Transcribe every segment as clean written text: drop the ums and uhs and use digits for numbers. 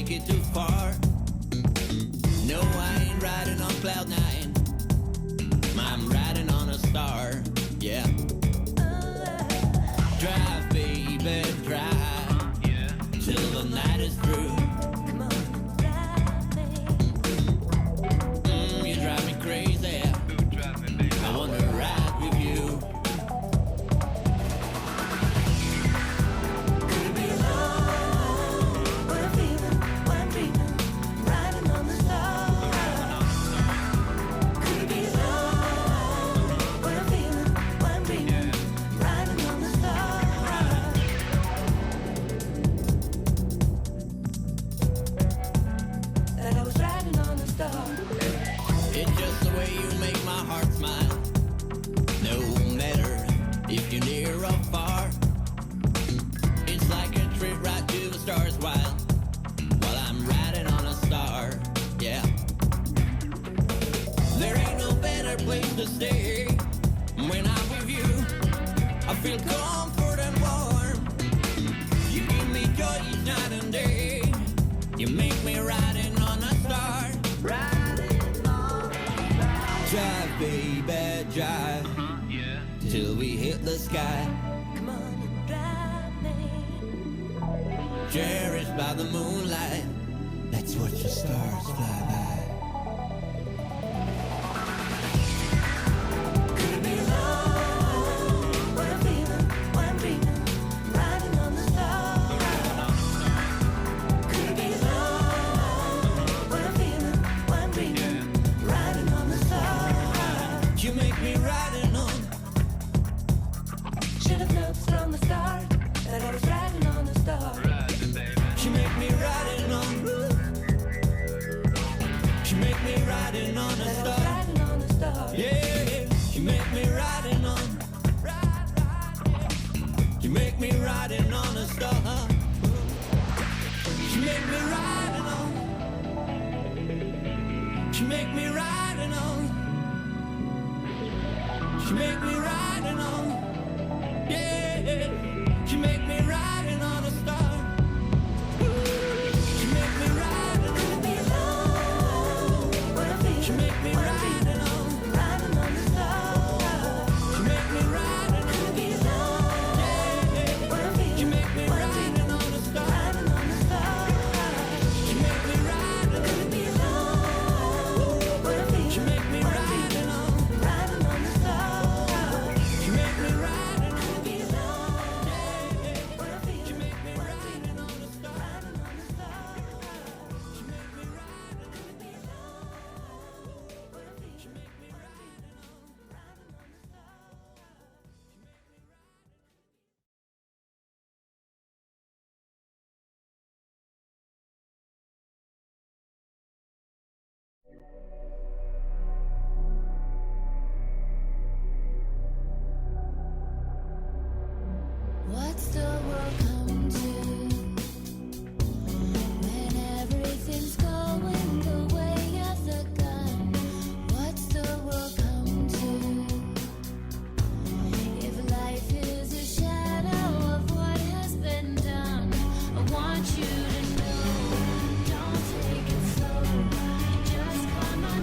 take it too far. No, I ain't riding on cloud nine. I'm riding on a star, yeah. Drive, baby, drive, till the night is through. Come on, drive me. You drive me crazy. I wanna ride with you. Could it be love? What I'm feeling, what I'm dreaming, riding on the star. Could it be love? What I'm feeling, what I'm dreaming, riding on the star. That I was riding on the star. It's just the way you make my heart smile. No matter if you're near or far. It's like a trip right to the stars while I'm riding on a star, yeah. There ain't no better place to stay. When I'm with you, I feel comfort and warm. You give me joy each night and day. You make me riding on a star. Riding on a star. Drive, baby, drive. Till we hit the sky. Come on and drive me. Cherished by the moonlight. Let's watch the stars fly by. Could it be love? What I'm feeling, what I'm dreaming, riding on the star. Could it be love? What I'm feeling, what I'm dreaming, riding on the star. You make me riding on. Should have noticed from the start that I was riding on the star. She make me riding on. She make me riding on a That I was star. riding on the star. Yeah, she make me riding on. She make me riding on a star. She make me riding on. She make me riding on. She make me riding on. Yeah, she make me riding on a star. She make me riding Could on. it be love? What I'm feeling, She make me what I'm riding dreaming, on. riding on the star. She make me riding Could on. it be love? Yeah, What I'm she feeling, make me what I'm riding dreaming, on a star. riding on the star. She make me riding Could on. it be love? What I'm feeling, She make me what I'm riding dreaming, on. riding on the star. She make me riding on. Could it be love? Yeah, What I'm she feeling, make me what I'm riding dreaming, on a star. riding on the star. She make me riding on. Could it be love? What I'm feeling, She make me riding on. riding on the star. What's the world come to when everything's going the way of the gun? What's the world come to if life is a shadow of what has been done? I want you to know, don't take it slow, just come on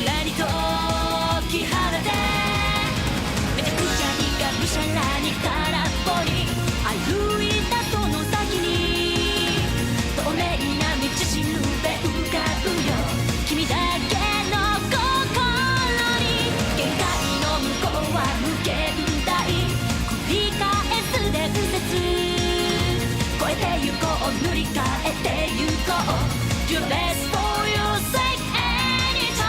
空に解き放てめちゃくちゃにがむしゃらに空っぽに歩いたその先に透明な道しるべ浮かぶよ君だけの心に限界の向こうは無限大繰り返す伝説越えてゆこう塗り替えてゆこう Your best for your sake anytime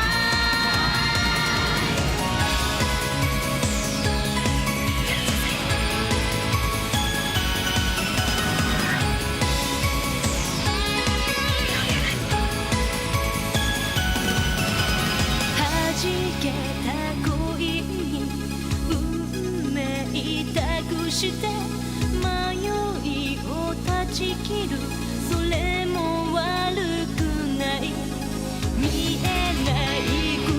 弾けた恋に運命託して迷いを断ち切るそれも悪くない見えない偶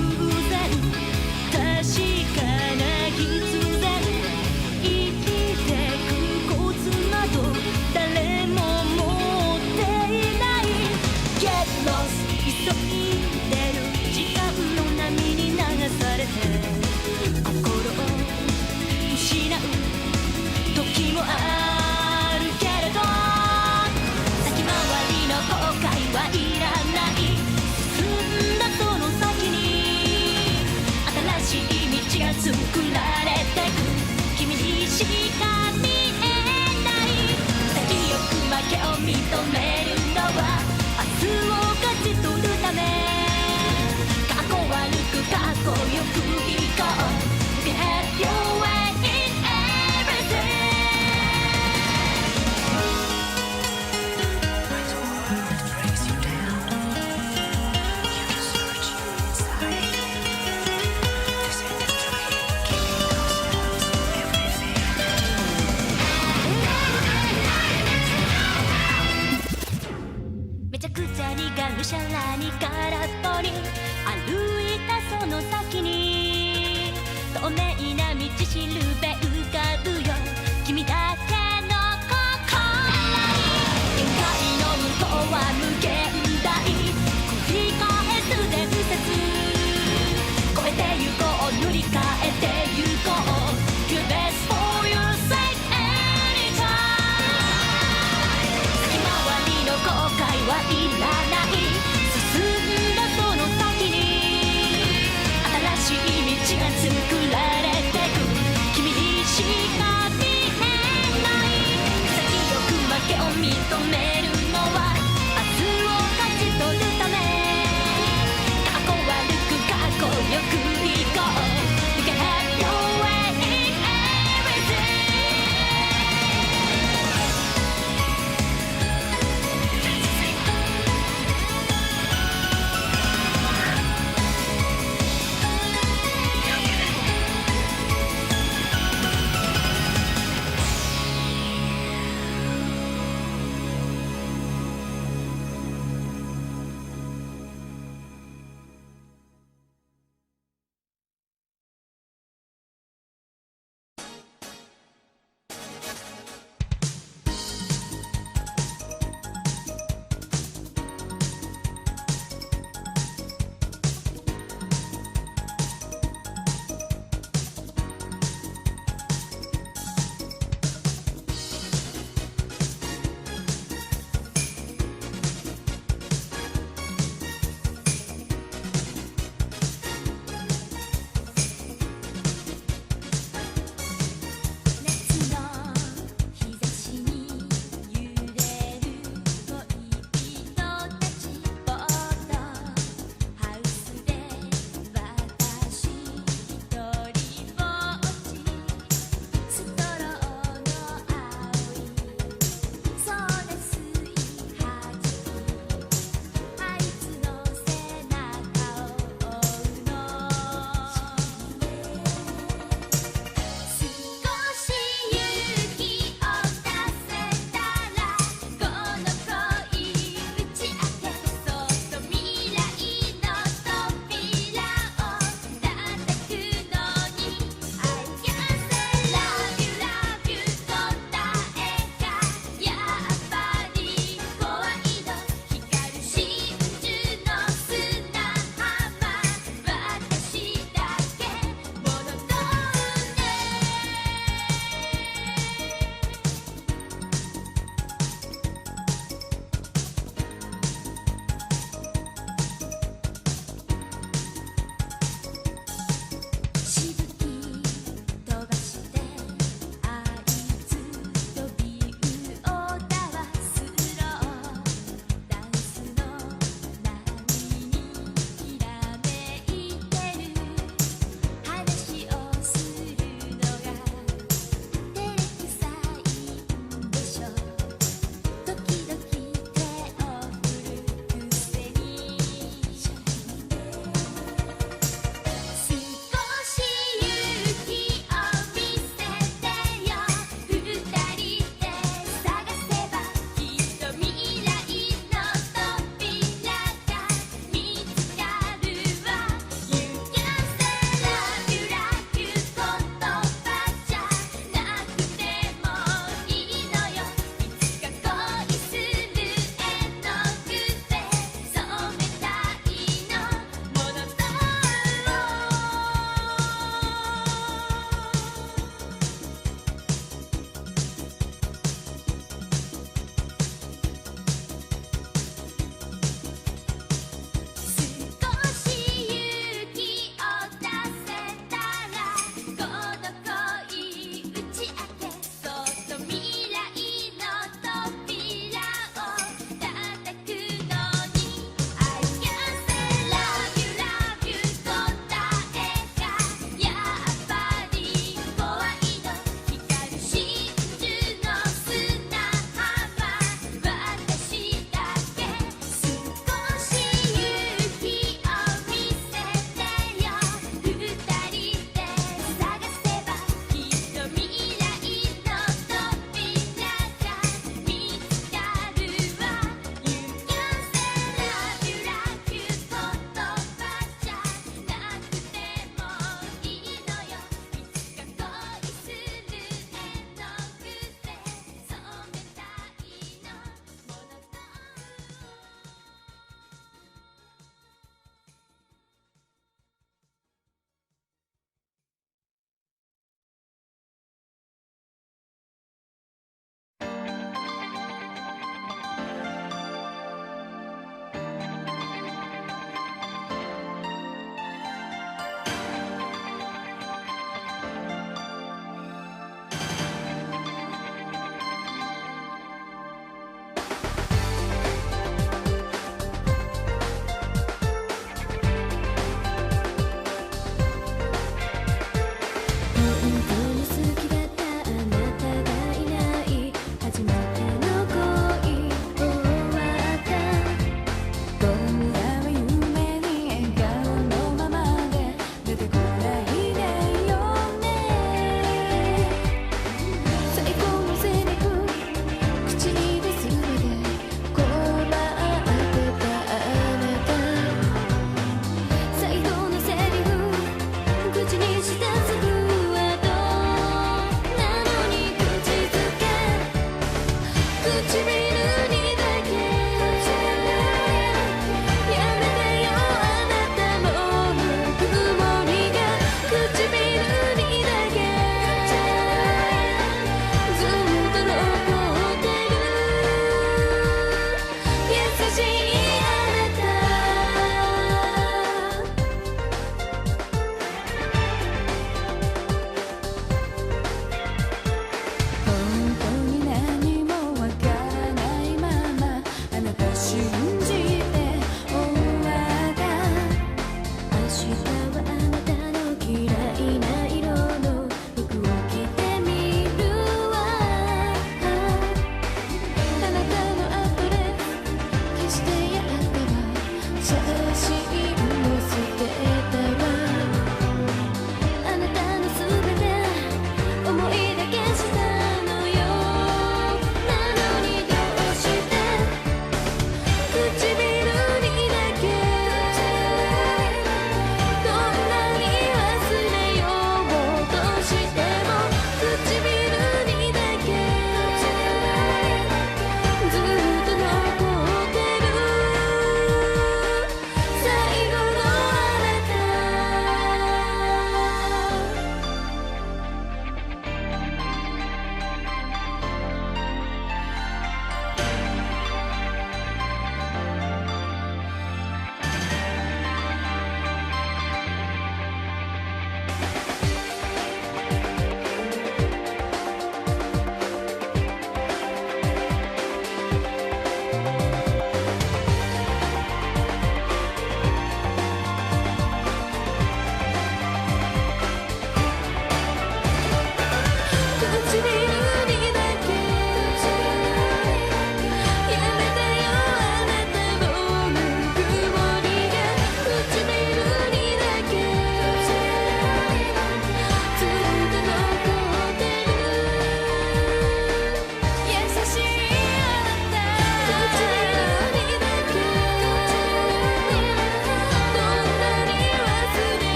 然確かな必然生きてくコツなど誰も持っていない Get lost 急いでる時間の波に流されて心を失う時もあるけれど先回りの後悔はいらない進んだその先に新しい道が作られてく君にしか見えない潔く負けを認めるのは明日を勝ち取るため過去は抜く過去よく行こう Get your way in everythingめちゃくちゃにがむしゃらに空っぽに歩いたその先に透明な道しるべ浮かぶよ君だけの心に限界の向こうは無限大繰り返す伝説越えてゆこう塗り替えてゆこう Your best for your sake anytime 先回りの後悔はいらない進んだその先に新しい道が作られてく君に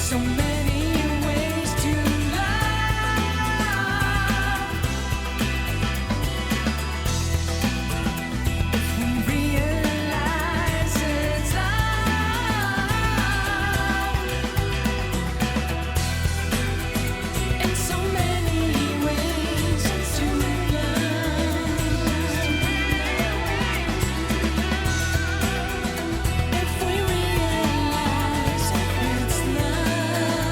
So many ways to love. If we realize it's love. And so many ways to love. If we realize it's love.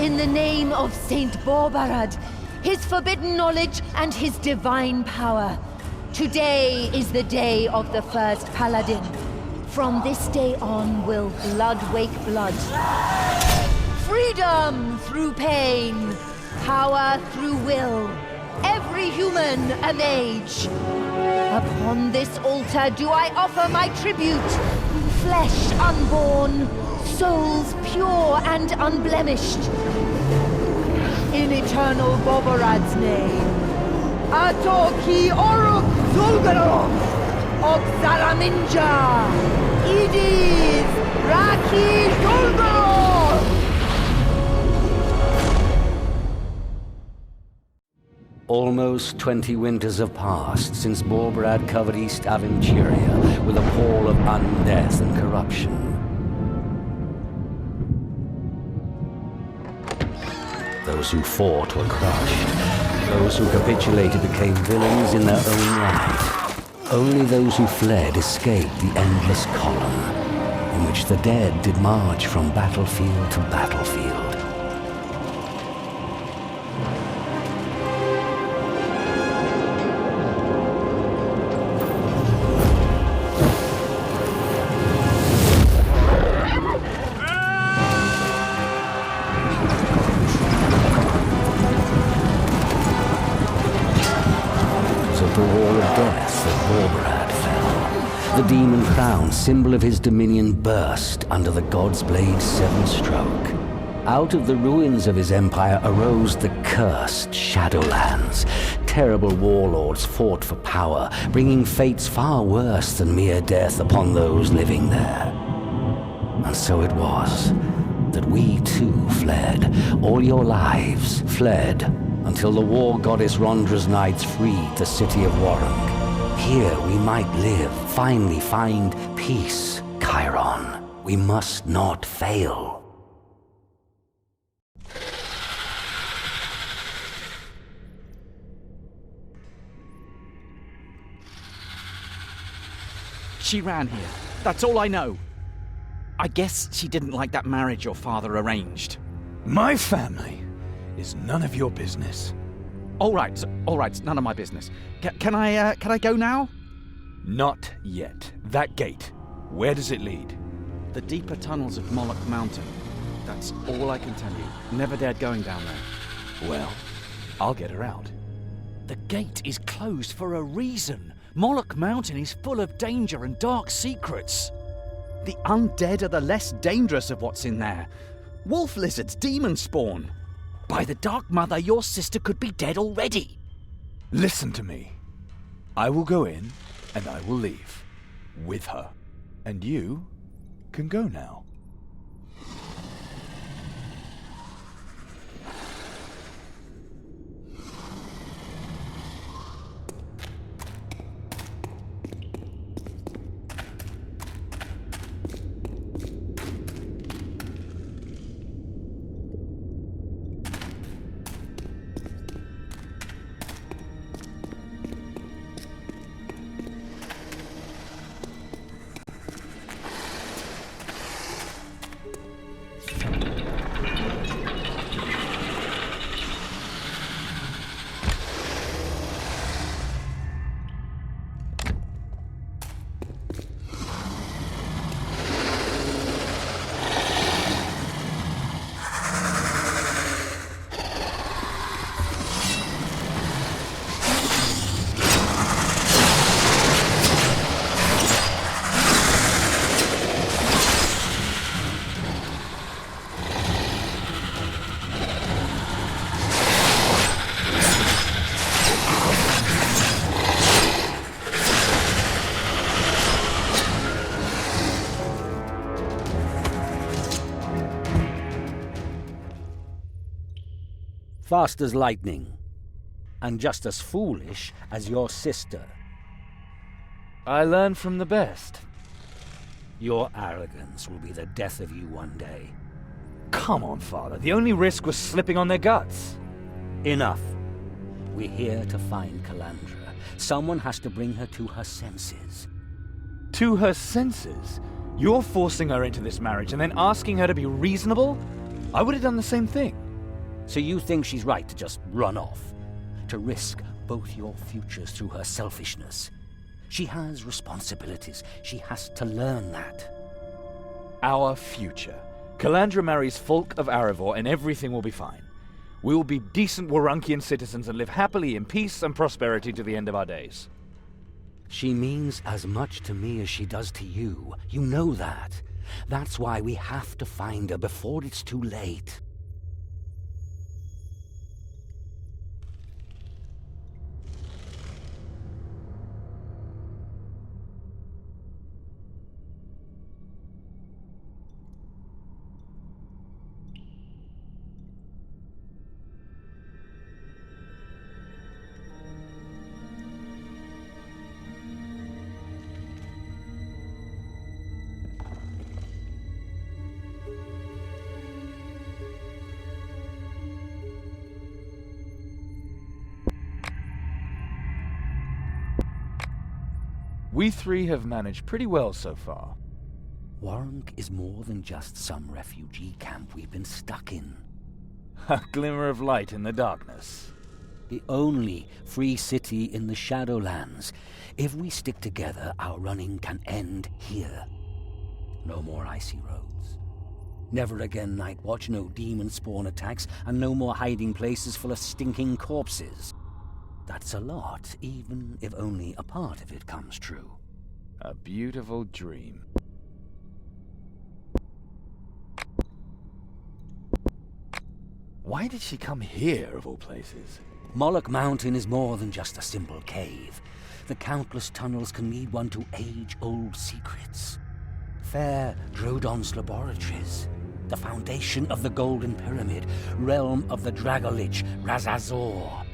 in the name of Saint Borbarad, his forbidden knowledge and his divine power. Today is the day of the first paladin. From this day on will blood wake blood. Freedom through pain, power through will. Every human a mage. Upon this altar do I offer my tribute. Flesh unborn, souls pure and unblemished. In eternal Bobarad's name. Atoki Oruk Zulgarok, Oxaraminja, Idiz, Raki Zulgarok. Almost 20 winters have passed since Borbarad covered East Aventuria with a pall of undeath and corruption. Those who fought were crushed. Those who capitulated became villains in their own right. Only those who fled escaped the endless column, in which the dead did march from battlefield to battlefield. The demon crown, symbol of his dominion, burst under the God's Blade's seventh stroke. Out of the ruins of his empire arose the cursed Shadowlands. Terrible warlords fought for power, bringing fates far worse than mere death upon those living there. And so it was that we too fled. All your lives fled, until the war goddess Rondra's knights freed the city of Warrung. Here we might live, finally find peace, Chiron. We must not fail. She ran here. That's all I know. I guess she didn't like that marriage your father arranged. My family is none of your business. All right, none of my business. Can I go now? Not yet. That gate, where does it lead? The deeper tunnels of Moloch Mountain. That's all I can tell you. Never dared going down there. Well, I'll get her out. The gate is closed for a reason. Moloch Mountain is full of danger and dark secrets. The undead are the less dangerous of what's in there. Wolf lizards, demon spawn. By the Dark Mother, your sister could be dead already. Listen to me. I will go in, and I will leave. With her. And you can go now. Fast as lightning, and just as foolish as your sister. I learn from the best. Your arrogance will be the death of you one day. Come on, Father. The only risk was slipping on their guts. Enough. We're here to find Calandra. Someone has to bring her to her senses. To her senses? You're forcing her into this marriage and then asking her to be reasonable? I would have done the same thing. So you think she's right to just run off? To risk both your futures through her selfishness? She has responsibilities. She has to learn that. Our future. Calandra marries Folk of Aravor and everything will be fine. We will be decent Warunkian citizens and live happily in peace and prosperity to the end of our days. She means as much to me as she does to you. You know that. That's why we have to find her before it's too late. We three have managed pretty well so far. Warunk is more than just some refugee camp we've been stuck in. A glimmer of light in the darkness. The only free city in the Shadowlands. If we stick together, our running can end here. No more icy roads. Never again night watch, no demon spawn attacks, and no more hiding places full of stinking corpses. That's a lot, even if only a part of it comes true. A beautiful dream. Why did she come here, of all places? Moloch Mountain is more than just a simple cave. The countless tunnels can lead one to age-old secrets. Fair Drodon's laboratories. The foundation of the Golden Pyramid. Realm of the Dragolich, Razazor.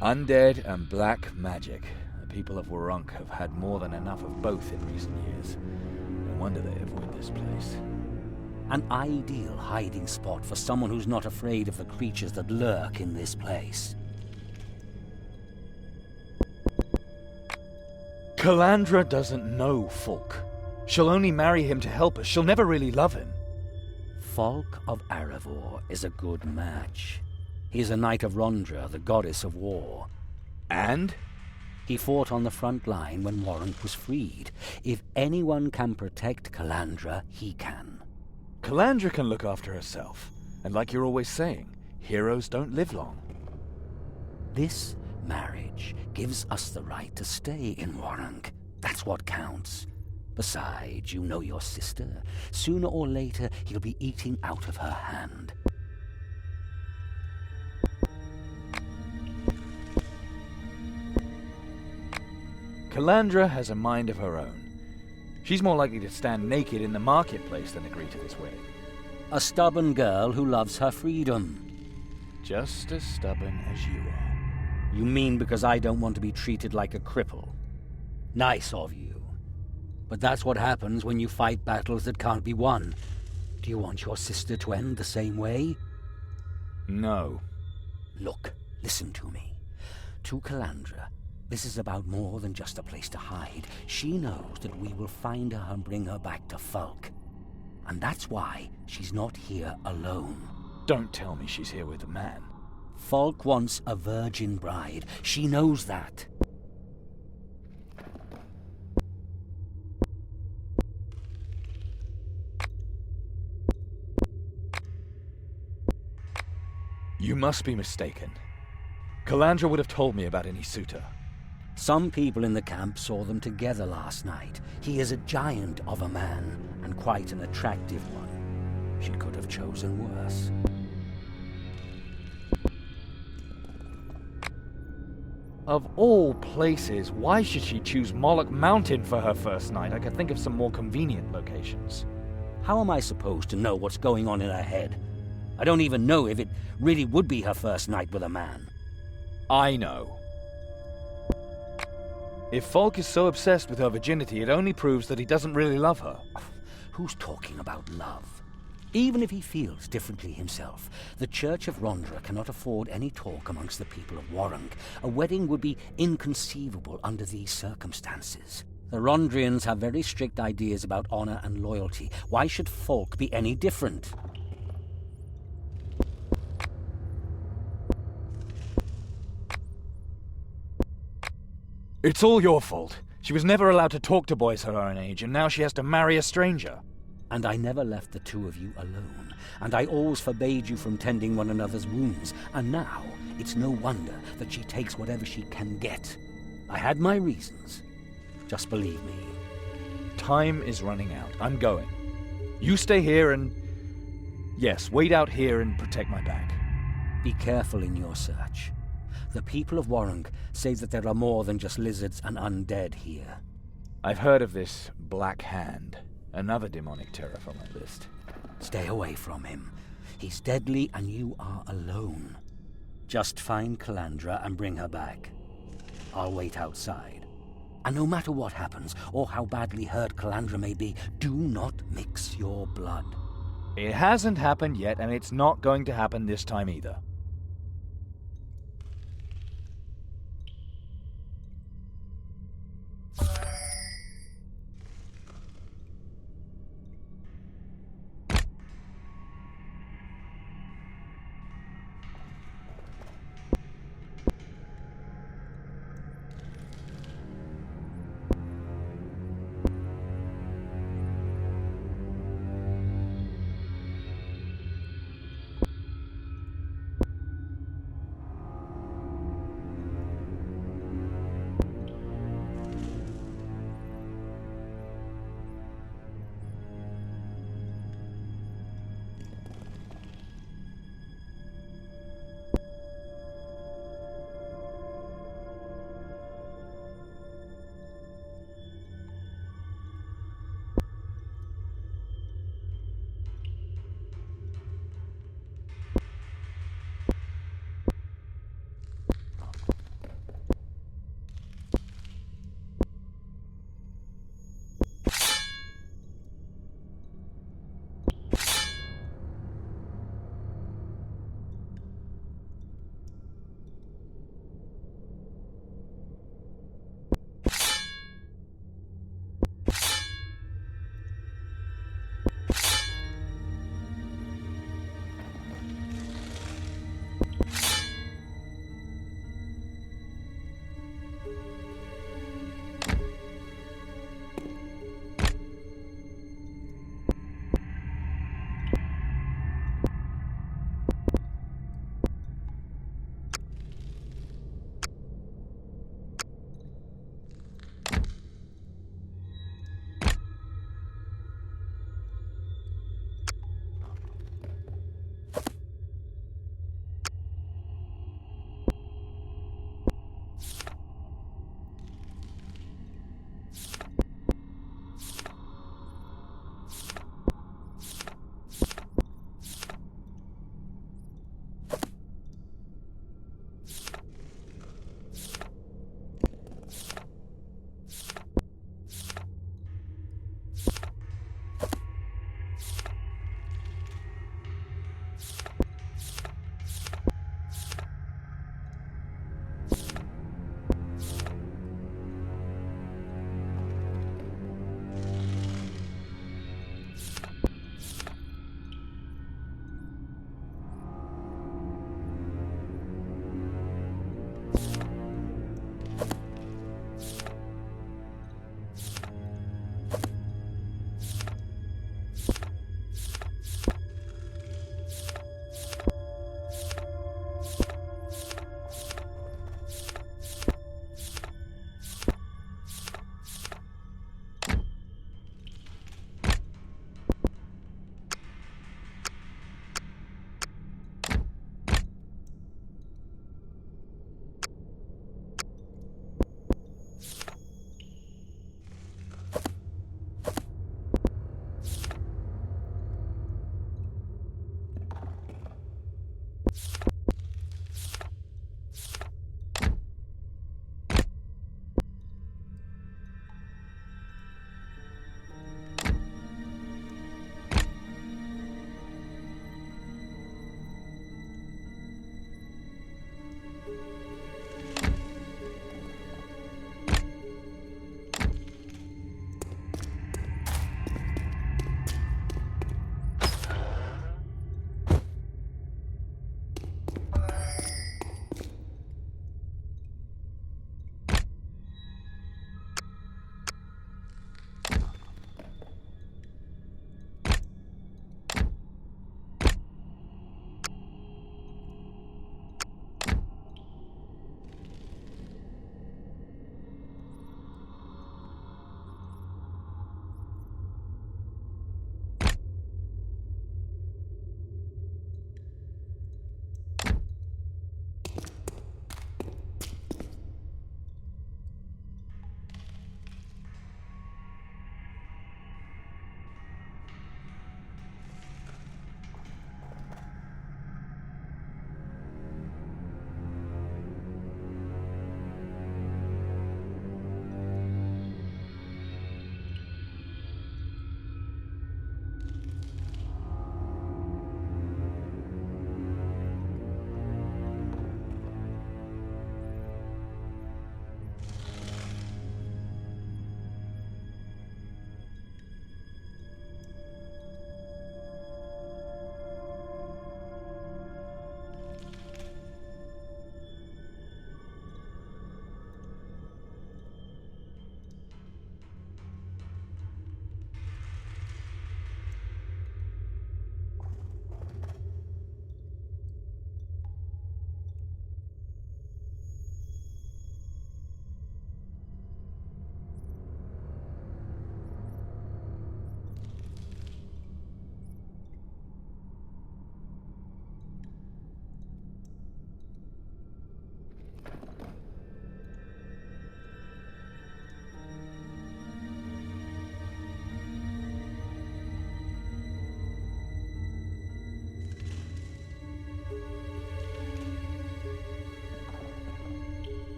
Undead and black magic. The people of Warunk have had more than enough of both in recent years. No wonder they avoid this place. An ideal hiding spot for someone who's not afraid of the creatures that lurk in this place. Calandra doesn't know Folk. She'll only marry him to help us. She'll never really love him. Folk of Aravor is a good match. He's a knight of Rondra, the goddess of war. And? He fought on the front line when Warunk was freed. If anyone can protect Calandra, he can. Calandra can look after herself. And like you're always saying, heroes don't live long. This marriage gives us the right to stay in Warunk. That's what counts. Besides, you know your sister. Sooner or later, he'll be eating out of her hand. Calandra has a mind of her own. She's more likely to stand naked in the marketplace than agree to this wedding. A stubborn girl who loves her freedom. Just as stubborn as you are. You mean because I don't want to be treated like a cripple? Nice of you. But that's what happens when you fight battles that can't be won. Do you want your sister to end the same way? No. Look, listen to me. To Calandra, this is about more than just a place to hide. She knows that we will find her and bring her back to Folk. And that's why she's not here alone. Don't tell me she's here with a man. Folk wants a virgin bride. She knows that. You must be mistaken. Calandra would have told me about any suitor. Some people in the camp saw them together last night. He is a giant of a man, and quite an attractive one. She could have chosen worse. Of all places, why should she choose Moloch Mountain for her first night? I could think of some more convenient locations. How am I supposed to know what's going on in her head? I don't even know if it really would be her first night with a man. I know. If Folk is so obsessed with her virginity, it only proves that he doesn't really love her. Who's talking about love? Even if he feels differently himself, the Church of Rondra cannot afford any talk amongst the people of Warunk. A wedding would be inconceivable under these circumstances. The Rondrians have very strict ideas about honor and loyalty. Why should Folk be any different? It's all your fault. She was never allowed to talk to boys her own age, and now she has to marry a stranger. And I never left the two of you alone, and I always forbade you from tending one another's wounds, and now it's no wonder that she takes whatever she can get. I had my reasons. Just believe me. Time is running out. I'm going. You stay here and... yes, wait out here and protect my back. Be careful in your search. The people of Warung say that there are more than just lizards and undead here. I've heard of this Black Hand, another demonic terror from my list. Stay away from him. He's deadly and you are alone. Just find Calandra and bring her back. I'll wait outside. And no matter what happens, or how badly hurt Calandra may be, do not mix your blood. It hasn't happened yet, and it's not going to happen this time either.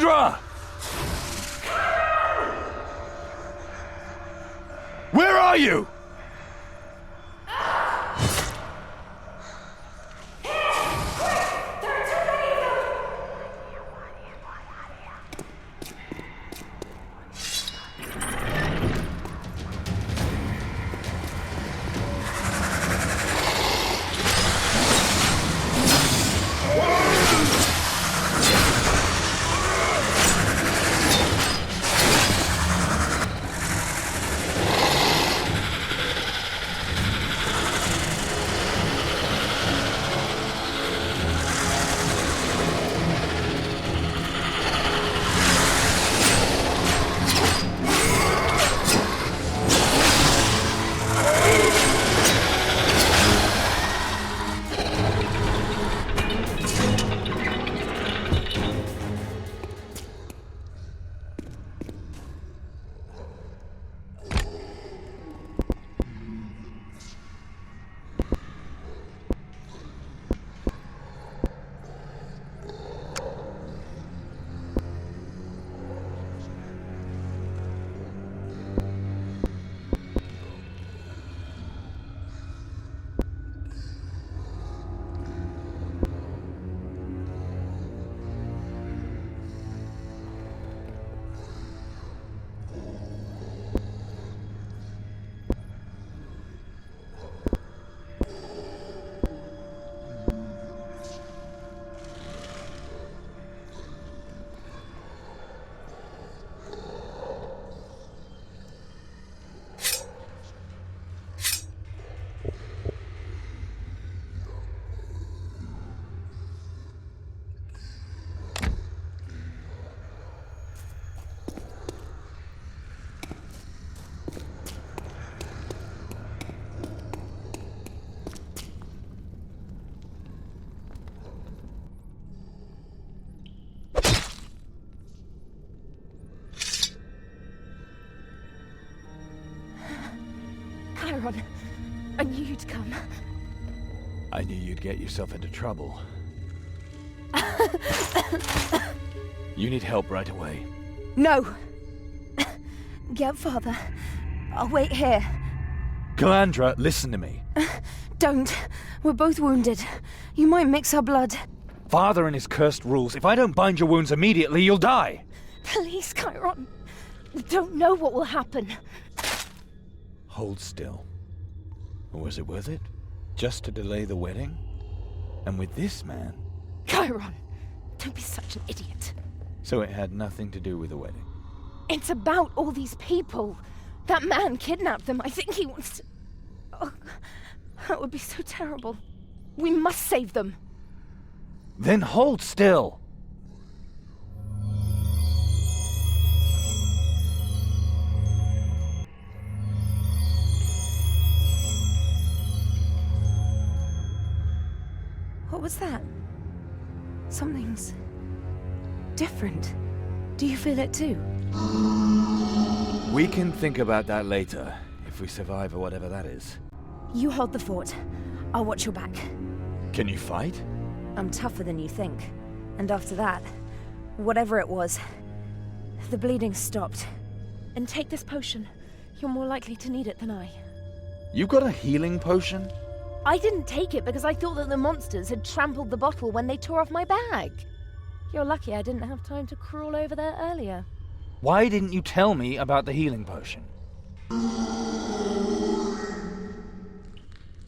Calandra! Where are you? Chiron, I knew you'd come. I knew you'd get yourself into trouble. You need help right away. No! Get Father. I'll wait here. Calandra, listen to me. Don't. We're both wounded. You might mix our blood. Father and his cursed rules. If I don't bind your wounds immediately, you'll die. Please, Chiron. We don't know what will happen. Hold still. Was it worth it? Just to delay the wedding? And with this man? Chiron, don't be such an idiot. So it had nothing to do with the wedding? It's about all these people. That man kidnapped them. I think he wants to... Oh, that would be so terrible. We must save them. Then hold still. What was that? Something's different. Do you feel it too? We can think about that later, if we survive or whatever that is. You hold the fort. I'll watch your back. Can you fight? I'm tougher than you think. And after that, whatever it was, the bleeding stopped. And take this potion. You're more likely to need it than I. You got a healing potion? I didn't take it because I thought that the monsters had trampled the bottle when they tore off my bag. You're lucky I didn't have time to crawl over there earlier. Why didn't you tell me about the healing potion?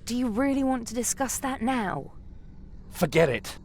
Do you really want to discuss that now? Forget it.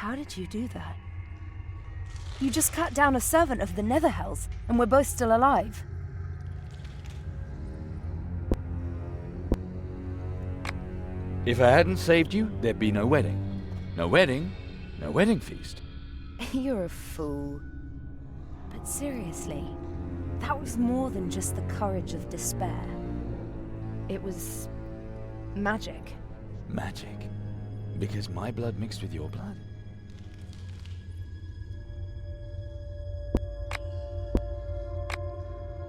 How did you do that? You just cut down a servant of the Netherhells, and we're both still alive. If I hadn't saved you, there'd be no wedding. No wedding, no wedding feast. You're a fool. But seriously, that was more than just the courage of despair. It was magic. Magic? Because my blood mixed with your blood?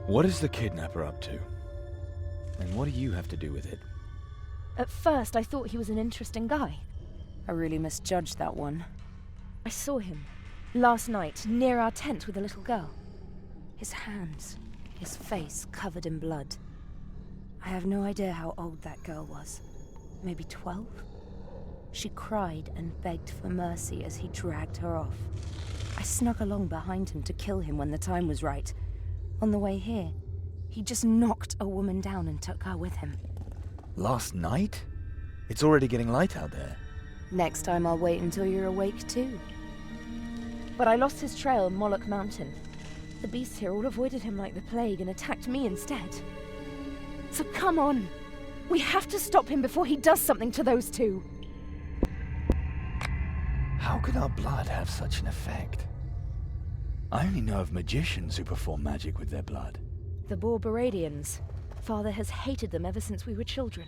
What is the kidnapper up to? And what do you have to do with it? At first, I thought he was an interesting guy. I really misjudged that one. I saw him last night near our tent with a little girl. His hands, his face covered in blood. I have no idea how old that girl was. Maybe 12? She cried and begged for mercy as he dragged her off. I snuck along behind him to kill him when the time was right. On the way here, he just knocked a woman down and took her with him. Last night? It's already getting light out there. Next time I'll wait until you're awake too. But I lost his trail on Moloch Mountain. The beasts here all avoided him like the plague and attacked me instead. So come on! We have to stop him before he does something to those two! How could our blood have such an effect? I only know of magicians who perform magic with their blood. The Borberadians. Father has hated them ever since we were children.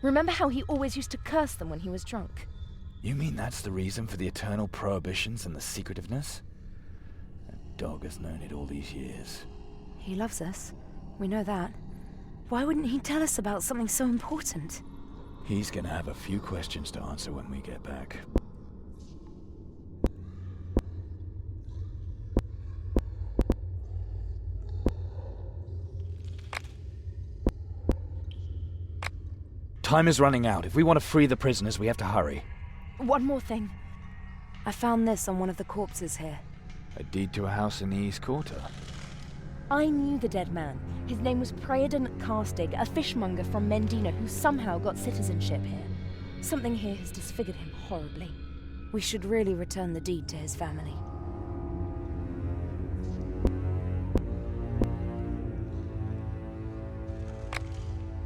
Remember how he always used to curse them when he was drunk? You mean that's the reason for the eternal prohibitions and the secretiveness? That dog has known it all these years. He loves us. We know that. Why wouldn't he tell us about something so important? He's gonna have a few questions to answer when we get back. Time is running out. If we want to free the prisoners, we have to hurry. One more thing. I found this on one of the corpses here. A deed to a house in the East Quarter. I knew the dead man. His name was Praedon Carstig, a fishmonger from Mendina who somehow got citizenship here. Something here has disfigured him horribly. We should really return the deed to his family.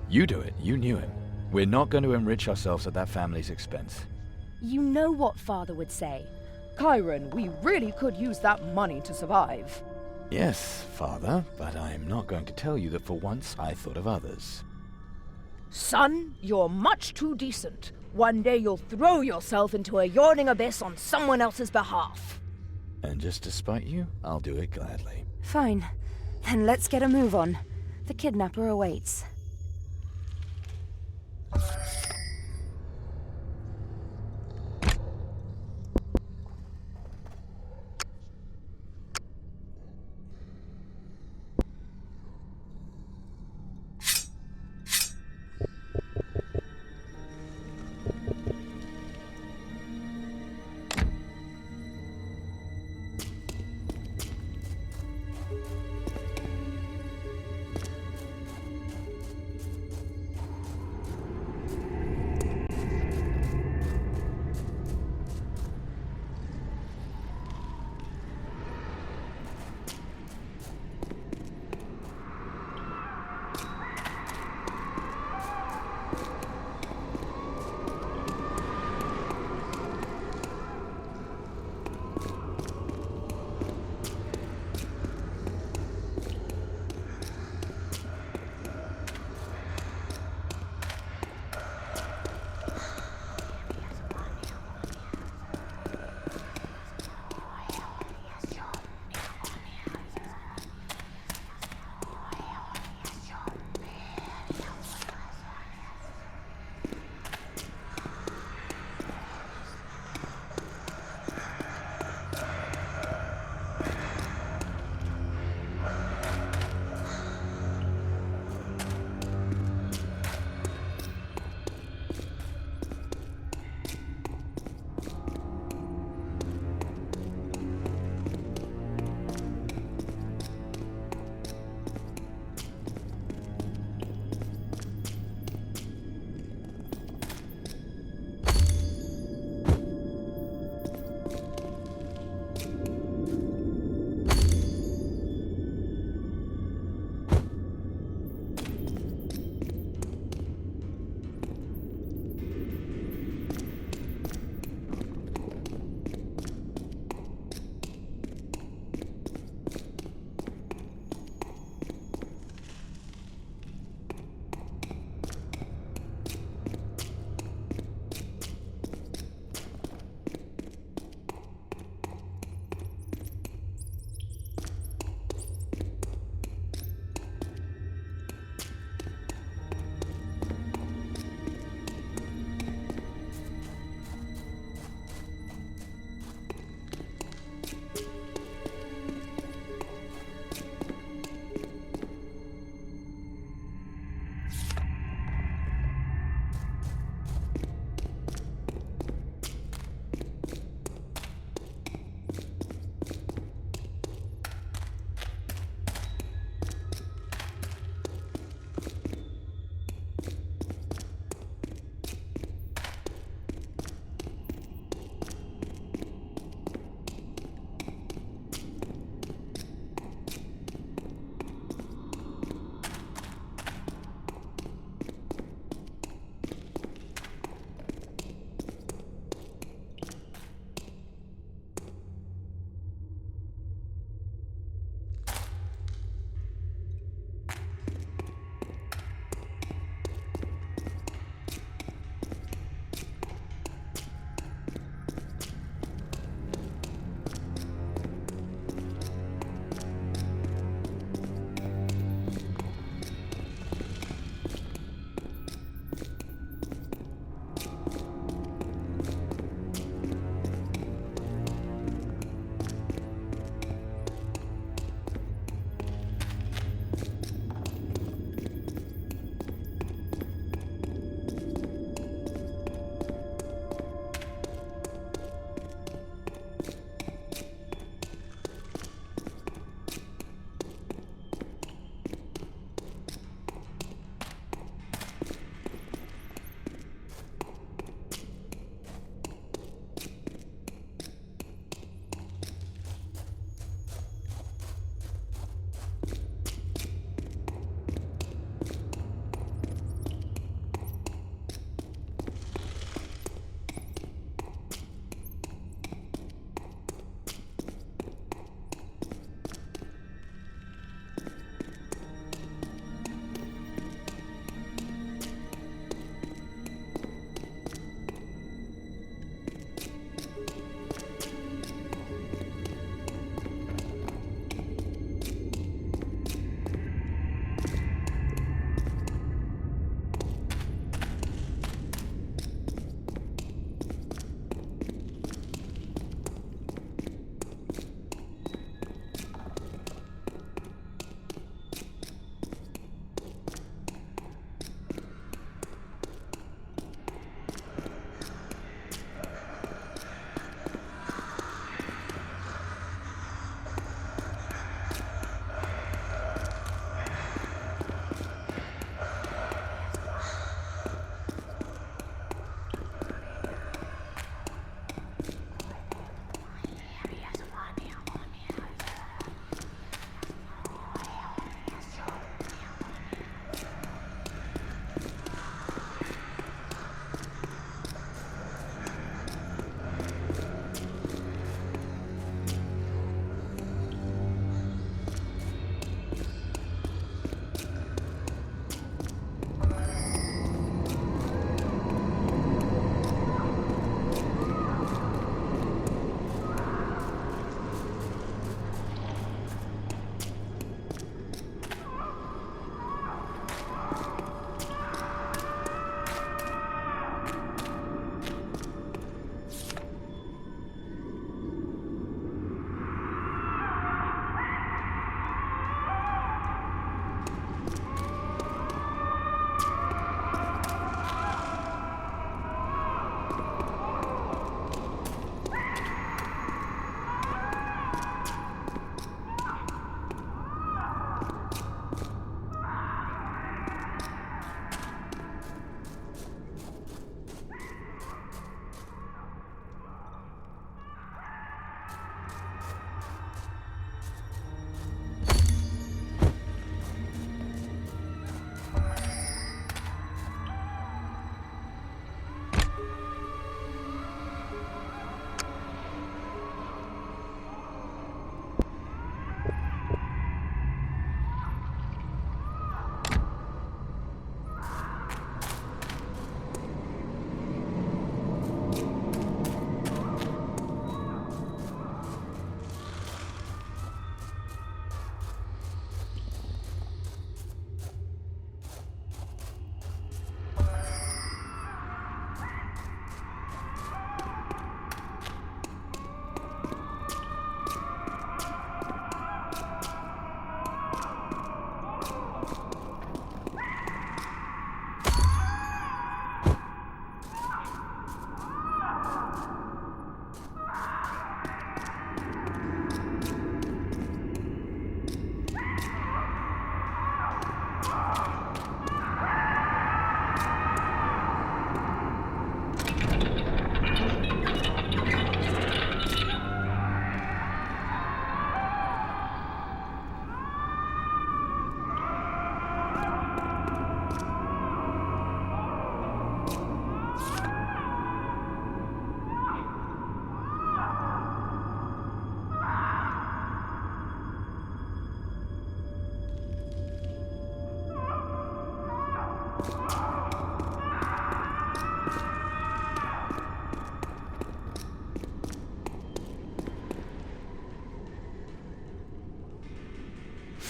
You do it. You knew him. We're not going to enrich ourselves at that family's expense. You know what Father would say. Chiron, we really could use that money to survive. Yes, Father, but I'm not going to tell you that for once I thought of others. Son, you're much too decent. One day you'll throw yourself into a yawning abyss on someone else's behalf. And just to spite you, I'll do it gladly. Fine. Then let's get a move on. The kidnapper awaits.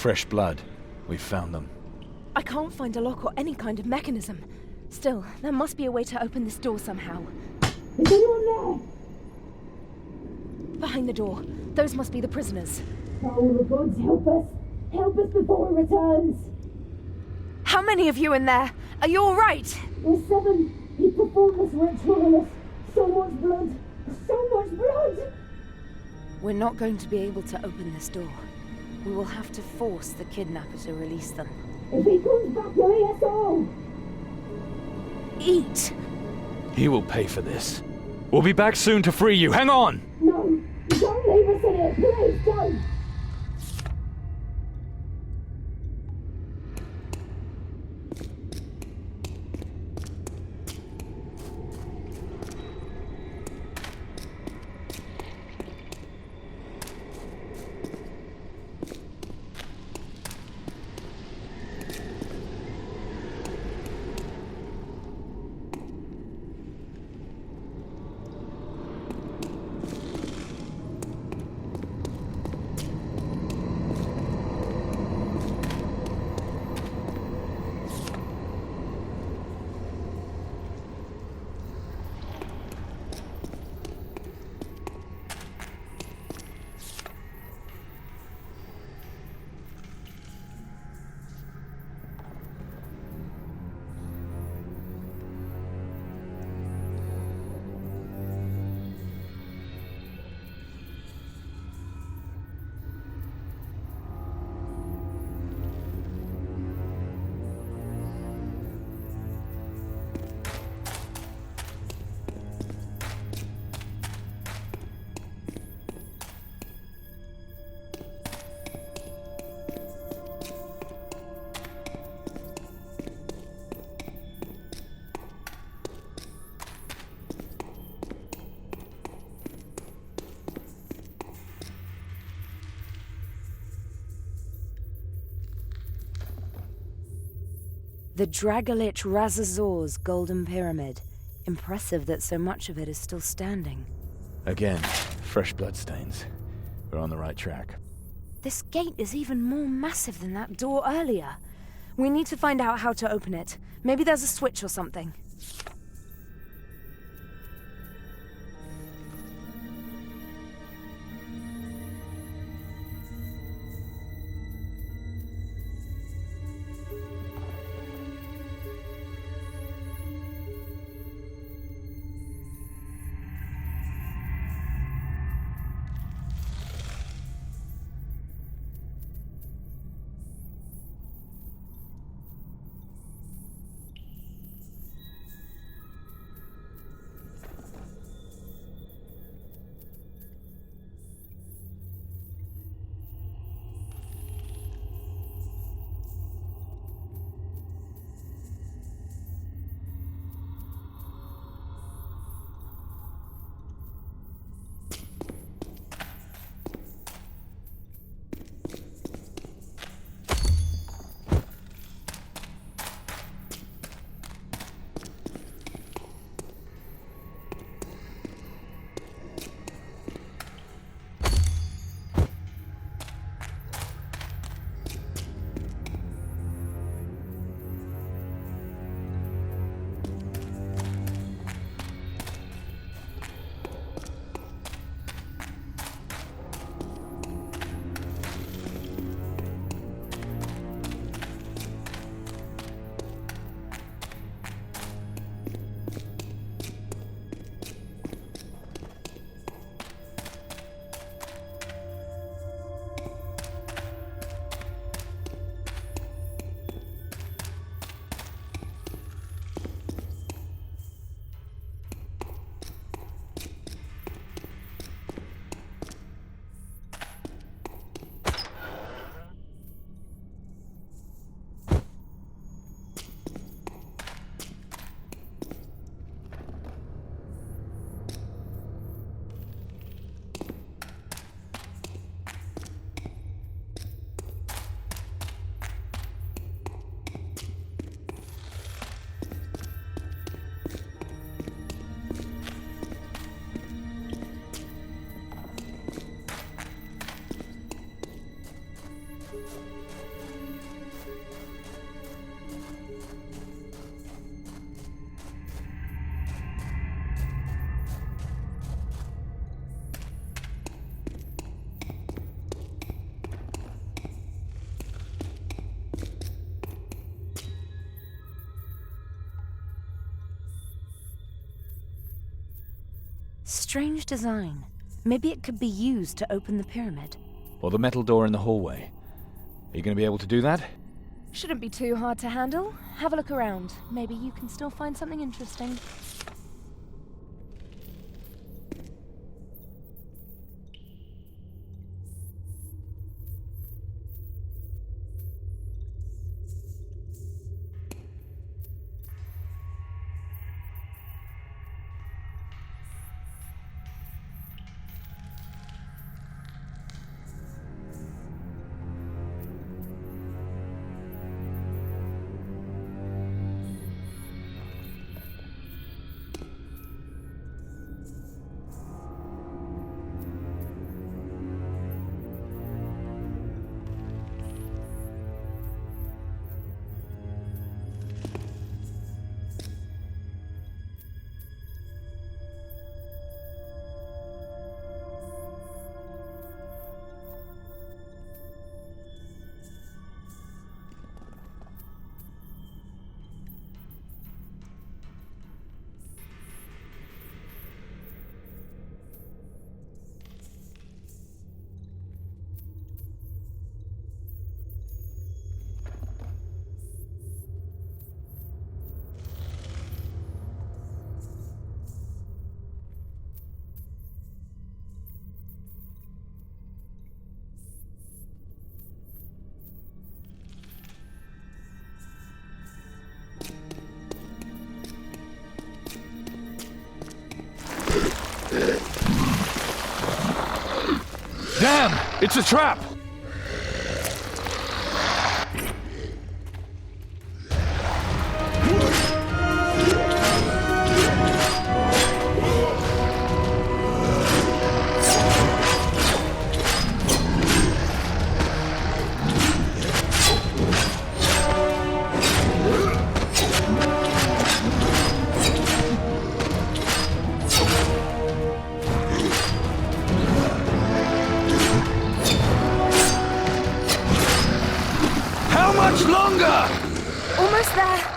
Fresh blood. We've found them. I can't find a lock or any kind of mechanism. Still, there must be a way to open this door somehow. Is anyone there? Behind the door. Those must be the prisoners. Oh, the gods, help us! Help us before it returns! How many of you in there? Are you alright? There's 7. He performed this ritual on us. So much blood! So much blood! We're not going to be able to open this door. We will have to force the kidnapper to release them. If he comes back, he'll eat us all! Eat! He will pay for this. We'll be back soon to free you. Hang on! No! Don't leave us in it! Please don't! The Dragolich Razazor's Golden Pyramid. Impressive that so much of it is still standing. Again, fresh bloodstains. We're on the right track. This gate is even more massive than that door earlier. We need to find out how to open it. Maybe there's a switch or something. strange design. Maybe it could be used to open the pyramid. Or the metal door in the hallway. Are you going to be able to do that? Shouldn't be too hard to handle. Have a look around. Maybe you can still find something interesting. Damn! It's a trap! Almost there.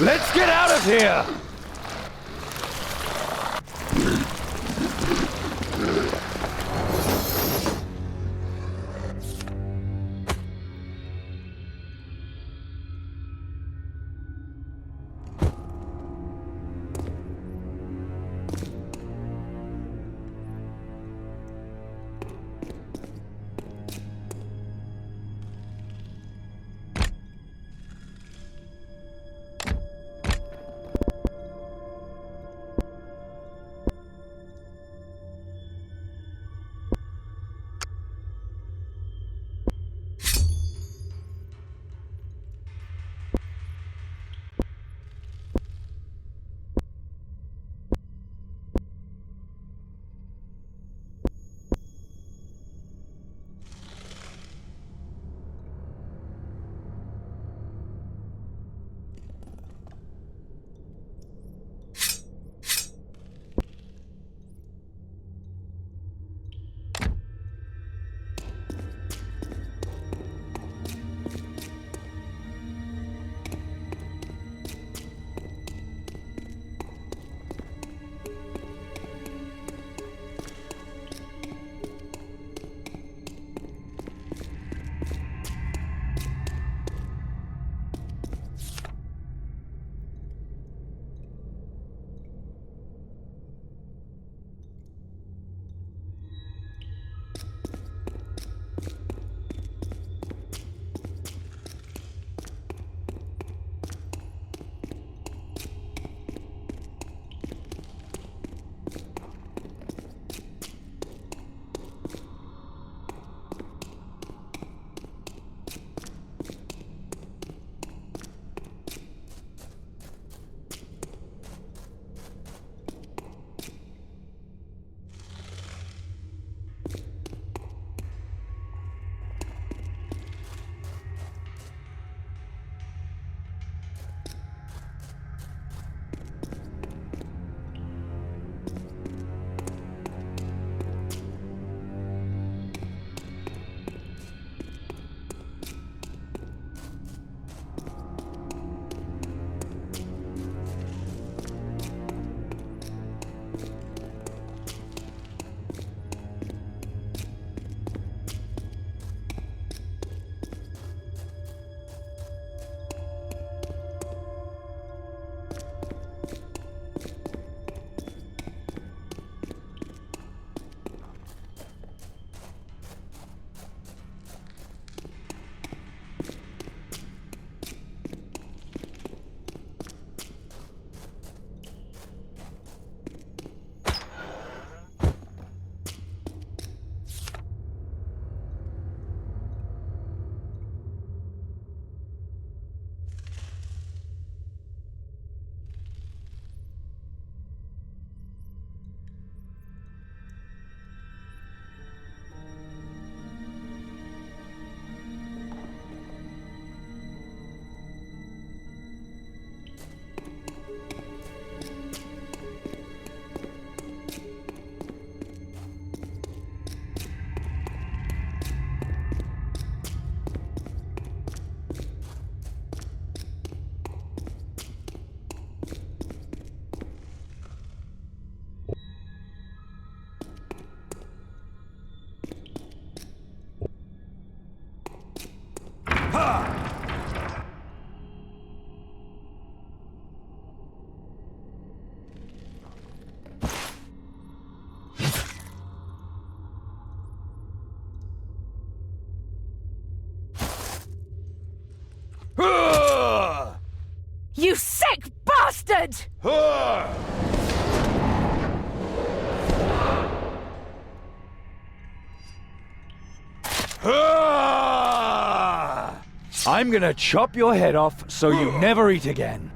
Let's get out of here! You sick bastard! I'm gonna chop your head off so you never eat again.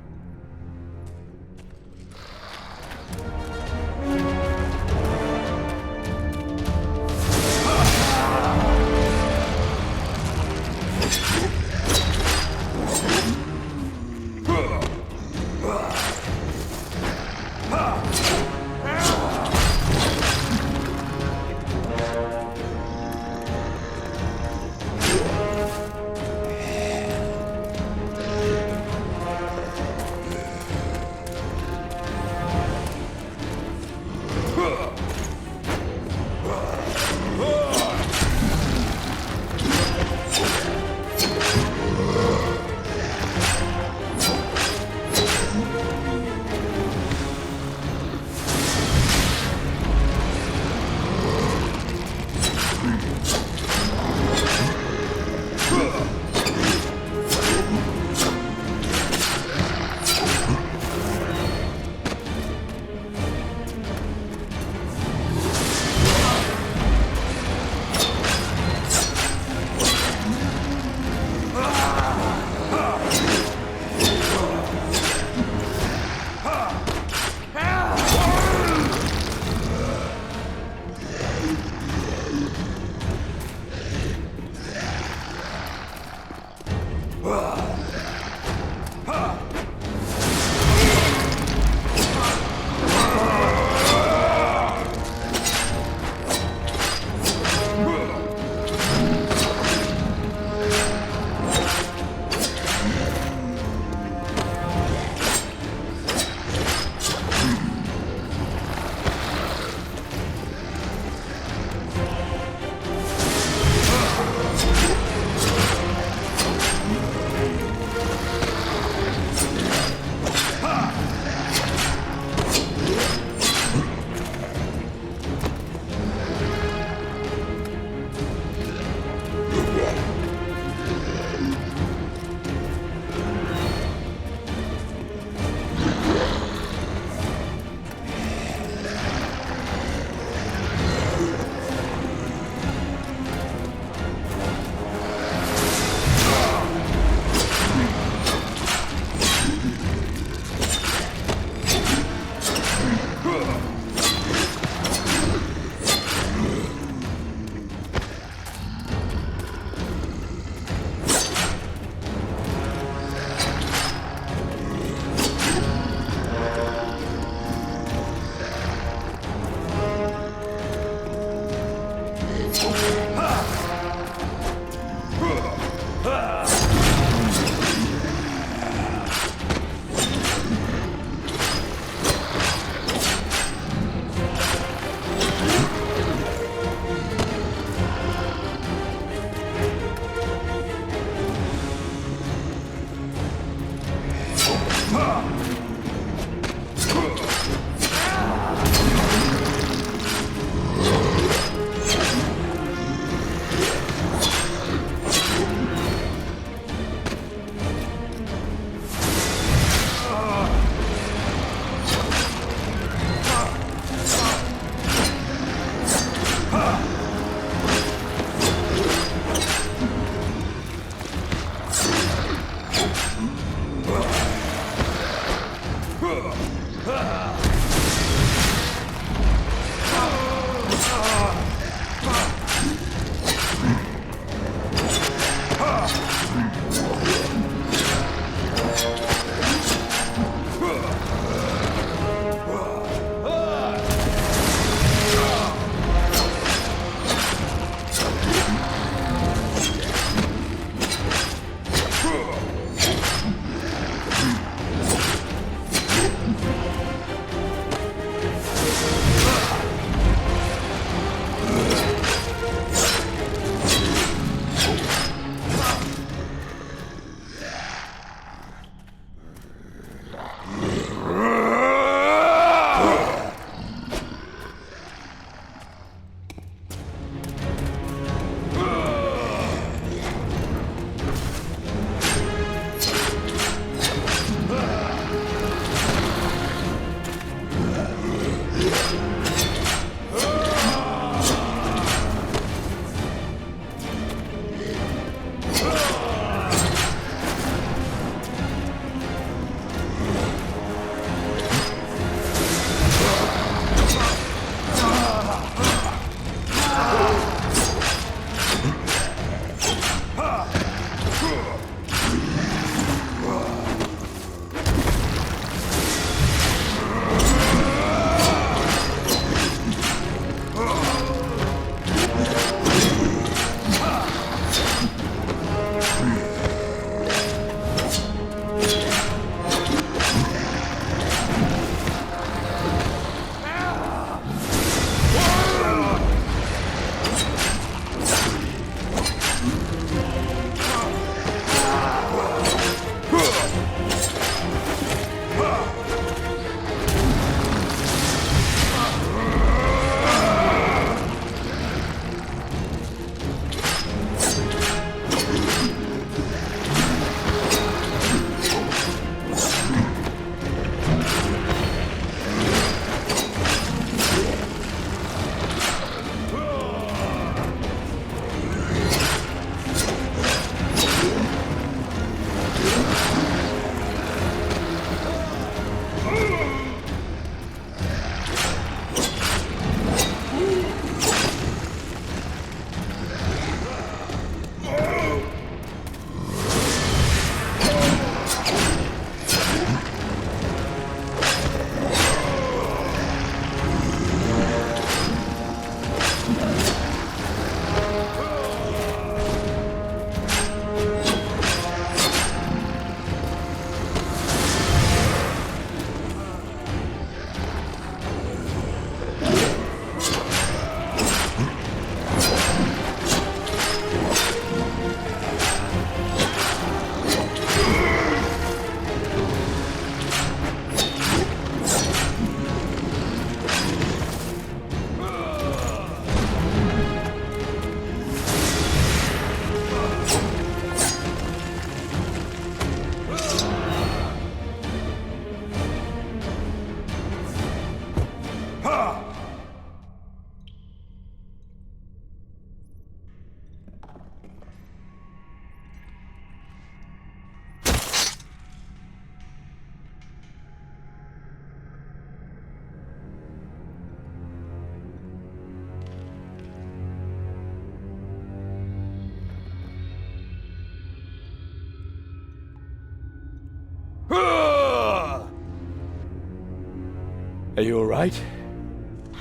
Are you alright?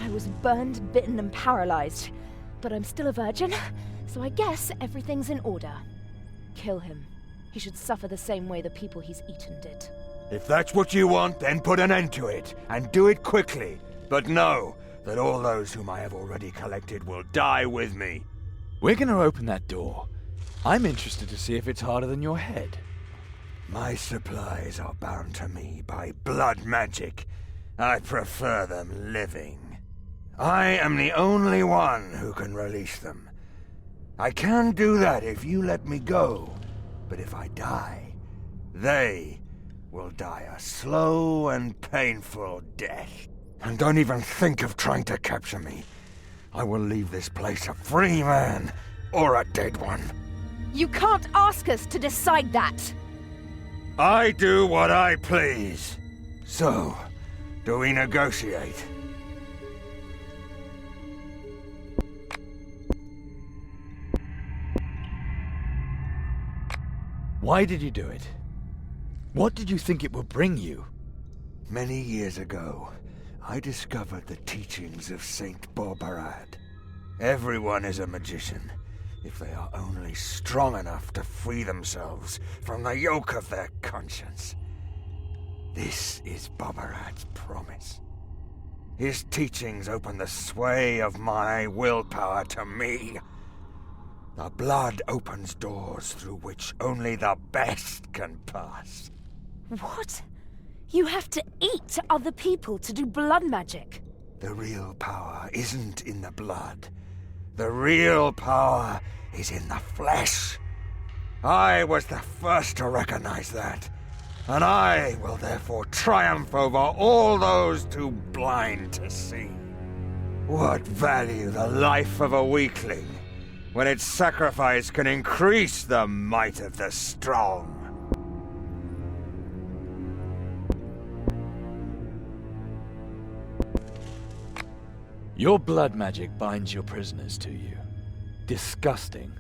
I was burned, bitten, and paralyzed. But I'm still a virgin, so I guess everything's in order. Kill him. He should suffer the same way the people he's eaten did. If that's what you want, then put an end to it, and do it quickly. But know that all those whom I have already collected will die with me. We're gonna open that door. I'm interested to see if it's harder than your head. My supplies are bound to me by blood magic. I prefer them living. I am the only one who can release them. I can do that if you let me go, but if I die, they will die a slow and painful death. And don't even think of trying to capture me. I will leave this place a free man, or a dead one. You can't ask us to decide that! I do what I please. So, do we negotiate? Why did you do it? What did you think it would bring you? Many years ago, I discovered the teachings of Saint Borbarad. Everyone is a magician, if they are only strong enough to free themselves from the yoke of their conscience. This is Borbarad's promise. His teachings open the sway of my willpower to me. The blood opens doors through which only the best can pass. What? You have to eat other people to do blood magic? The real power isn't in the blood. The real power is in the flesh. I was the first to recognize that, and I will therefore triumph over all those too blind to see. What value the life of a weakling, when its sacrifice can increase the might of the strong? Your blood magic binds your prisoners to you. Disgusting,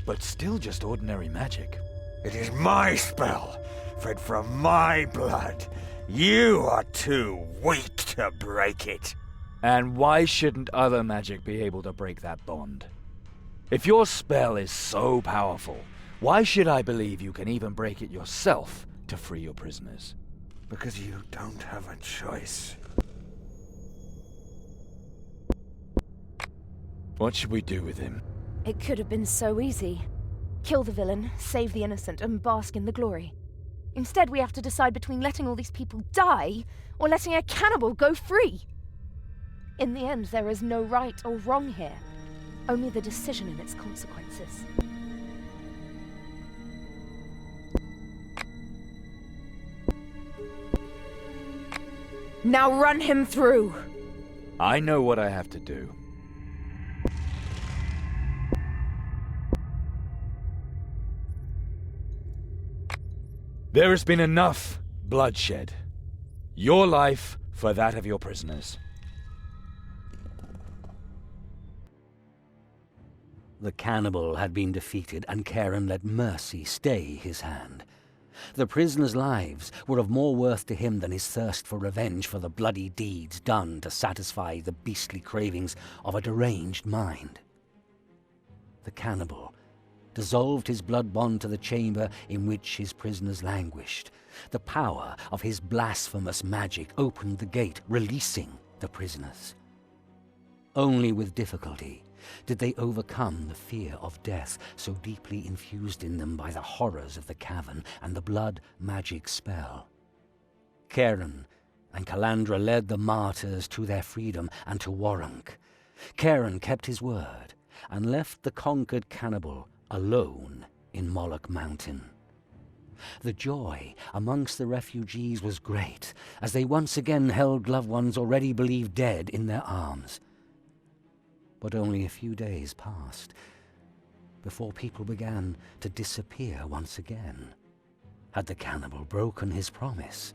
but still just ordinary magic. It is my spell, fed from my blood. You are too weak to break it. And why shouldn't other magic be able to break that bond? If your spell is so powerful, why should I believe you can even break it yourself to free your prisoners? Because you don't have a choice. What should we do with him? It could have been so easy. Kill the villain, save the innocent, and bask in the glory. Instead, we have to decide between letting all these people die, or letting a cannibal go free. In the end, there is no right or wrong here. Only the decision and its consequences. Now run him through! I know what I have to do. There has been enough bloodshed. Your life for that of your prisoners. The cannibal had been defeated, and Karen let mercy stay his hand. The prisoners' lives were of more worth to him than his thirst for revenge for the bloody deeds done to satisfy the beastly cravings of a deranged mind. The cannibal dissolved his blood bond to the chamber in which his prisoners languished. The power of his blasphemous magic opened the gate, releasing the prisoners. Only with difficulty did they overcome the fear of death so deeply infused in them by the horrors of the cavern and the blood magic spell. Karen and Calandra led the martyrs to their freedom and to Warunk. Karen kept his word and left the conquered cannibal alone in Moloch Mountain. The joy amongst the refugees was great, as they once again held loved ones already believed dead in their arms. But only a few days passed before people began to disappear once again. Had the cannibal broken his promise?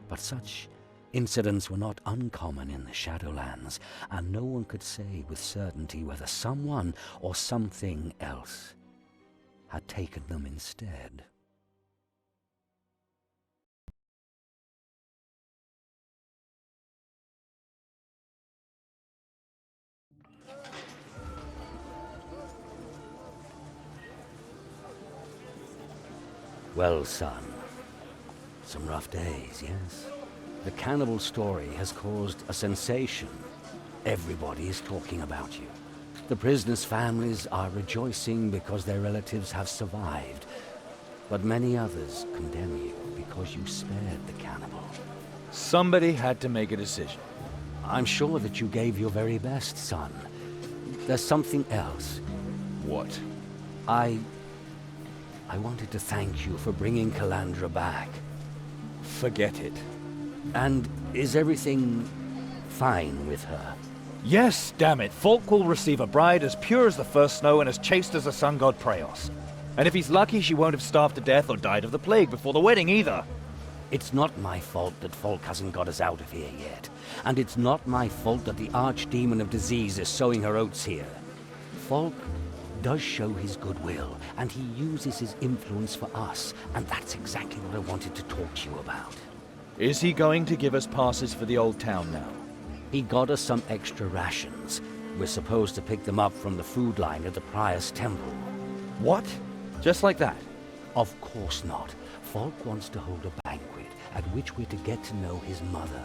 But such incidents were not uncommon in the Shadowlands, and no one could say with certainty whether someone or something else had taken them instead. Well, son, some rough days, yes? The cannibal story has caused a sensation. Everybody is talking about you. The prisoners' families are rejoicing because their relatives have survived, but many others condemn you because you spared the cannibal. Somebody had to make a decision. I'm sure that you gave your very best, son. There's something else. What? I wanted to thank you for bringing Calandra back. Forget it. And is everything fine with her? Yes, damn it. Falk will receive a bride as pure as the first snow and as chaste as the sun god Praeos. And if he's lucky, she won't have starved to death or died of the plague before the wedding either. It's not my fault that Falk hasn't got us out of here yet. And it's not my fault that the archdemon of disease is sowing her oats here. Falk does show his goodwill, and he uses his influence for us, and that's exactly what I wanted to talk to you about. Is he going to give us passes for the old town now? He got us some extra rations. We're supposed to pick them up from the food line at the Prior's temple. What? Just like that? Of course not. Falk wants to hold a banquet at which we're to get to know his mother.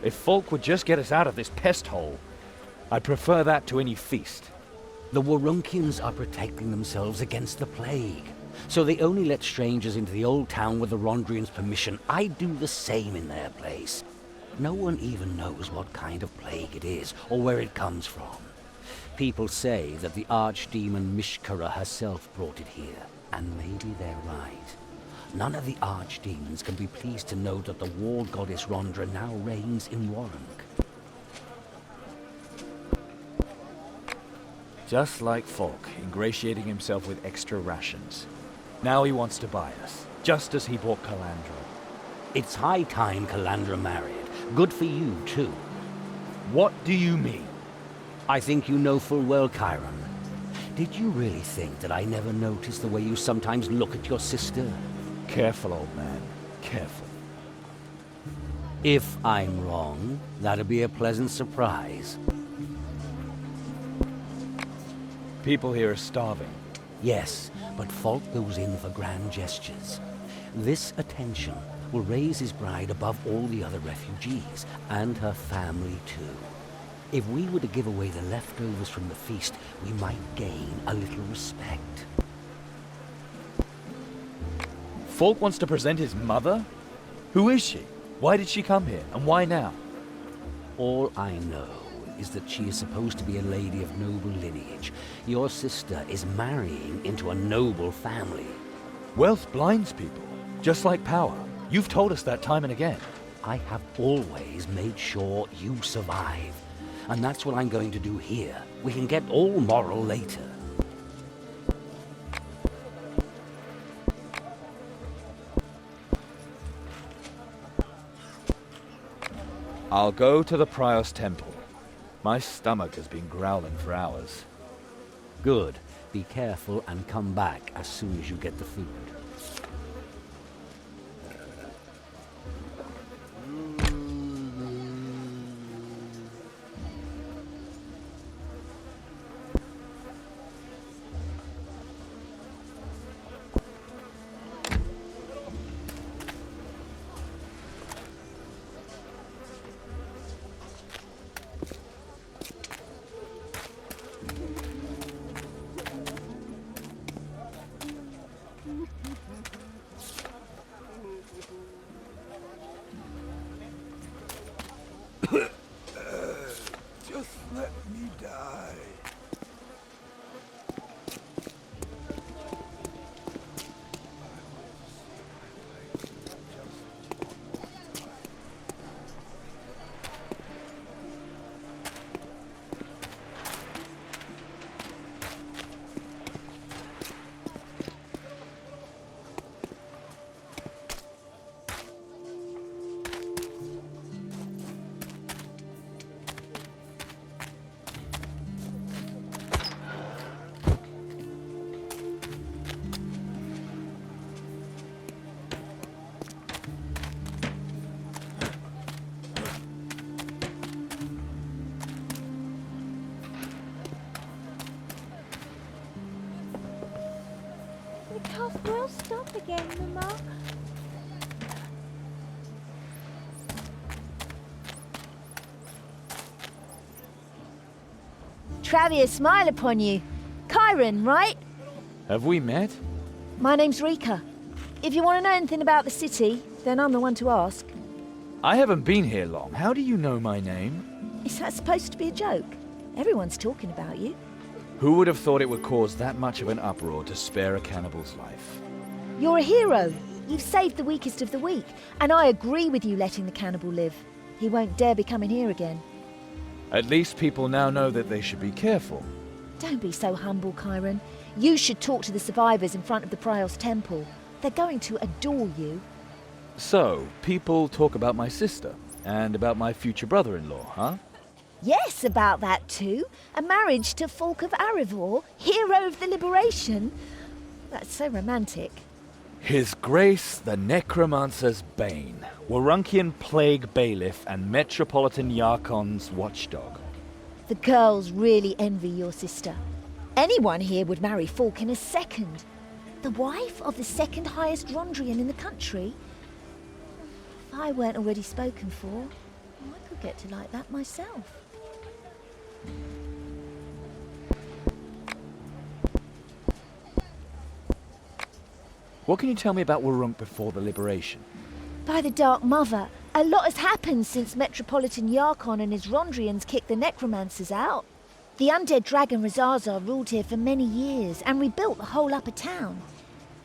If folk would just get us out of this pest hole, I'd prefer that to any feast. The Warunkians are protecting themselves against the plague, so they only let strangers into the old town with the Rondrians' permission. I'd do the same in their place. No one even knows what kind of plague it is, or where it comes from. People say that the archdemon Mishkara herself brought it here, and maybe they're right. None of the archdemons can be pleased to know that the war goddess Rondra now reigns in Warunk. Just like Falk, ingratiating himself with extra rations. Now he wants to buy us, just as he bought Calandra. It's high time Calandra married. Good for you, too. What do you mean? I think you know full well, Chiron. Did you really think that I never noticed the way you sometimes look at your sister? Careful, old man. Careful. If I'm wrong, that'll be a pleasant surprise. People here are starving. Yes, but Falk goes in for grand gestures. This attention will raise his bride above all the other refugees, and her family too. If we were to give away the leftovers from the feast, we might gain a little respect. Falk wants to present his mother? Who is she? Why did she come here, and why now? All I know is that she is supposed to be a lady of noble lineage. Your sister is marrying into a noble family. Wealth blinds people, just like power. You've told us that time and again. I have always made sure you survive. And that's what I'm going to do here. We can get all moral later. I'll go to the Prior's temple. My stomach has been growling for hours. Good. Be careful and come back as soon as you get the food. Just let me die. The cough will stop again, Mama. Travier, smile upon you. Chiron, right? Have we met? My name's Rika. If you want to know anything about the city, then I'm the one to ask. I haven't been here long. How do you know my name? Is that supposed to be a joke? Everyone's talking about you. Who would have thought it would cause that much of an uproar to spare a cannibal's life? You're a hero. You've saved the weakest of the weak. And I agree with you letting the cannibal live. He won't dare be coming here again. At least people now know that they should be careful. Don't be so humble, Chiron. You should talk to the survivors in front of the Prior's temple. They're going to adore you. So, people talk about my sister, and about my future brother-in-law, huh? Yes, about that too. A marriage to Falk of Arivor, hero of the liberation. That's so romantic. His Grace the Necromancer's Bane, Warunkian Plague Bailiff and Metropolitan Yarkon's watchdog. The girls really envy your sister. Anyone here would marry Falk in a second. The wife of the second highest Rondrian in the country. If I weren't already spoken for, I could get to like that myself. What can you tell me about Wurrunk before the liberation? By the Dark Mother, a lot has happened since Metropolitan Yarkon and his Rondrians kicked the necromancers out. The undead dragon Razazar ruled here for many years and rebuilt the whole upper town.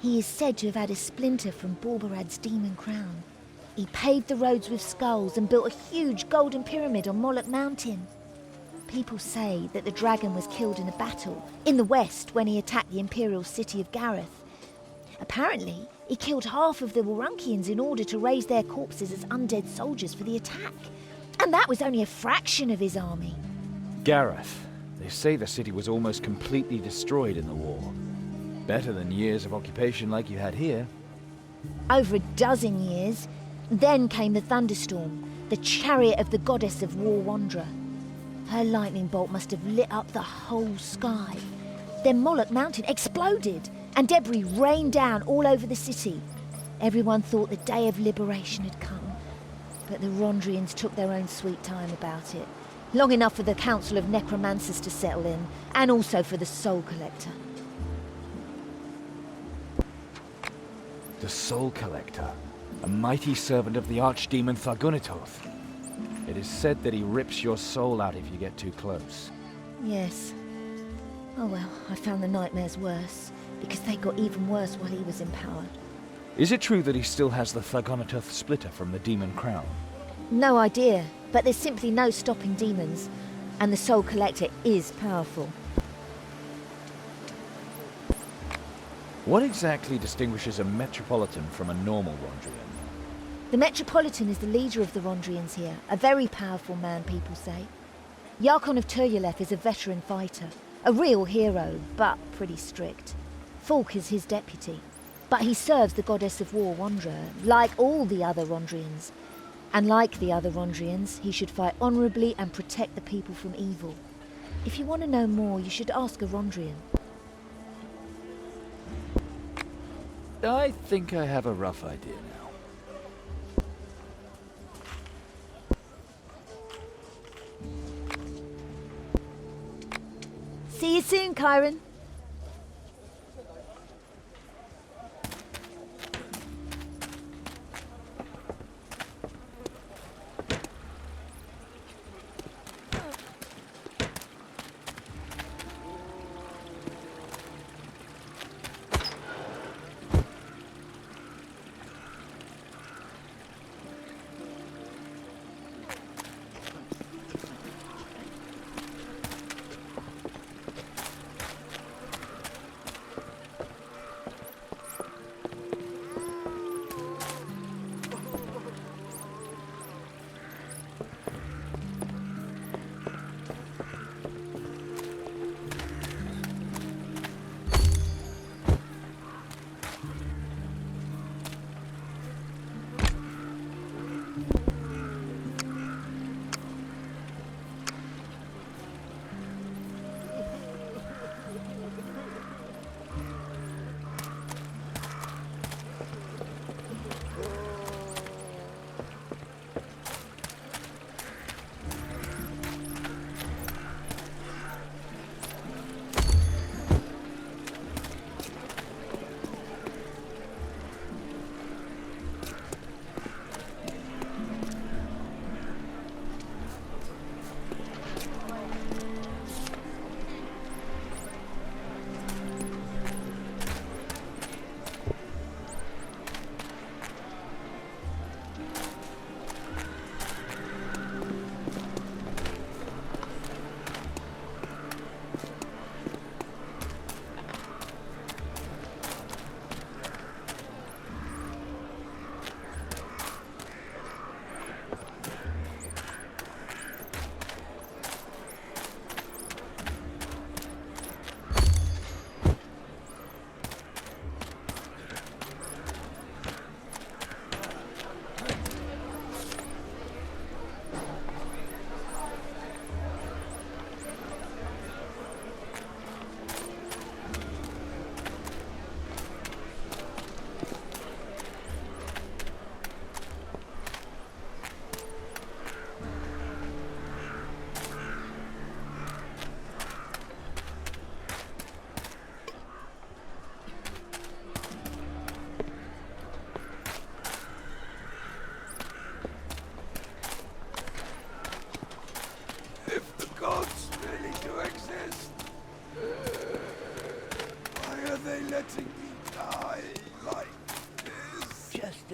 He is said to have had a splinter from Borbarad's demon crown. He paved the roads with skulls and built a huge golden pyramid on Moloch Mountain. People say that the dragon was killed in a battle in the west when he attacked the imperial city of Gareth. Apparently, he killed half of the Wurrunkians in order to raise their corpses as undead soldiers for the attack. And that was only a fraction of his army. Gareth. They say the city was almost completely destroyed in the war. Better than years of occupation like you had here. Over a dozen years. Then came the thunderstorm, the chariot of the goddess of war Wanderer. Her lightning bolt must have lit up the whole sky. Then Moloch Mountain exploded, and debris rained down all over the city. Everyone thought the day of liberation had come, but the Rondrians took their own sweet time about it. Long enough for the Council of Necromancers to settle in, and also for the Soul Collector. The Soul Collector, a mighty servant of the Archdemon Thargunitoth. It is said that he rips your soul out if you get too close. Yes. Oh well, I found the nightmares worse, because they got even worse while he was in power. Is it true that he still has the Thargunitoth splitter from the Demon Crown? No idea, but there's simply no stopping demons, and the Soul Collector is powerful. What exactly distinguishes a Metropolitan from a normal Rondrian? The Metropolitan is the leader of the Rondrians here, a very powerful man, people say. Yarkon of Turyalef is a veteran fighter, a real hero, but pretty strict. Falk is his deputy, but he serves the goddess of war Wanderer, like all the other Rondrians. And like the other Rondrians, he should fight honourably and protect the people from evil. If you want to know more, you should ask a Rondrian. I think I have a rough idea now. See you soon, Kyron.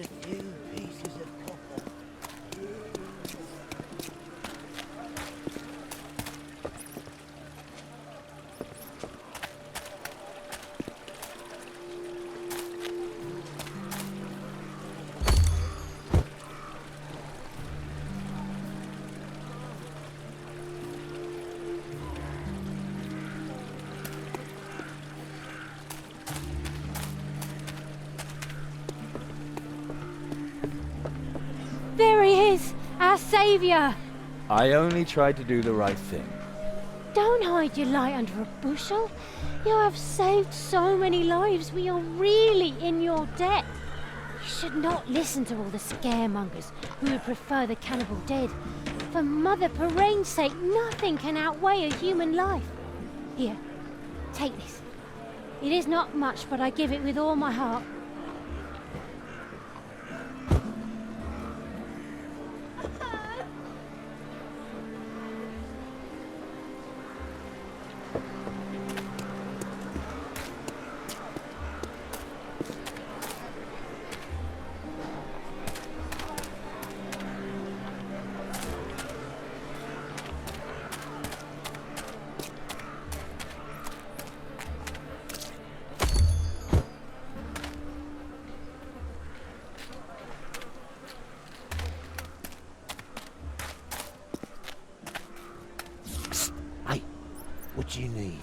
a few pieces of copper. There he is, our saviour. I only tried to do the right thing. Don't hide your light under a bushel. You have saved so many lives. We are really in your debt. You should not listen to all the scaremongers who would prefer the cannibal dead. For Mother Peraine's sake, nothing can outweigh a human life. Here, take this. It is not much, but I give it with all my heart. What do you need?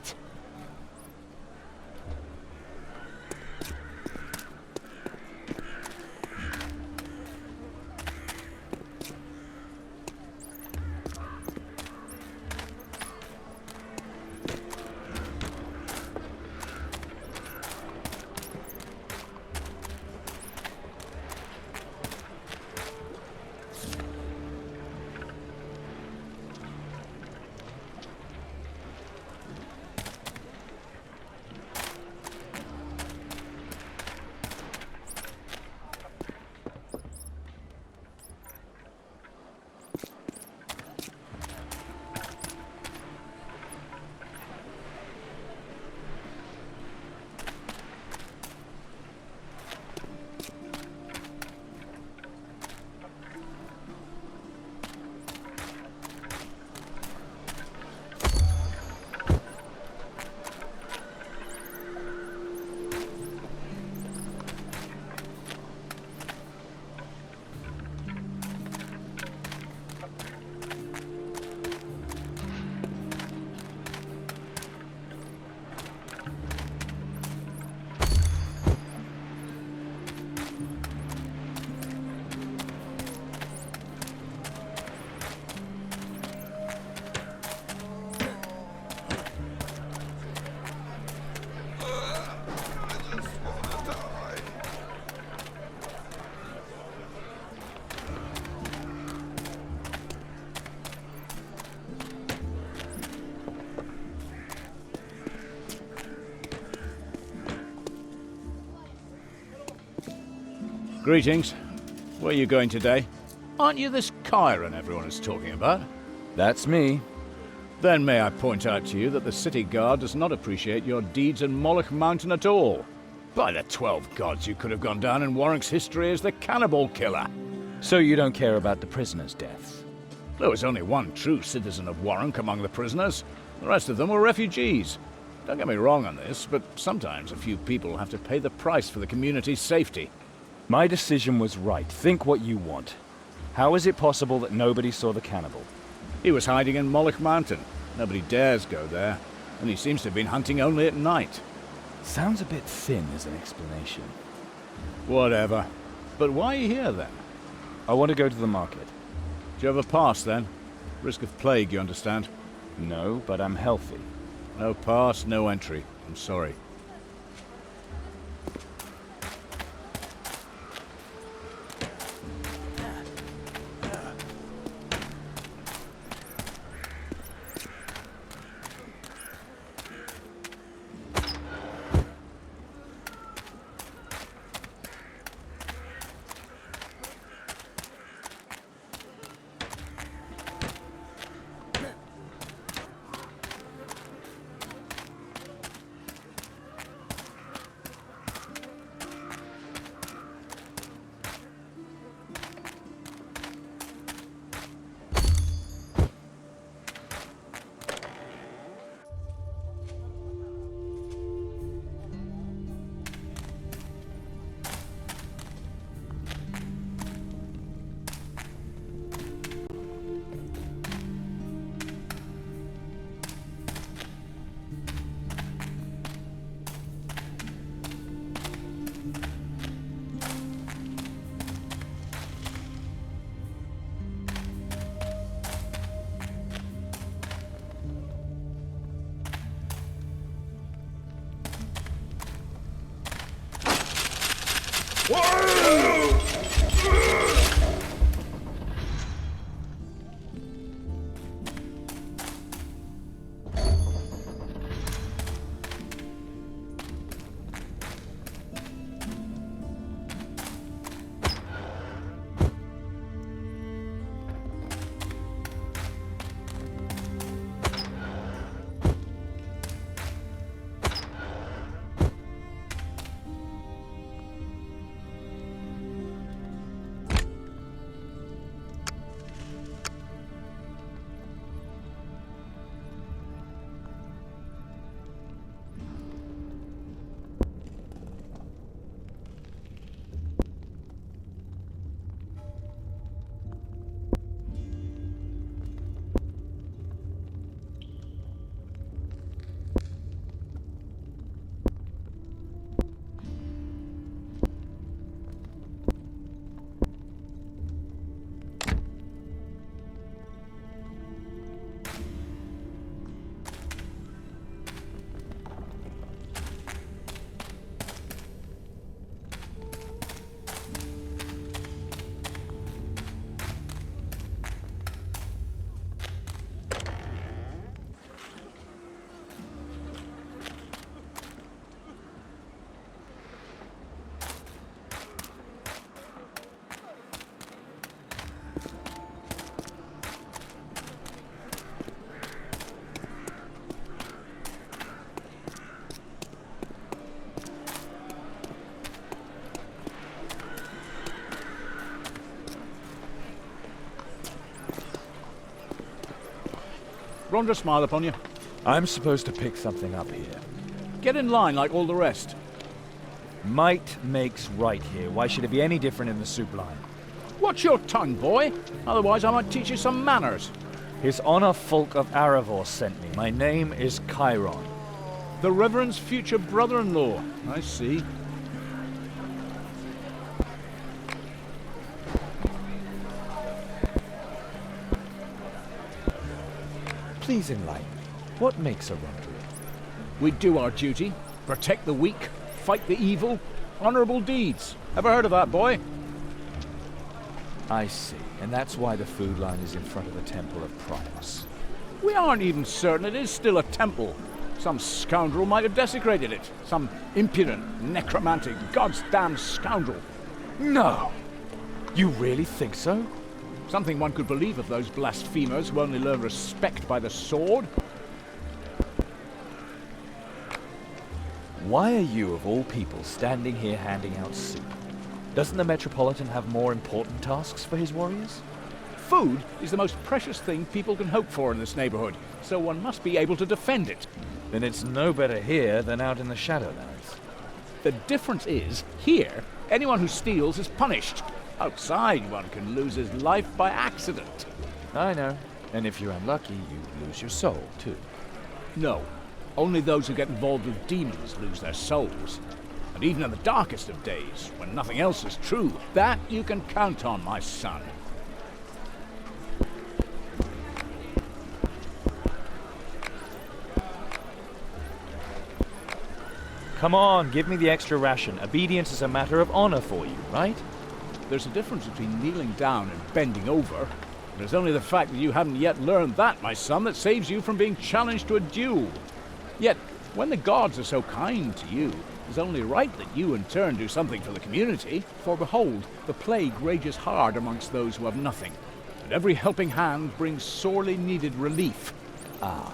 Greetings. Where are you going today? Aren't you this Chiron everyone is talking about? That's me. Then may I point out to you that the city guard does not appreciate your deeds in Moloch Mountain at all. By the 12 gods, you could have gone down in Warwick's history as the cannibal killer. So you don't care about the prisoners' deaths? There was only one true citizen of Warwick among the prisoners. The rest of them were refugees. Don't get me wrong on this, but sometimes a few people have to pay the price for the community's safety. My decision was right. Think what you want. How is it possible that nobody saw the cannibal? He was hiding in Moloch Mountain. Nobody dares go there, and he seems to have been hunting only at night. Sounds a bit thin as an explanation. Whatever. But why are you here, then? I want to go to the market. Do you have a pass, then? Risk of plague, you understand? No, but I'm healthy. No pass, no entry. I'm sorry. Rhonda, smile upon you. I'm supposed to pick something up here. Get in line like all the rest. Might makes right here. Why should it be any different in the soup line? Watch your tongue, boy. Otherwise I might teach you some manners. His Honor Folk of Aravor sent me. My name is Chiron. The Reverend's future brother-in-law. I see. Please enlighten me. What makes a Rondra? We do our duty. Protect the weak. Fight the evil. Honorable deeds. Ever heard of that, boy? I see. And that's why the food line is in front of the Temple of Primus. We aren't even certain it is still a temple. Some scoundrel might have desecrated it. Some impudent, necromantic, God's damn scoundrel. No! You really think so? Something one could believe of those blasphemers who only learn respect by the sword. Why are you, of all people, standing here handing out soup? Doesn't the Metropolitan have more important tasks for his warriors? Food is the most precious thing people can hope for in this neighborhood, so one must be able to defend it. Then it's no better here than out in the Shadowlands. The difference is, here, anyone who steals is punished. Outside, one can lose his life by accident. I know. And if you're unlucky, you lose your soul, too. No. Only those who get involved with demons lose their souls. And even in the darkest of days, when nothing else is true, that you can count on, my son. Come on, give me the extra ration. Obedience is a matter of honor for you, right? There's a difference between kneeling down and bending over. There's only the fact that you haven't yet learned that, my son, that saves you from being challenged to a duel. Yet, when the gods are so kind to you, it's only right that you in turn do something for the community. For behold, the plague rages hard amongst those who have nothing, and every helping hand brings sorely needed relief. Ah,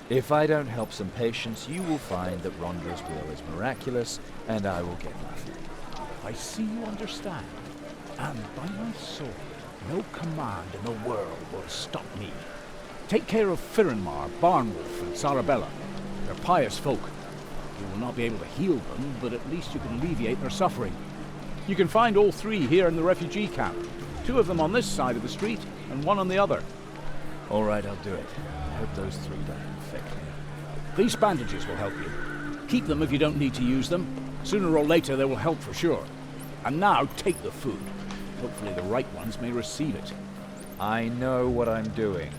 if I don't help some patients, you will find that Rondra's will is miraculous, and I will get nothing. I see you understand. And by my sword, no command in the world will stop me. Take care of Firenmar, Barnwolf, and Sarabella. They're pious folk. You will not be able to heal them, but at least you can alleviate their suffering. You can find all three here in the refugee camp. 2 of them on this side of the street, and 1 on the other. All right, I'll do it. I hope those 3 don't infect me. These bandages will help you. Keep them if you don't need to use them. Sooner or later they will help for sure. And now take the food. Hopefully the right ones may receive it. I know what I'm doing.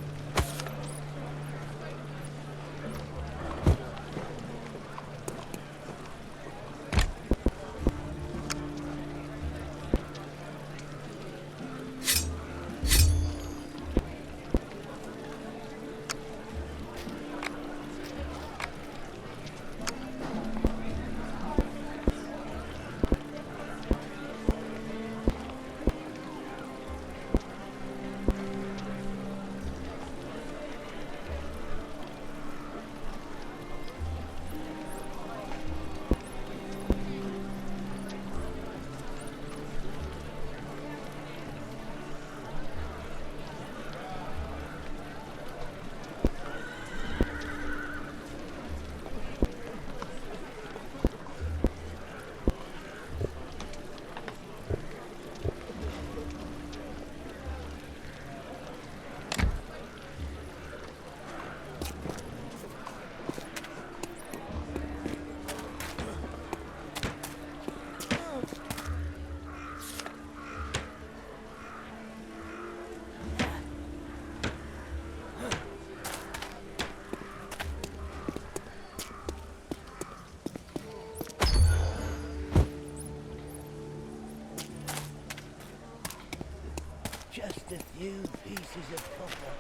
Just a few pieces of copper.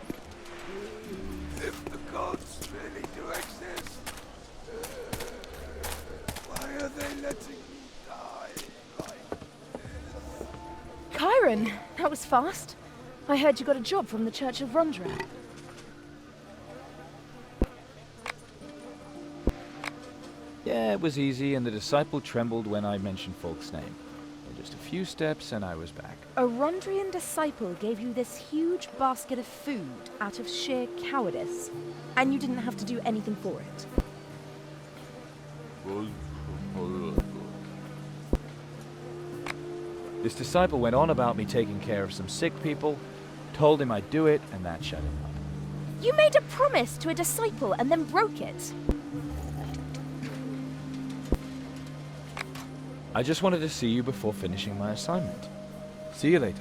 If the gods really do exist, why are they letting me die like this? Chiron, that was fast. I heard you got a job from the Church of Rondra. Yeah, it was easy, and the disciple trembled when I mentioned Folk's name. They Just a few steps and I was back. A Rondrian disciple gave you this huge basket of food out of sheer cowardice, and you didn't have to do anything for it. This disciple went on about me taking care of some sick people, told him I'd do it, and that shut him up. You made a promise to a disciple and then broke it. I just wanted to see you before finishing my assignment. See you later.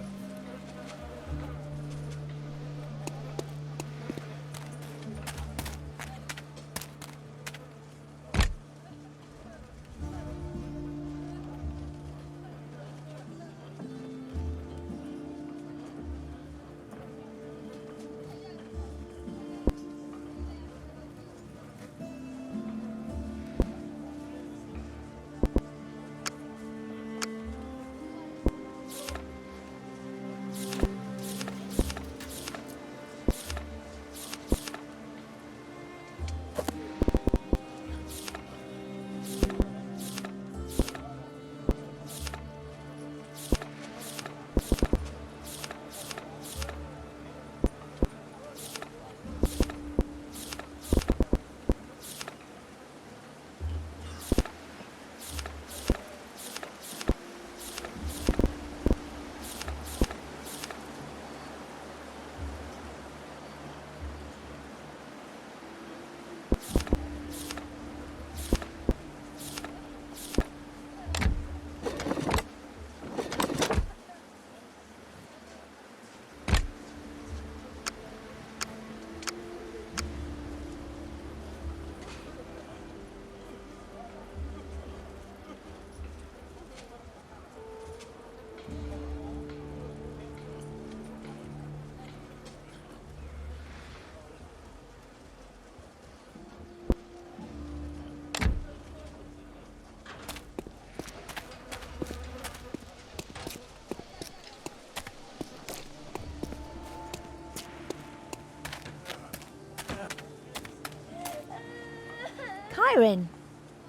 Kyron,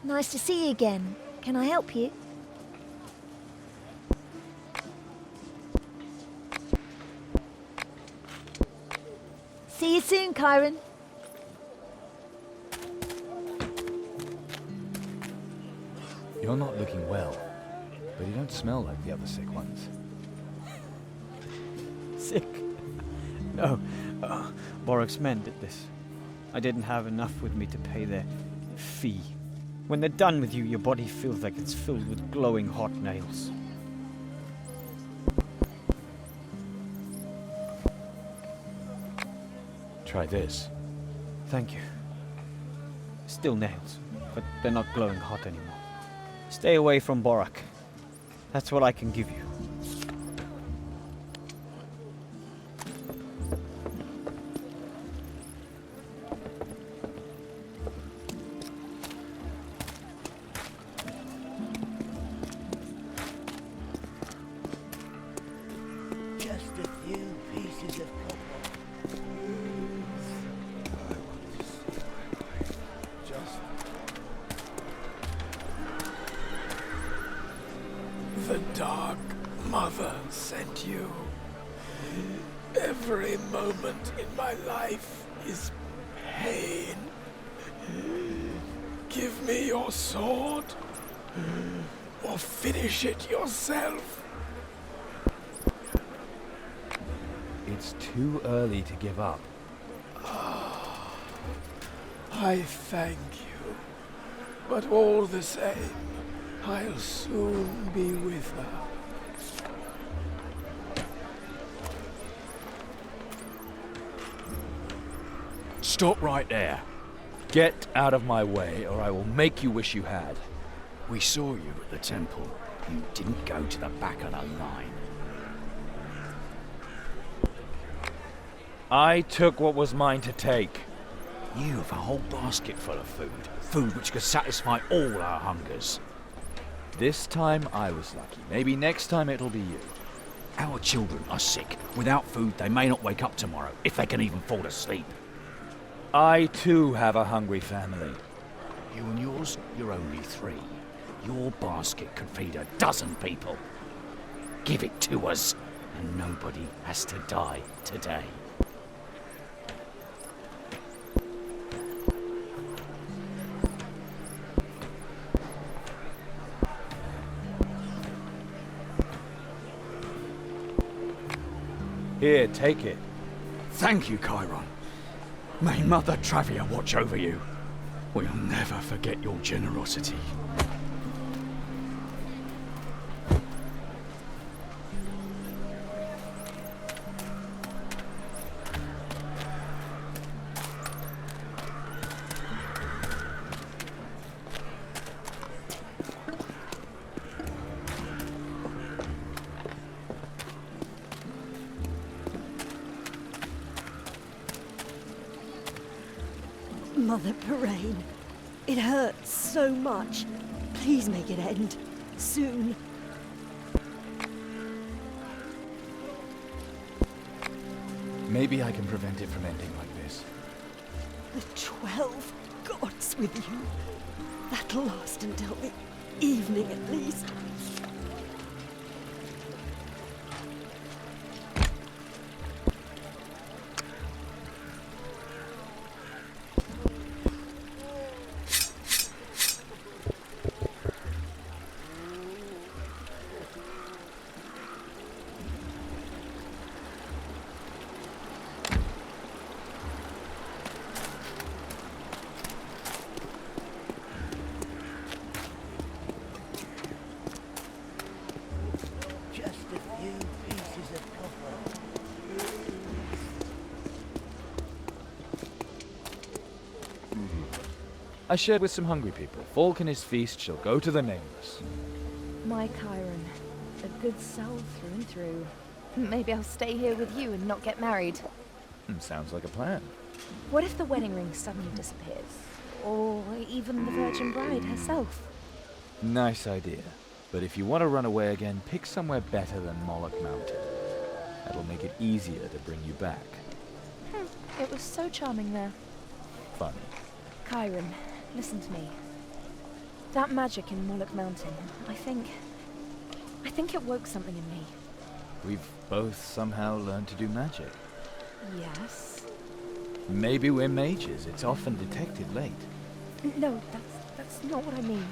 nice to see you again. Can I help you? See you soon, Kyron. You're not looking well, but you don't smell like the other sick ones. Sick? No. Borok's men did this. I didn't have enough with me to pay their fee. When they're done with you, your body feels like it's filled with glowing hot nails. Try this. Thank you. Still nails, but they're not glowing hot anymore. Stay away from Borok. That's what I can give you. Just a few pieces of copper. The Dark Mother sent you. Every moment in my life is pain. Give me your sword, or finish it yourself. It's too early to give up. I thank you, but all the same, I'll soon be with her. Stop right there. Get out of my way, or I will make you wish you had. We saw you at the temple. You didn't go to the back of the line. I took what was mine to take. You have a whole basket full of food. Food which could satisfy all our hungers. This time I was lucky. Maybe next time it'll be you. Our children are sick. Without food, they may not wake up tomorrow, if they can even fall asleep. I too have a hungry family. You and yours, you're only 3. Your basket could feed a dozen people. give it to us, and nobody has to die today. Here, take it. Thank you, Chiron. May Mother Travia watch over you. We'll never forget your generosity. Mother Parain, it hurts so much. Please make it end. Soon. Maybe I can prevent it from ending like this. The 12 gods with you. That'll last until the evening at least. I shared with some hungry people. Falk and his feast shall go to the nameless. My Chiron, a good soul through and through. Maybe I'll stay here with you and not get married. Sounds like a plan. What if the wedding ring suddenly disappears? Or even the Virgin Bride herself? Nice idea. But if you want to run away again, pick somewhere better than Moloch Mountain. That'll make it easier to bring you back. It was so charming there. Funny. Chiron, listen to me. That magic in Moloch Mountain, I think it woke something in me. We've both somehow learned to do magic. Yes? Maybe we're mages. It's often detected late. No, that's not what I mean.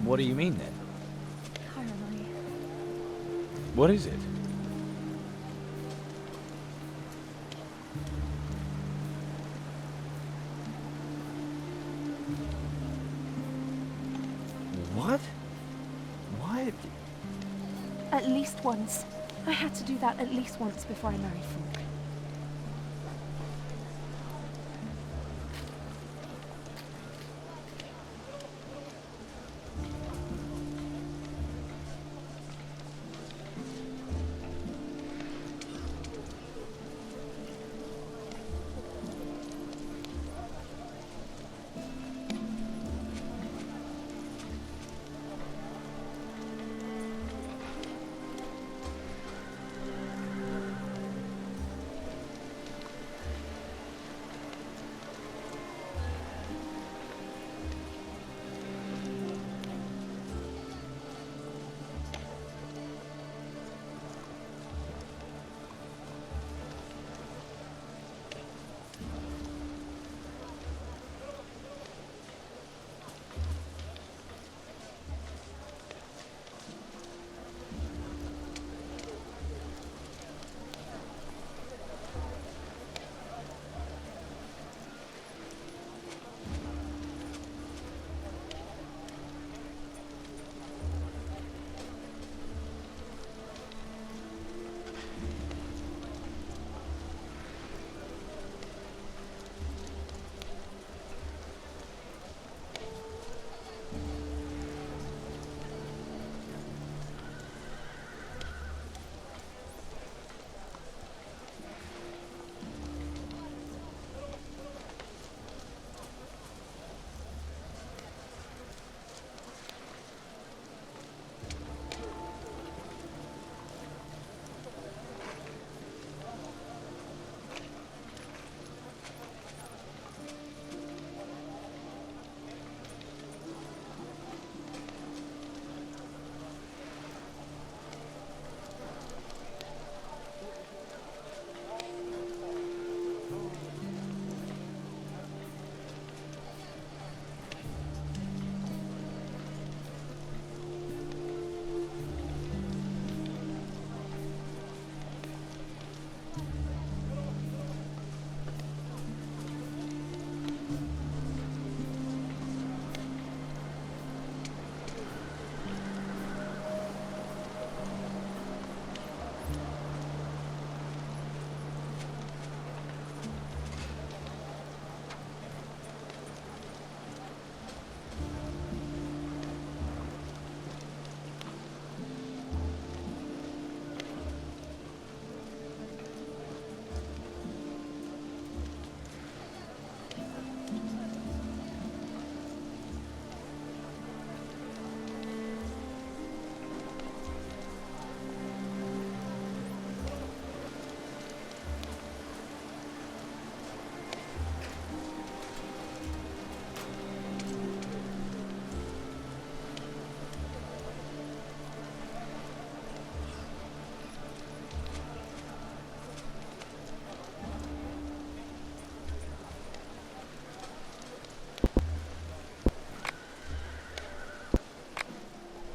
What do you mean then? Chiron, What is it? What? Why? At least once. I had to do that at least once before I married Falk.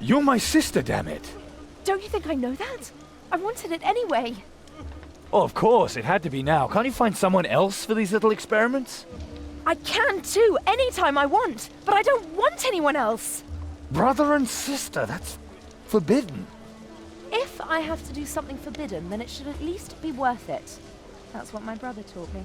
You're my sister, damn it! Don't you think I know that? I wanted it anyway. Oh, of course, it had to be now. Can't you find someone else for these little experiments? I can too, anytime I want, but I don't want anyone else. Brother and sister, that's forbidden. If I have to do something forbidden, then it should at least be worth it. That's what my brother taught me.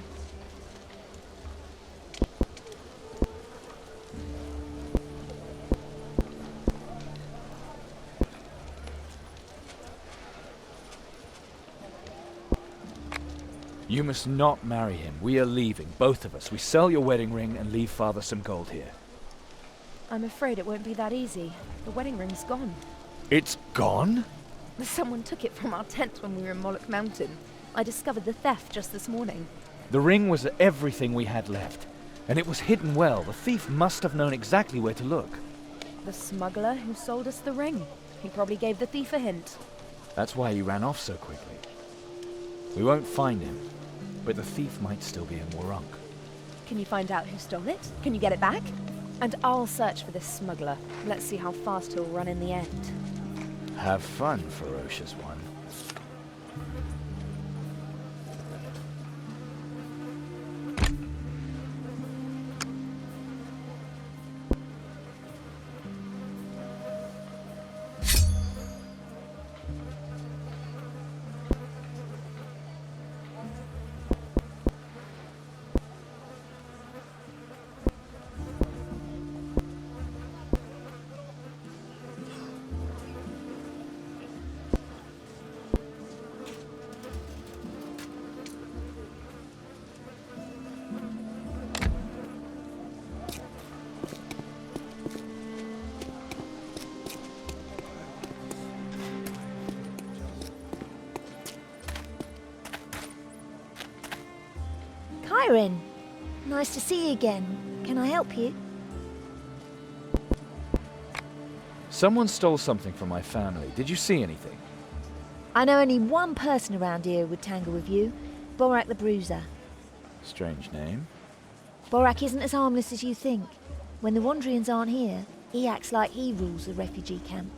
You must not marry him. We are leaving, both of us. We sell your wedding ring and leave Father some gold here. I'm afraid it won't be that easy. The wedding ring's gone. It's gone? Someone took it from our tent when we were in Moloch Mountain. I discovered the theft just this morning. The ring was everything we had left, and it was hidden well. The thief must have known exactly where to look. The smuggler who sold us the ring. He probably gave the thief a hint. That's why he ran off so quickly. We won't find him, but the thief might still be in Warunk. Can you find out who stole it? Can you get it back? And I'll search for this smuggler. Let's see how fast he'll run in the end. Have fun, ferocious one. Kyrin, nice to see you again. Can I help you? Someone stole something from my family. Did you see anything? I know only one person around here who would tangle with you. Borak the Bruiser. Strange name. Borak isn't as harmless as you think. When the Wandrians aren't here, he acts like he rules the refugee camp.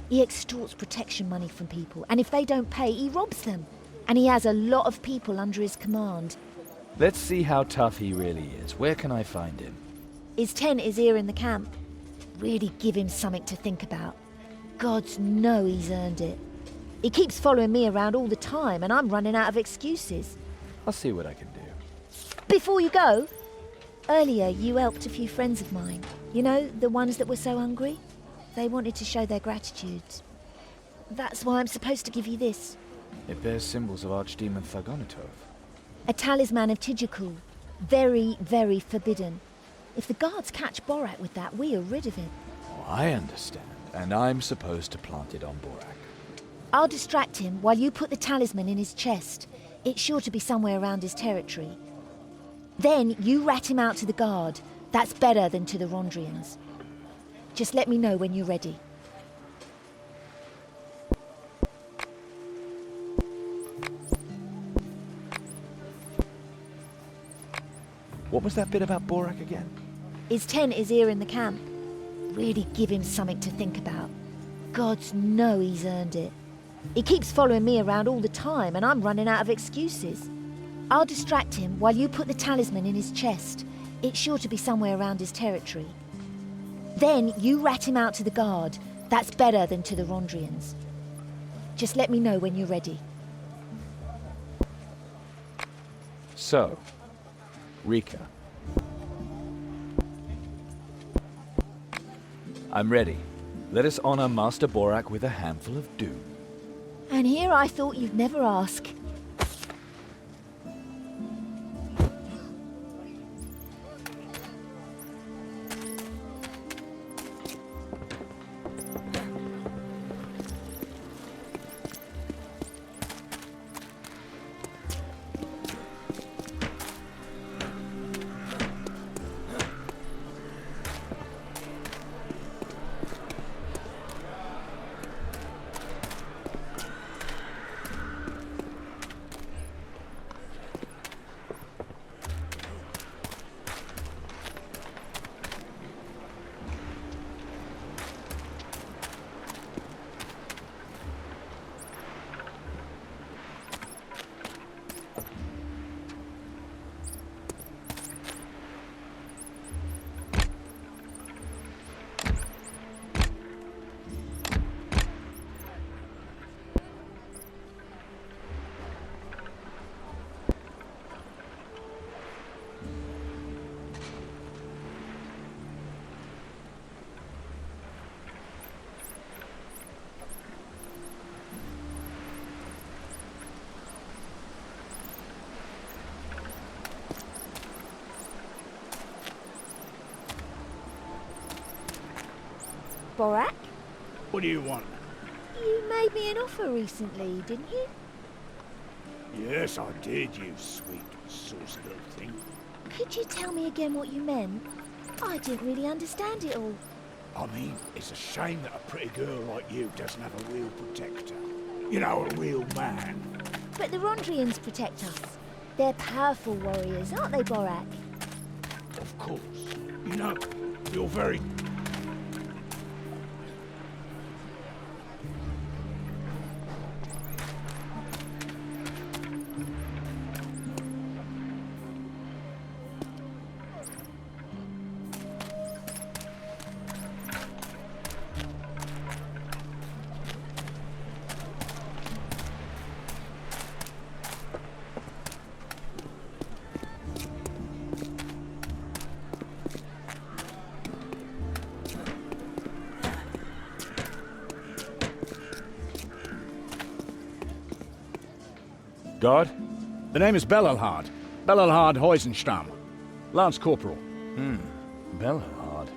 He extorts protection money from people, and if they don't pay, he robs them. And he has a lot of people under his command. Let's see how tough he really is. Where can I find him? His tent is here in the camp. Really give him something to think about. Gods know he's earned it. He keeps following me around all the time, and I'm running out of excuses. I'll see what I can do. Before you go, earlier you helped a few friends of mine. You know, the ones that were so hungry? They wanted to show their gratitude. That's why I'm supposed to give you this. It bears symbols of Archdemon Thargonotov. A talisman of Tijikul. Very, very forbidden. If the guards catch Borak with that, we are rid of him. Oh, I understand. And I'm supposed to plant it on Borak. I'll distract him while you put the talisman in his chest. It's sure to be somewhere around his territory. Then you rat him out to the guard. That's better than to the Rondrians. Just let me know when you're ready. What was that bit about Borak again? His tent is here in the camp. Really give him something to think about. Gods know he's earned it. He keeps following me around all the time, and I'm running out of excuses. I'll distract him while you put the talisman in his chest. It's sure to be somewhere around his territory. Then you rat him out to the guard. That's better than to the Rondrians. Just let me know when you're ready. So, Rika. I'm ready. Let us honor Master Borak with a handful of dew. And here I thought you'd never ask. Borak. What do you want? You made me an offer recently, didn't you? Yes, I did, you sweet, saucy little thing. Could you tell me again what you meant? I didn't really understand it all. I mean, it's a shame that a pretty girl like you doesn't have a real protector. You know, a real man. But the Rondrians protect us. They're powerful warriors, aren't they, Borak? Of course. You know, you're very... Guard? The name is Bellalhard. Bellalhard Heusenstamm. Lance Corporal. Bellalhard.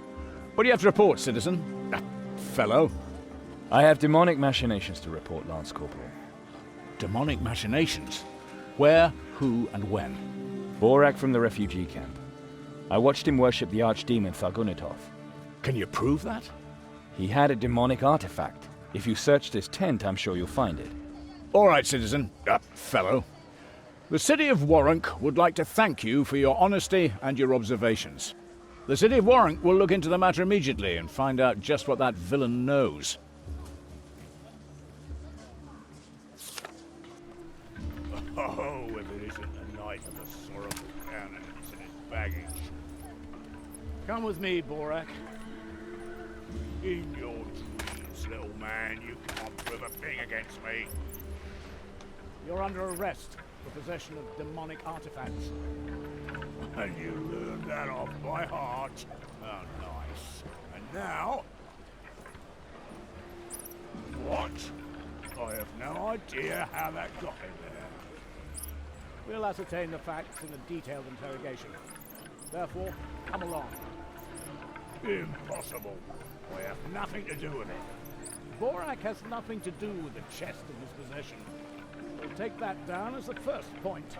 What do you have to report, citizen? Fellow. I have demonic machinations to report, Lance Corporal. Demonic machinations? Where, who, and when? Borak from the refugee camp. I watched him worship the archdemon Thargunitov. Can you prove that? He had a demonic artifact. If you searched his tent, I'm sure you'll find it. All right, citizen. Fellow. The City of Warrank would like to thank you for your honesty and your observations. The City of Warrank will look into the matter immediately and find out just what that villain knows. Oh, if it isn't the night of the sorrowful cannons and his baggage. Come with me, Borak. In your dreams, little man, you can't prove a thing against me. You're under arrest for possession of demonic artifacts. And you learned that off by heart. How nice. And now... What? I have no idea how that got in there. We'll ascertain the facts in a detailed interrogation. Therefore, come along. Impossible. I have nothing to do with it. Borak has nothing to do with the chest in his possession. We'll take that down as the first point.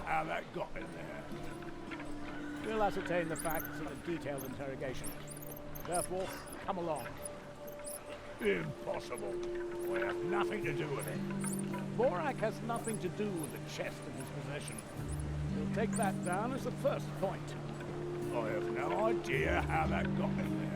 How that got in there. We'll ascertain the facts in a detailed interrogation. Therefore, come along. Impossible. I have nothing to do with it. Borak has nothing to do with the chest in his possession. We'll take that down as the first point. I have no idea how that got in there.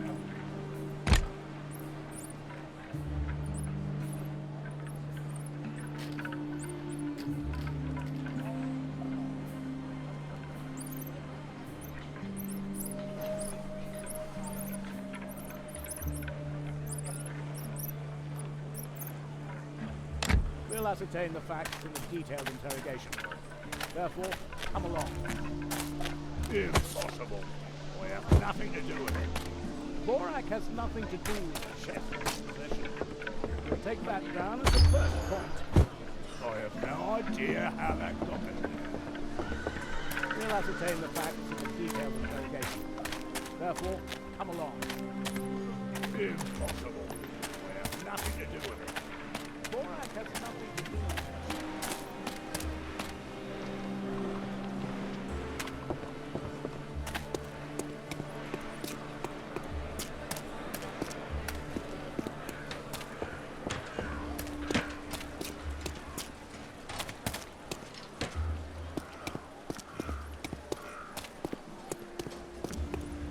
We'll ascertain the facts in a detailed interrogation. Therefore, come along. Impossible. I have nothing to do with it. Borak has nothing to do with the chest in his possession. We'll take that down as the first point. I have no idea how that got in there. We'll ascertain the facts in a detailed interrogation. Therefore, come along. Impossible. I have nothing to do with it. Borak has nothing to do with it.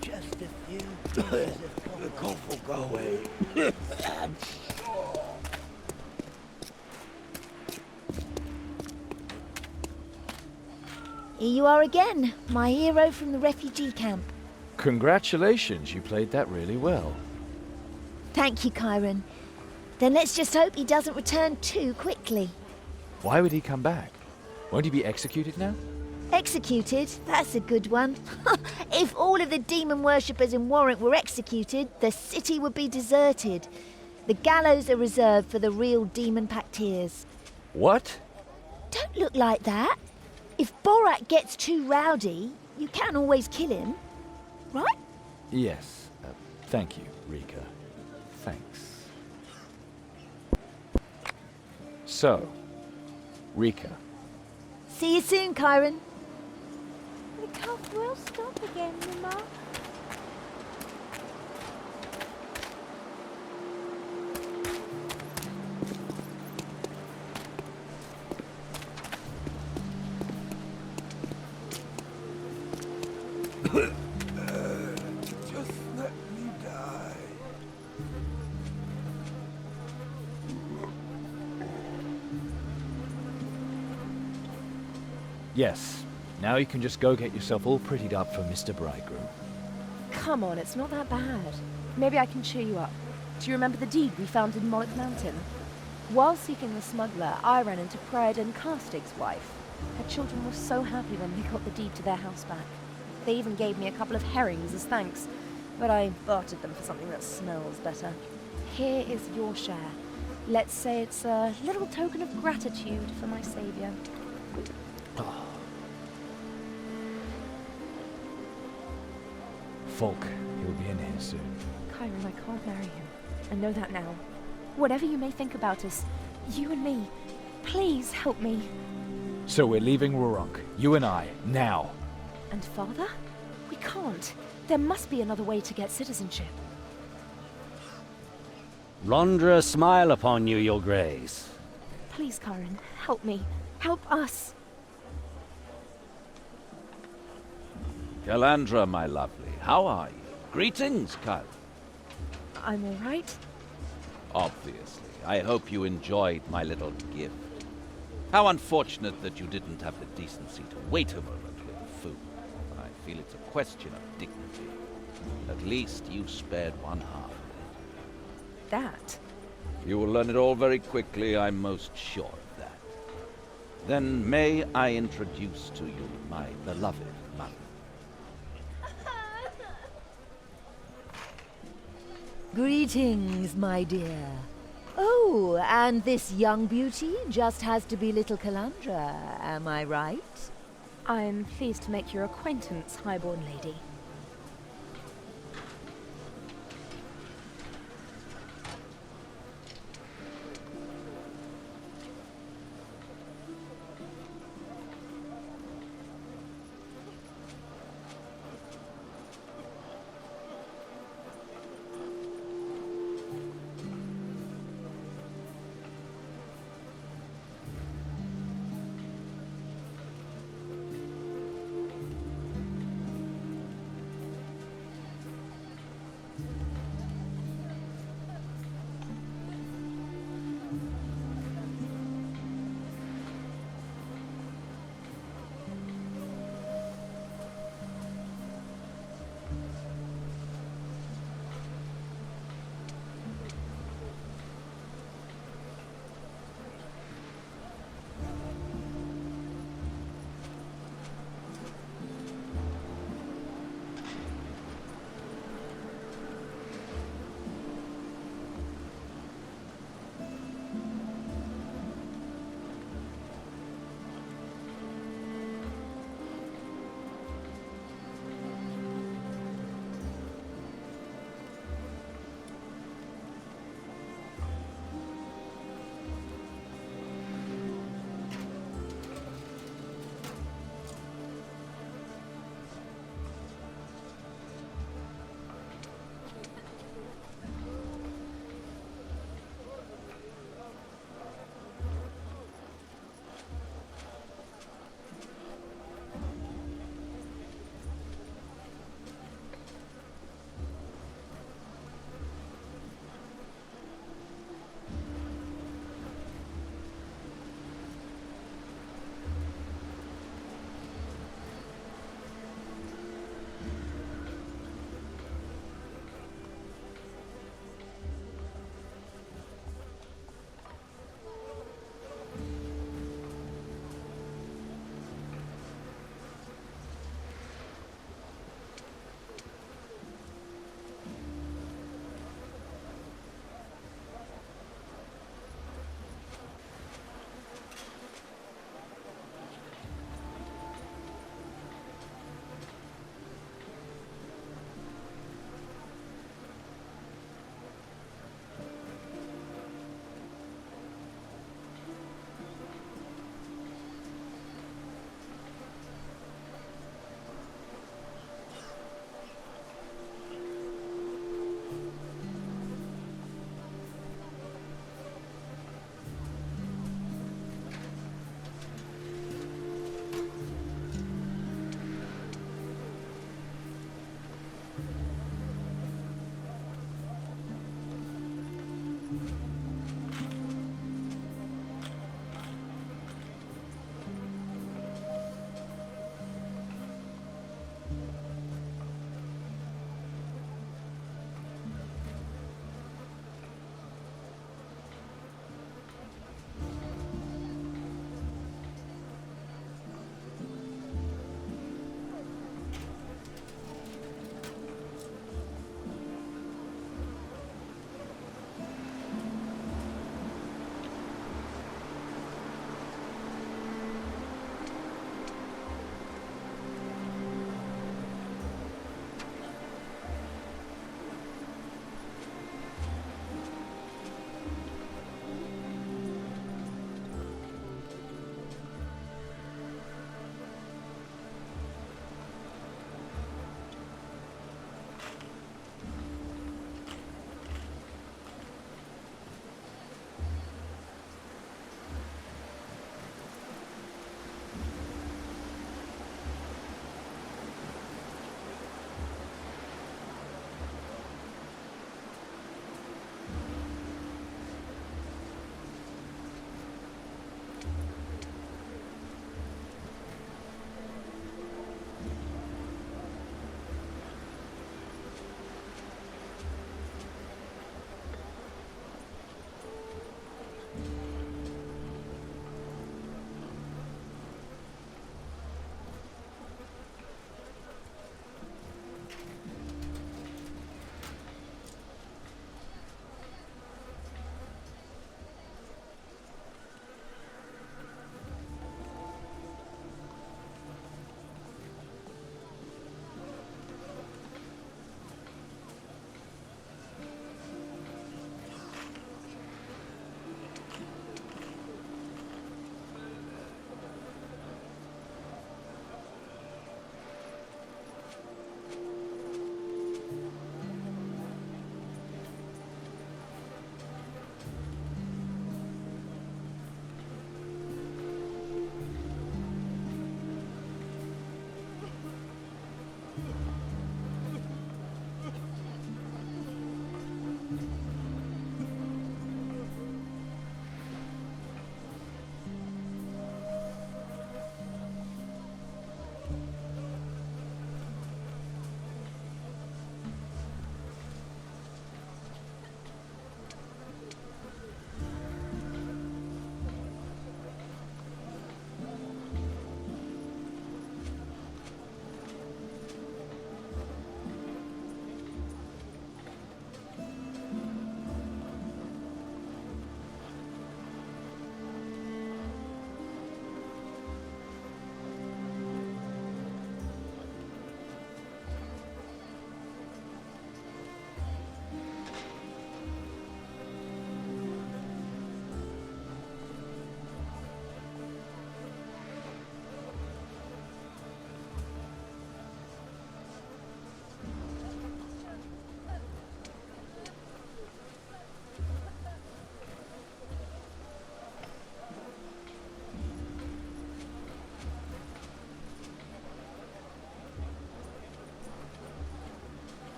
Just a few pieces of The cough will go away. I'm sure. Here you are again, my hero from the refugee camp. Congratulations, you played that really well. Thank you, Chiron. Then let's just hope he doesn't return too quickly. Why would he come back? Won't he be executed now? Executed? That's a good one. If all of the demon worshippers in Warrant were executed, the city would be deserted. The gallows are reserved for the real demon pacteers. What? Don't look like that. If Borak gets too rowdy, you can always kill him, right? Yes. Thank you, Rika. Thanks. So, Rika. See you soon, Chiron. The cough will stop again, Mama. Just let me die. Yes. Now you can just go get yourself all prettied up for Mr. Bridegroom. Come on, it's not that bad. Maybe I can cheer you up. Do you remember the deed we found in Moloch Mountain? While seeking the smuggler, I ran into Pride and Carstig's wife. Her children were so happy when they got the deed to their house back. They even gave me a couple of herrings as thanks, but I bartered them for something that smells better. Here is your share. Let's say it's a little token of gratitude for my saviour. Folk, he'll be in here soon. Chiron, I can't marry him. I know that now. Whatever you may think about us, you and me, please help me. So we're leaving Rurunk, you and I, now. And father? We can't. There must be another way to get citizenship. Rondra, smile upon you, your grace. Please, Chiron, help me. Help us. Calandra, my lovely, how are you? Greetings, Kyle. I'm all right. Obviously. I hope you enjoyed my little gift. How unfortunate that you didn't have the decency to wait a moment with the food. I feel it's a question of dignity. At least you spared one half of it. That? You will learn it all very quickly, I'm most sure of that. Then may I introduce to you my beloved mother. Greetings, my dear. Oh, and this young beauty just has to be little Calandra, am I right? I'm pleased to make your acquaintance, highborn lady.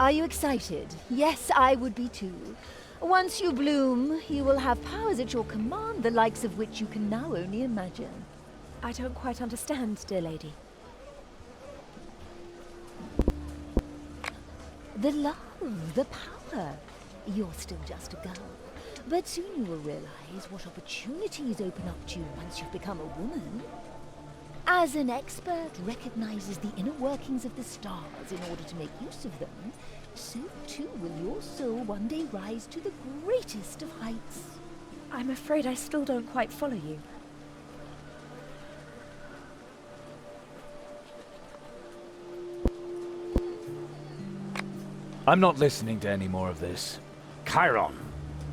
Are you excited? Yes, I would be too. Once you bloom, you will have powers at your command, the likes of which you can now only imagine. I don't quite understand, dear lady. The love, the power. You're still just a girl. But soon you will realize what opportunities open up to you once you've become a woman. As an expert recognizes the inner workings of the stars in order to make use of them, so too will your soul one day rise to the greatest of heights. I'm afraid I still don't quite follow you. I'm not listening to any more of this. Chiron,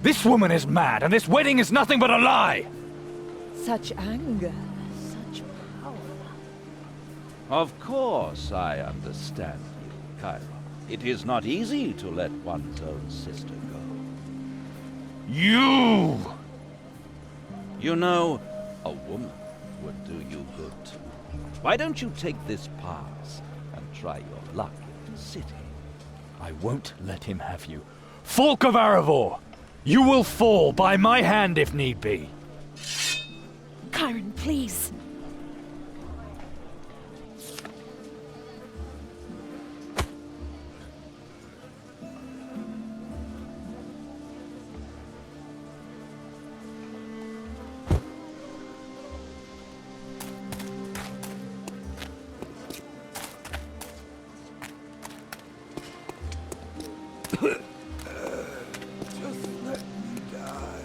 this woman is mad, and this wedding is nothing but a lie! Such anger, such power. Of course I understand you, Chiron. It is not easy to let one's own sister go. You! You know, a woman would do you good too. Why don't you take this pass and try your luck in the city? I won't let him have you. Folk of Aravor! You will fall by my hand if need be. Chiron, please. Just let me die.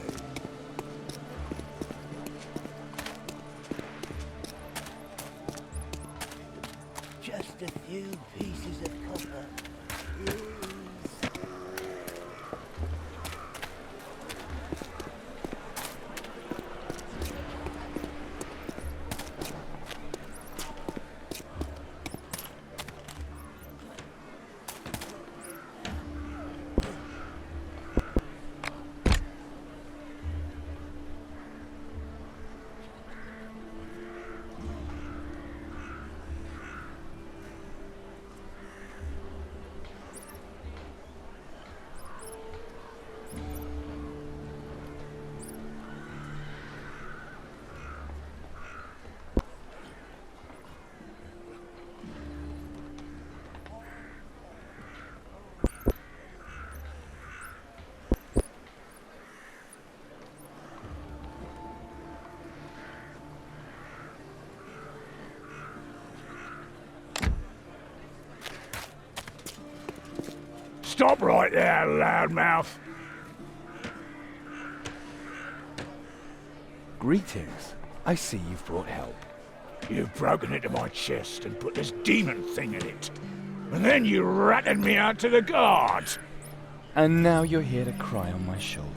Just a few pieces of copper. Stop right there, loudmouth. Greetings. I see you've brought help. You've broken into my chest and put this demon thing in it. And then you ratted me out to the guards. And now you're here to cry on my shoulder.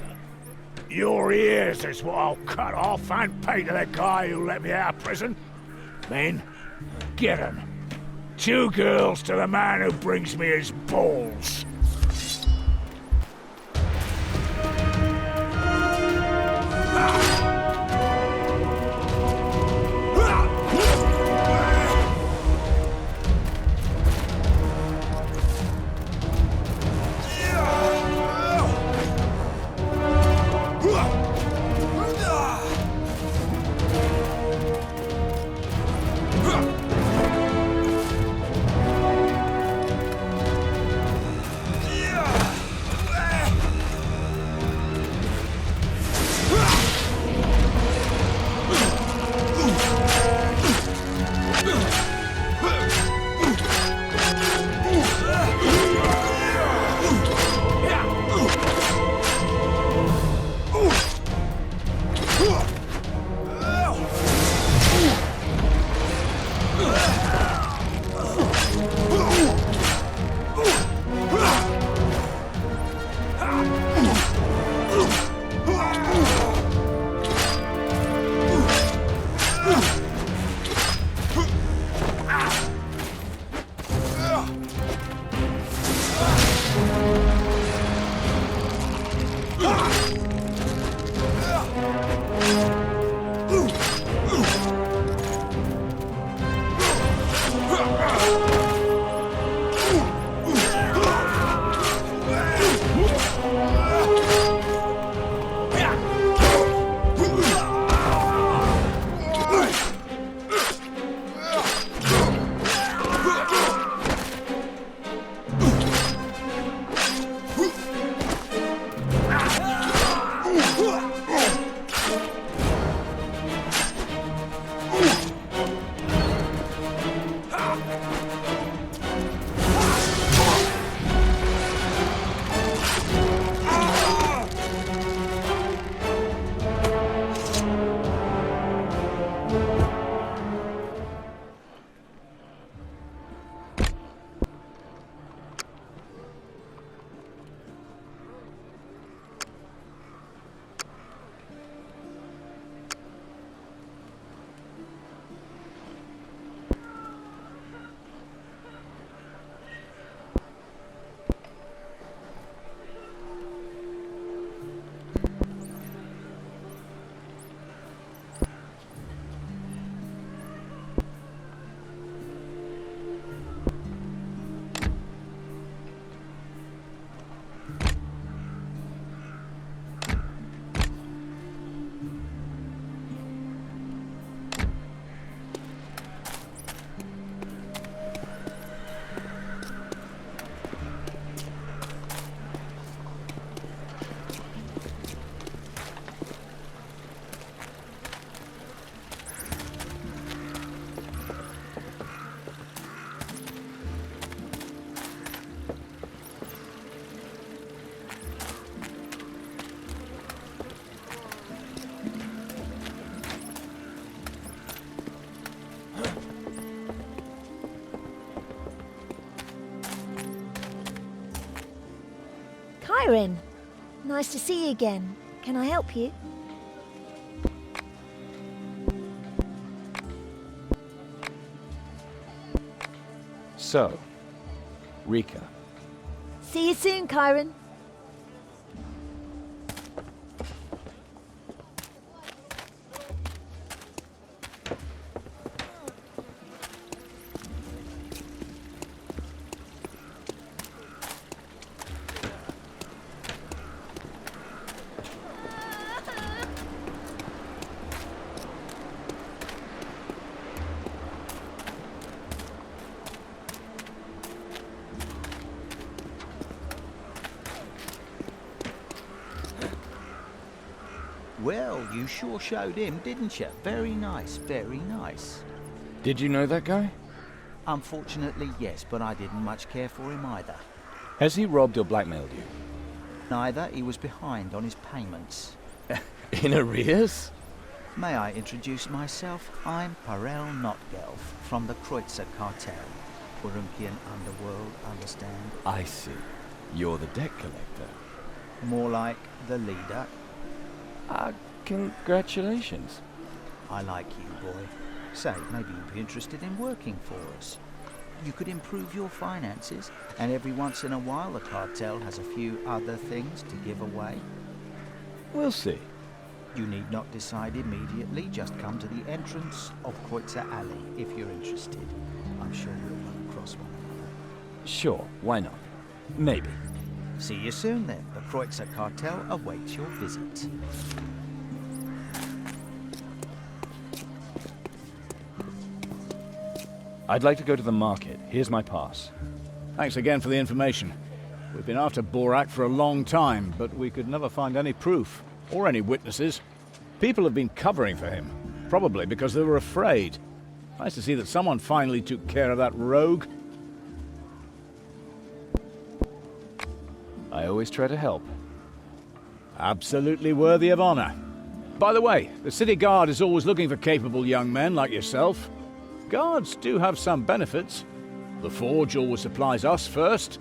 Your ears is what I'll cut off and pay to the guy who let me out of prison. Then, get 'em. 2 girls to the man who brings me his balls. Kyron. Nice to see you again. Can I help you? So, Rika. See you soon, Kyron. Well, you sure showed him, didn't you? Very nice, very nice. Did you know that guy? Unfortunately, yes, but I didn't much care for him either. Has he robbed or blackmailed you? Neither, he was behind on his payments. In arrears? May I introduce myself? I'm Parel Notgelf from the Kreutzer Cartel. Urumkian underworld, understand? I see. You're the debt collector. More like the leader. Congratulations. I like you, boy. Say, maybe you'd be interested in working for us. You could improve your finances, and every once in a while the cartel has a few other things to give away. We'll see. You need not decide immediately, just come to the entrance of Kreutzer Alley if you're interested. I'm sure we'll run across one another. Sure, why not? Maybe. See you soon then. The Kreutzer Cartel awaits your visit. I'd like to go to the market. Here's my pass. Thanks again for the information. We've been after Borak for a long time, but we could never find any proof, or any witnesses. People have been covering for him, probably because they were afraid. Nice to see that someone finally took care of that rogue. I always try to help. Absolutely worthy of honor. By the way, the city guard is always looking for capable young men like yourself. Guards do have some benefits. The Forge always supplies us first,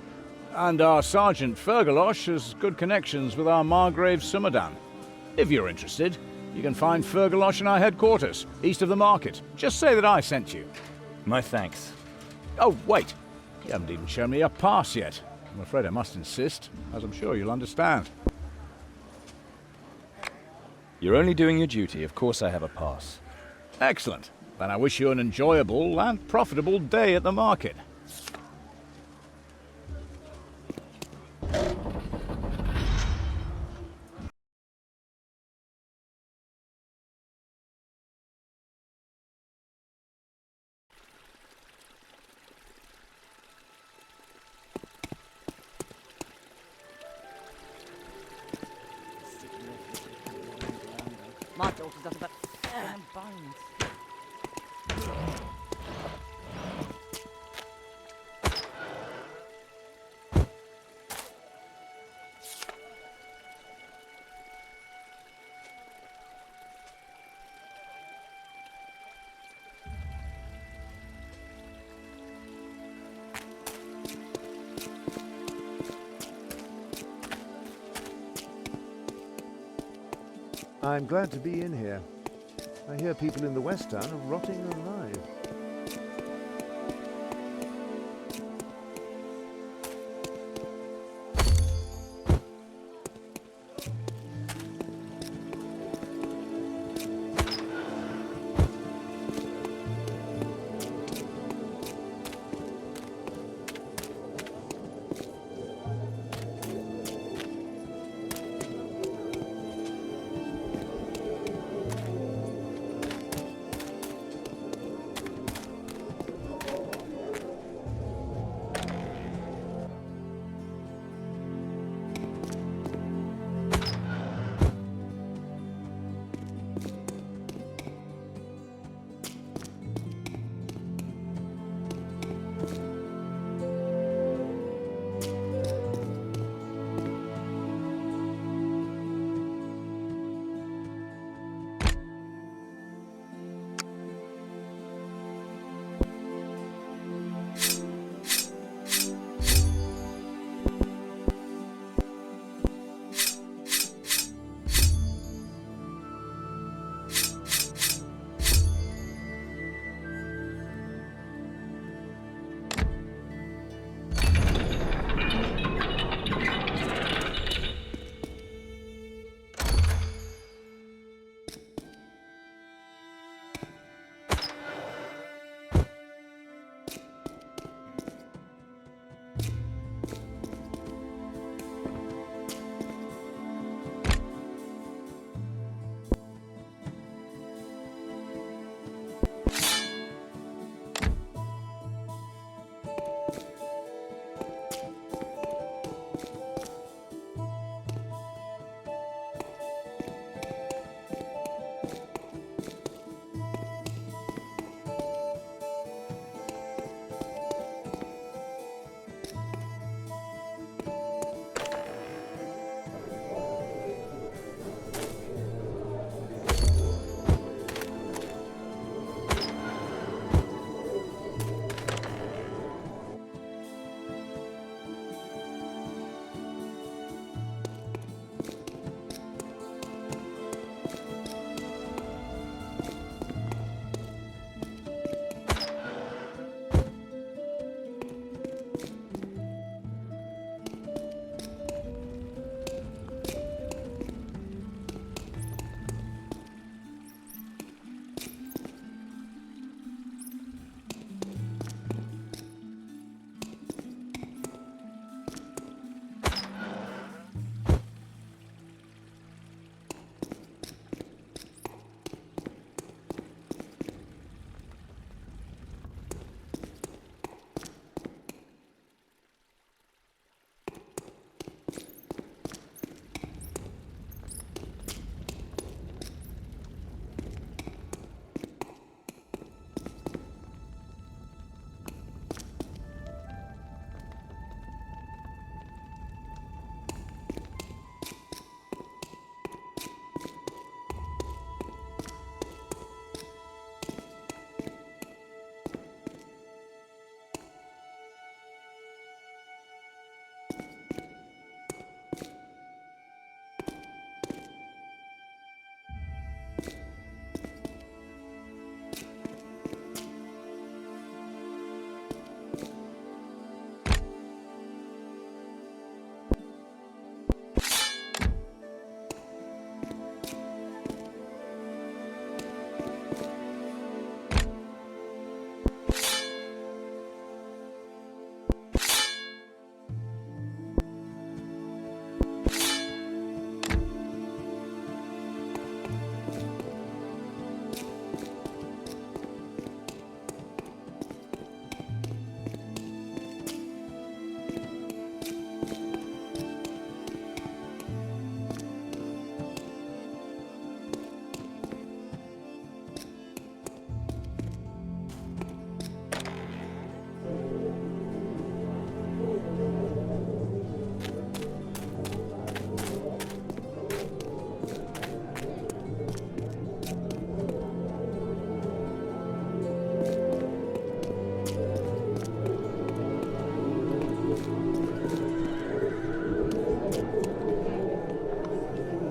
and our Sergeant Fergalosh has good connections with our Margrave Sumadan. If you're interested, you can find Fergalosh in our headquarters, east of the market. Just say that I sent you. My thanks. Oh, wait. You haven't even shown me a pass yet. I'm afraid I must insist, as I'm sure you'll understand. You're only doing your duty. Of course I have a pass. Excellent. Then I wish you an enjoyable and profitable day at the market. My daughter does about damn bones. I'm glad to be in here. I hear people in the West Town are rotting alive.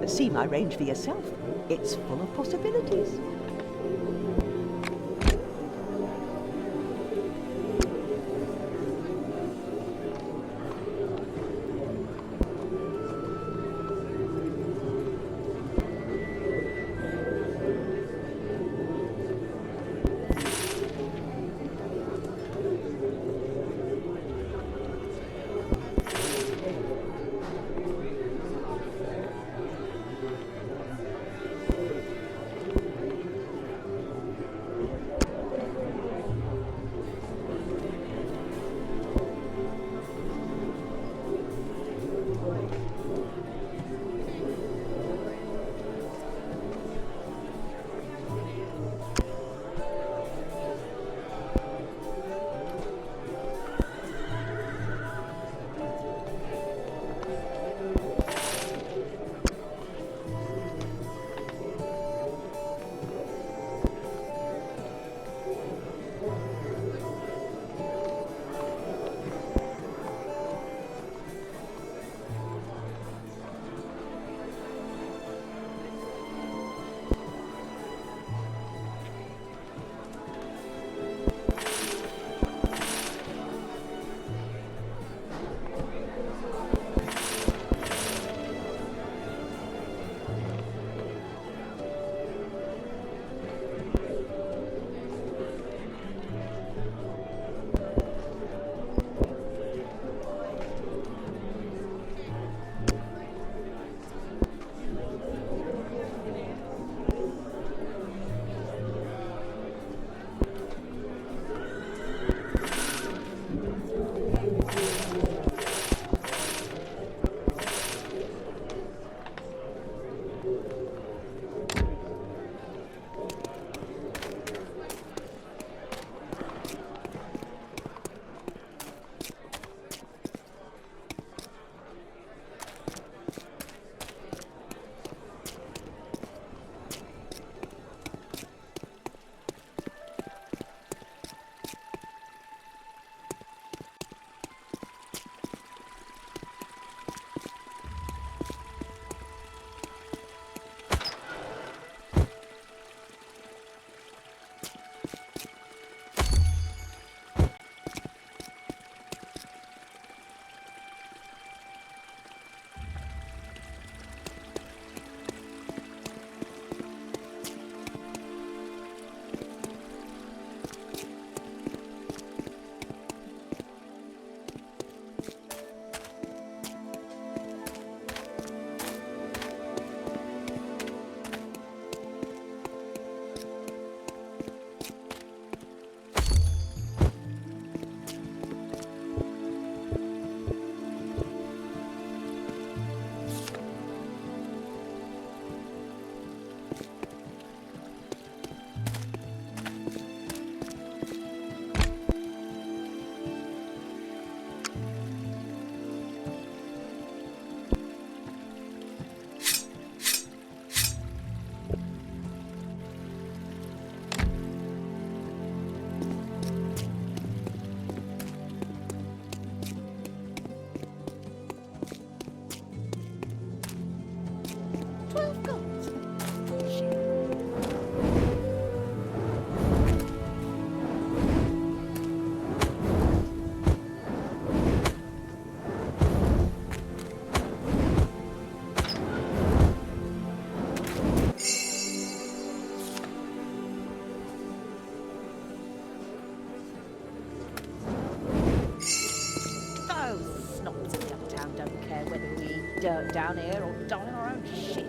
See my range for yourself. It's full of possibilities. Dirt down here or die in our own shit.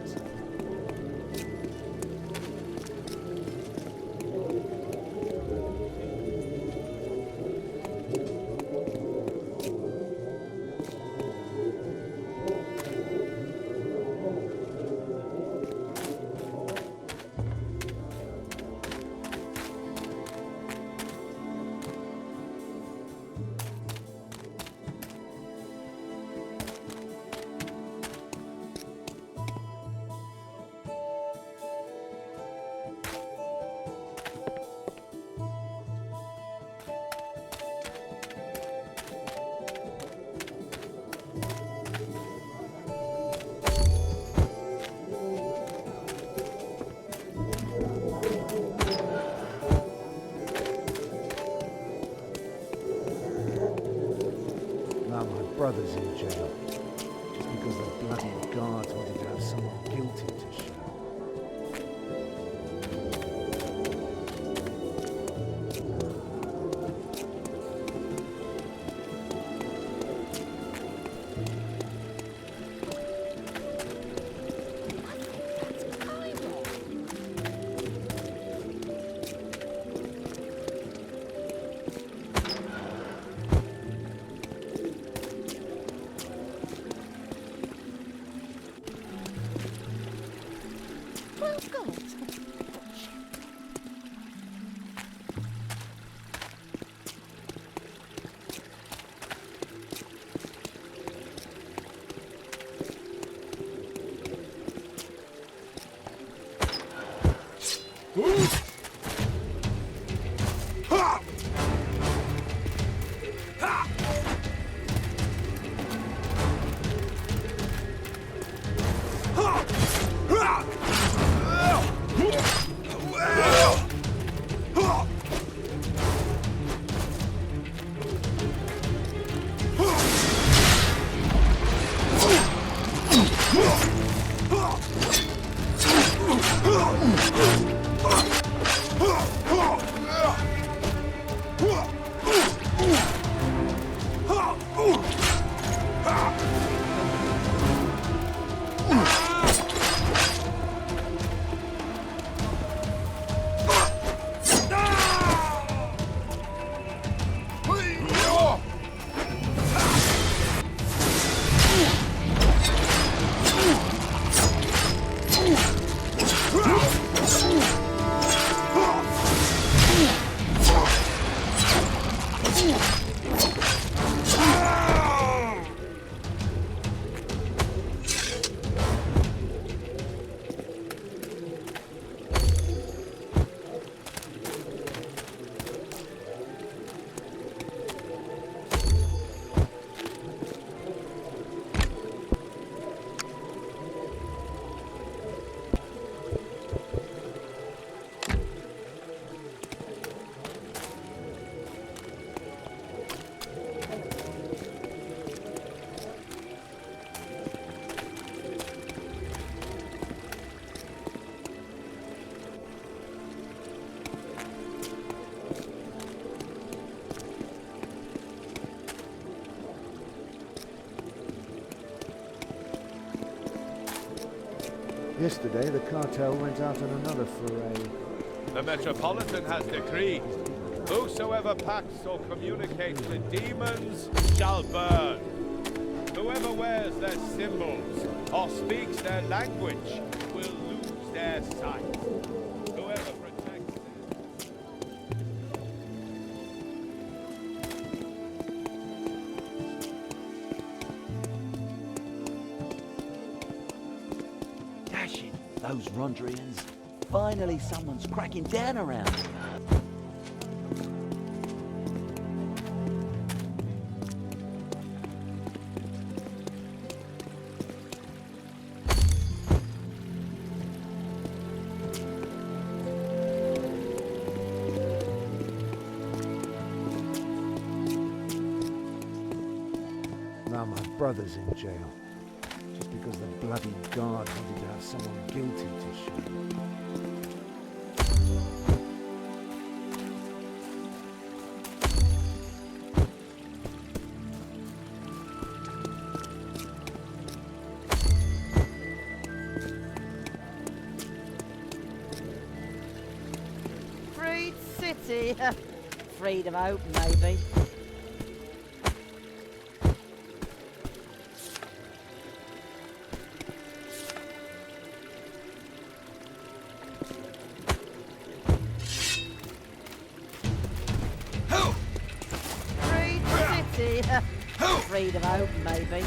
brother's in jail. Just because the bloody guards wanted to have someone guilty to show. Yesterday, the cartel went out on another foray. The Metropolitan has decreed, whosoever pacts or communicates with demons shall burn. Whoever wears their symbols or speaks their language will lose their sight. Whoever protects Dashing, those Rondrians. Finally someone's cracking down around here. Now my brother's in jail. Just because the bloody guard wanted to have someone guilty to show. Freed city. Freedom of hope, maybe. Freed city. Freedom of hope, maybe.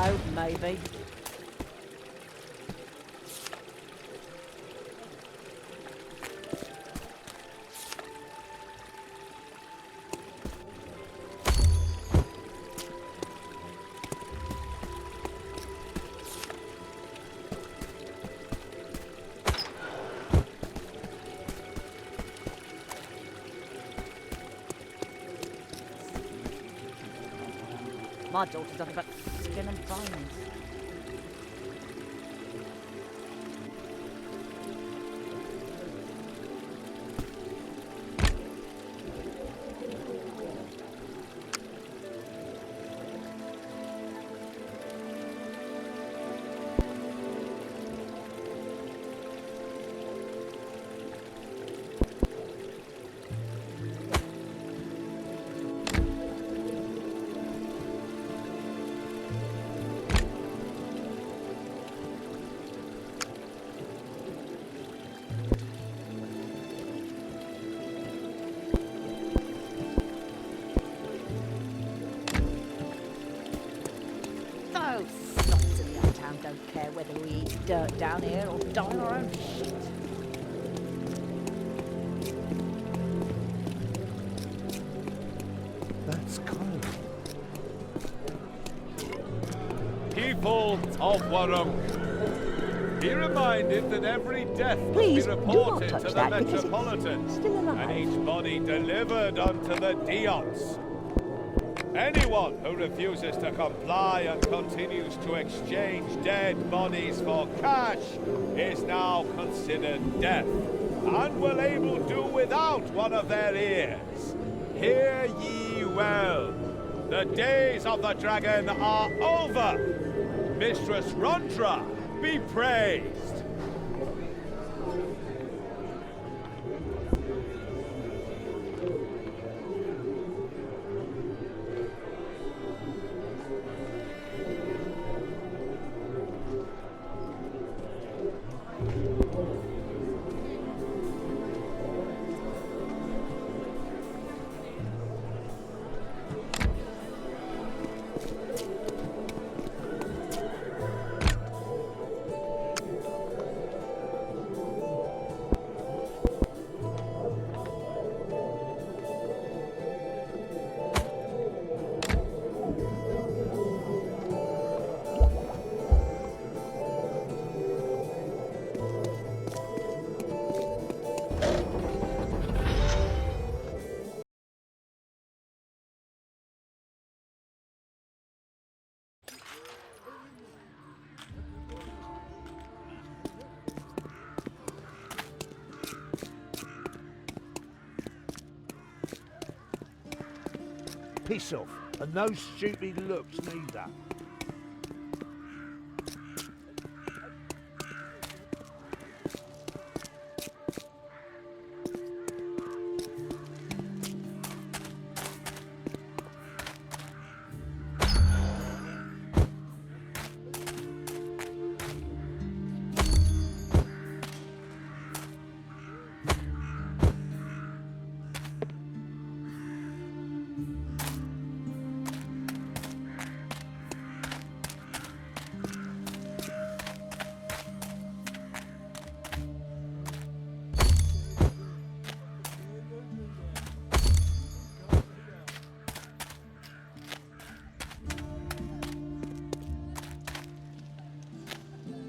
open, maybe. My daughter's nothing but skin and bones. Those sots in the uptown don't care whether we eat dirt down here or die our own shit. That's cold. People of Warung, be reminded that every death Please, must be do not reported touch to the that, because it's Metropolitan, still alive. and each body delivered unto the Diots. Anyone who refuses to comply and continues to exchange dead bodies for cash is now considered deaf, and will able do without one of their ears. Hear ye well. The days of the dragon are over. Mistress Rondra, be praised. Piss off, and no stupid looks neither.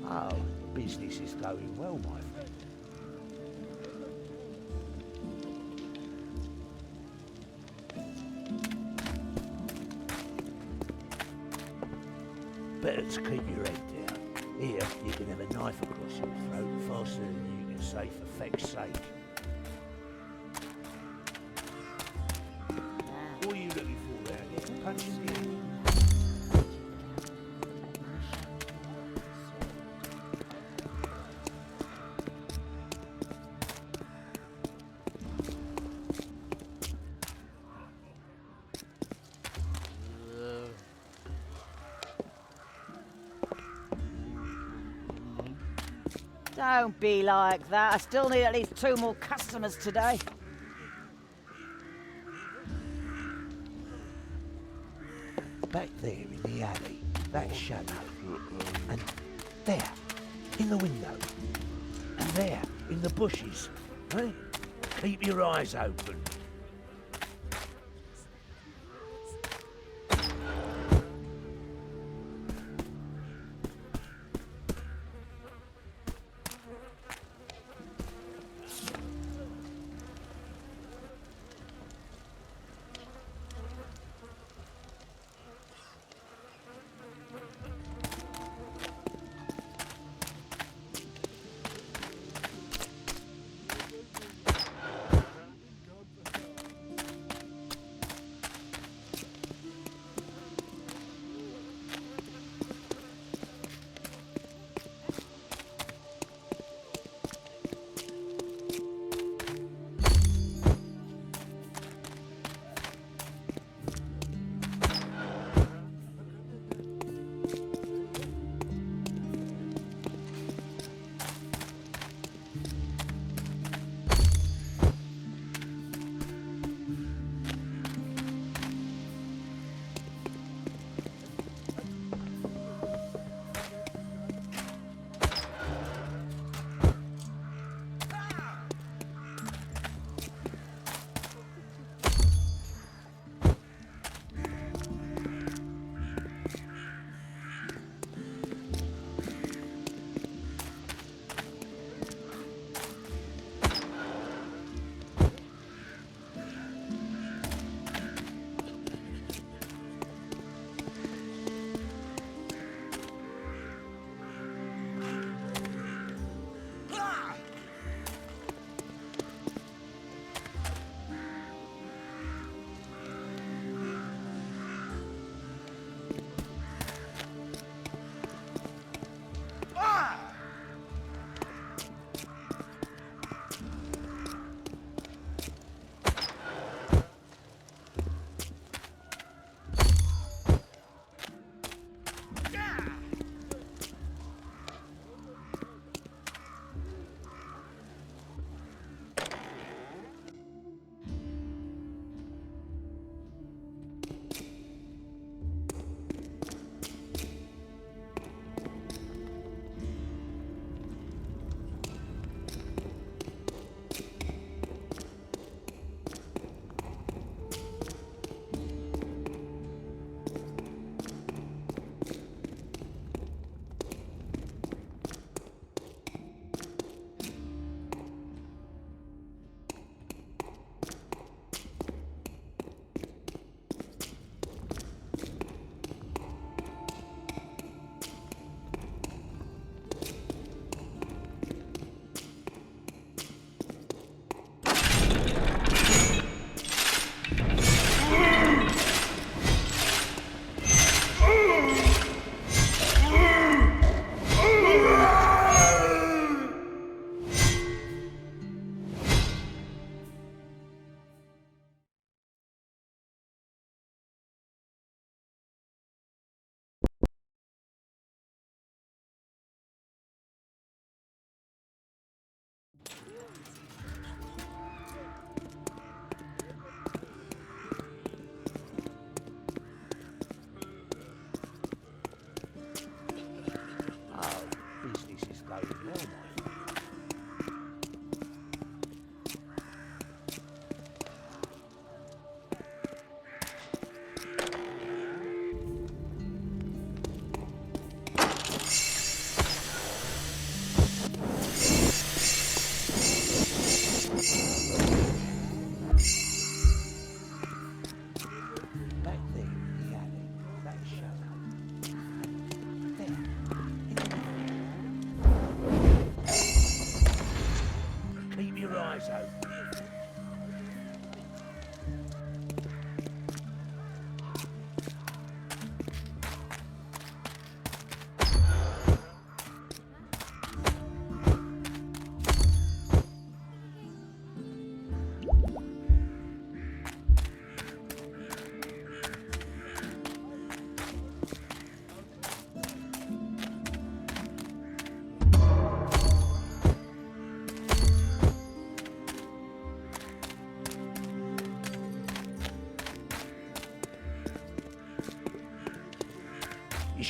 Oh, business is going well, my friend. Better to keep your head down. Here, you can have a knife across your throat faster than you can say for feck's sake. What are you looking for there? Punches here. Don't be like that. I still need at least 2 more customers today. Back there in the alley, that shadow. And there, in the window. And there, in the bushes. Eh? Keep your eyes open.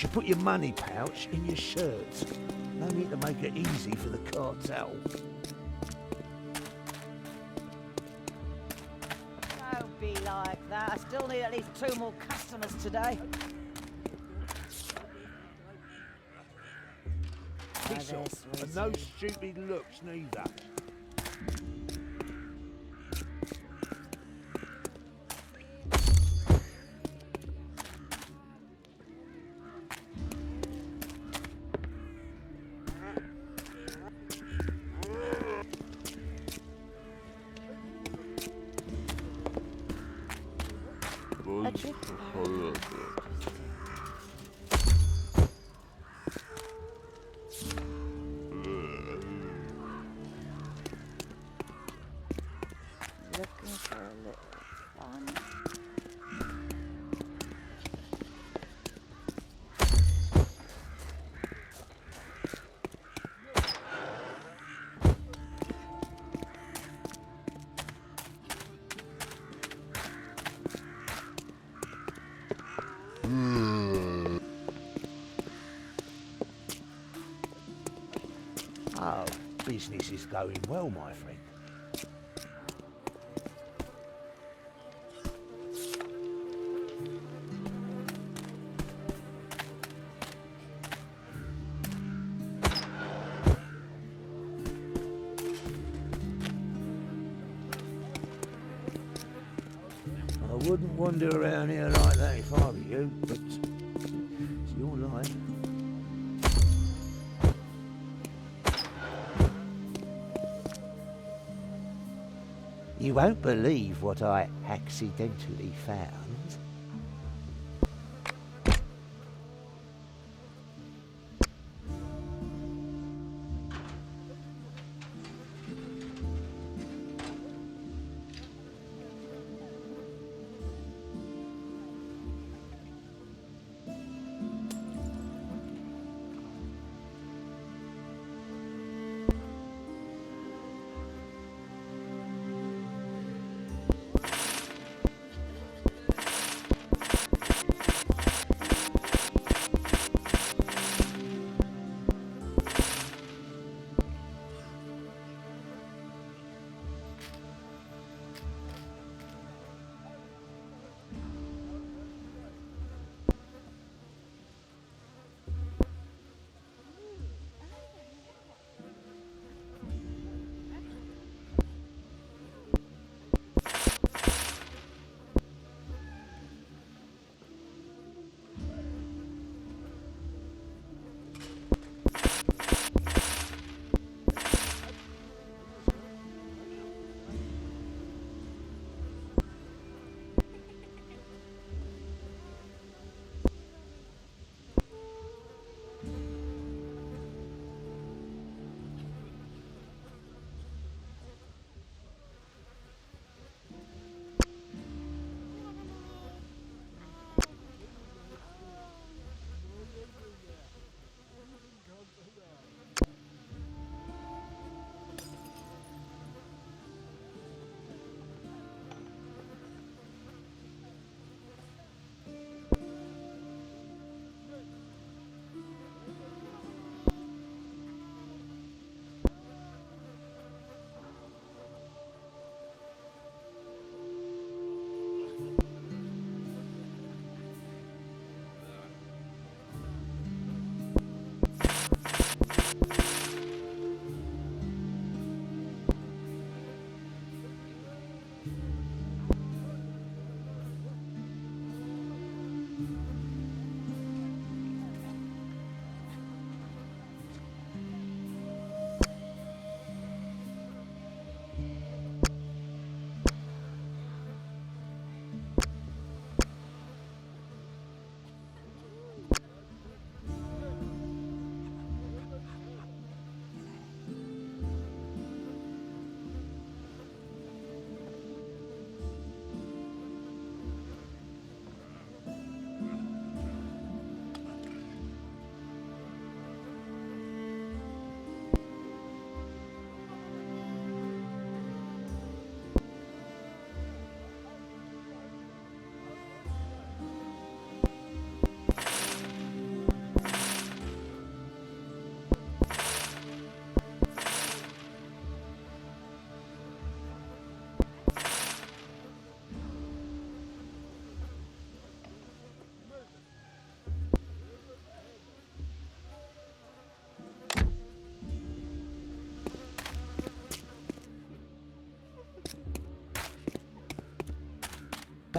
should put your money pouch in your shirt. No need to make it easy for the cartel. Don't be like that. I still need at least 2 more customers today. Piss off, and no stupid looks neither. Looking for a little fun. Oh, business is going well, my friend. I wouldn't wander around here like that if I were you, but it's your life. You won't believe what I accidentally found.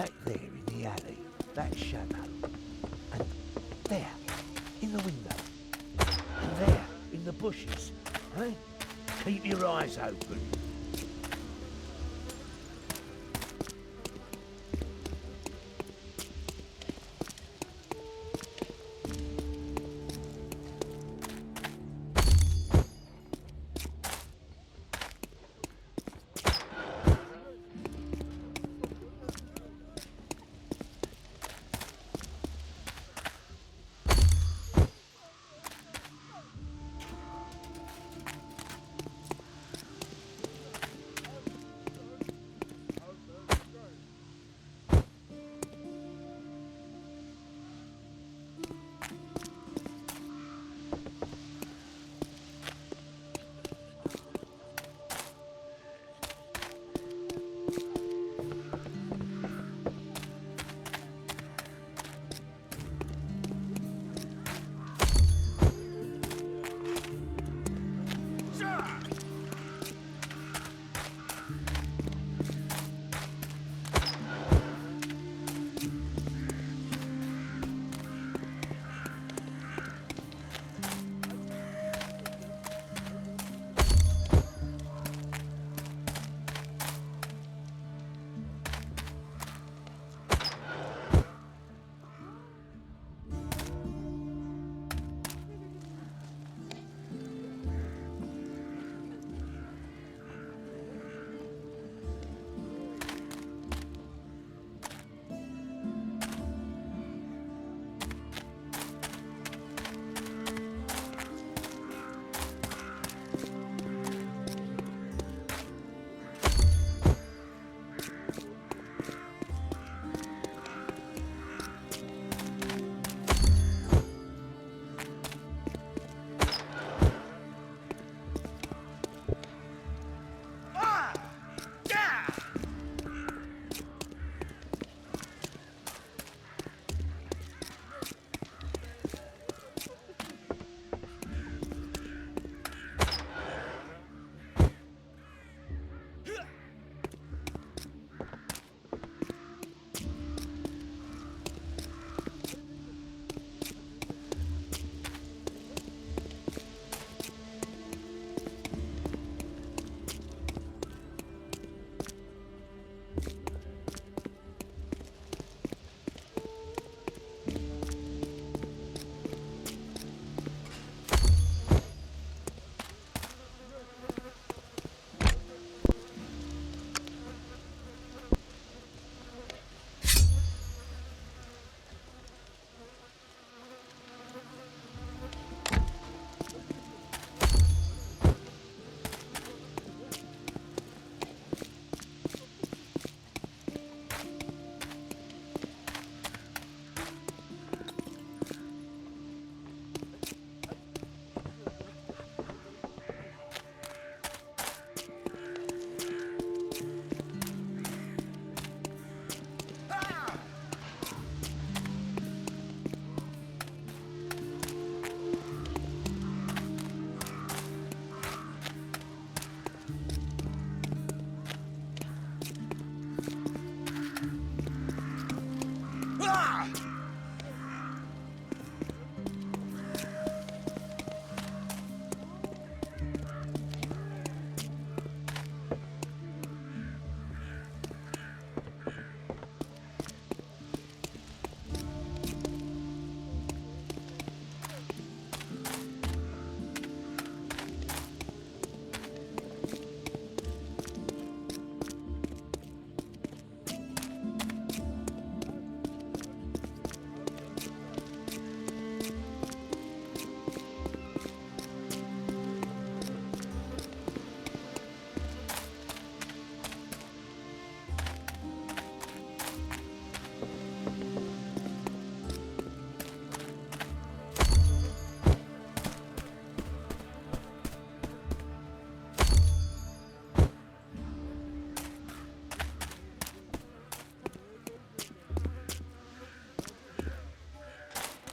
back there in the alley, that shadow. And there, in the window. And there, in the bushes. Eh? Keep your eyes open.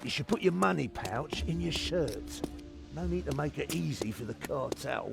You should put your money pouch in your shirt. No need to make it easy for the cartel.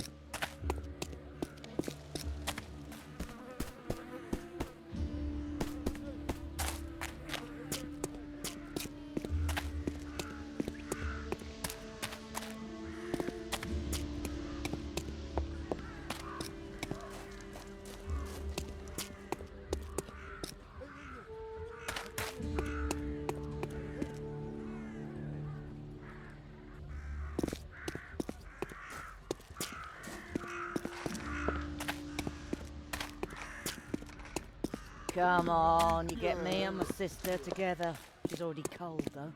Come on, you get me and my sister together. She's already cold, though.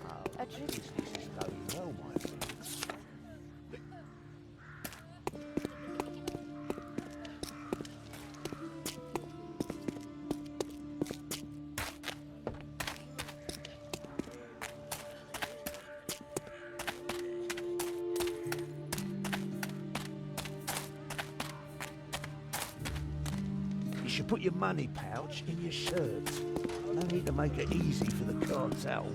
Oh, this is going well, my friend. You should put your money pouch in your shirt. No need to make it easy for the cartel.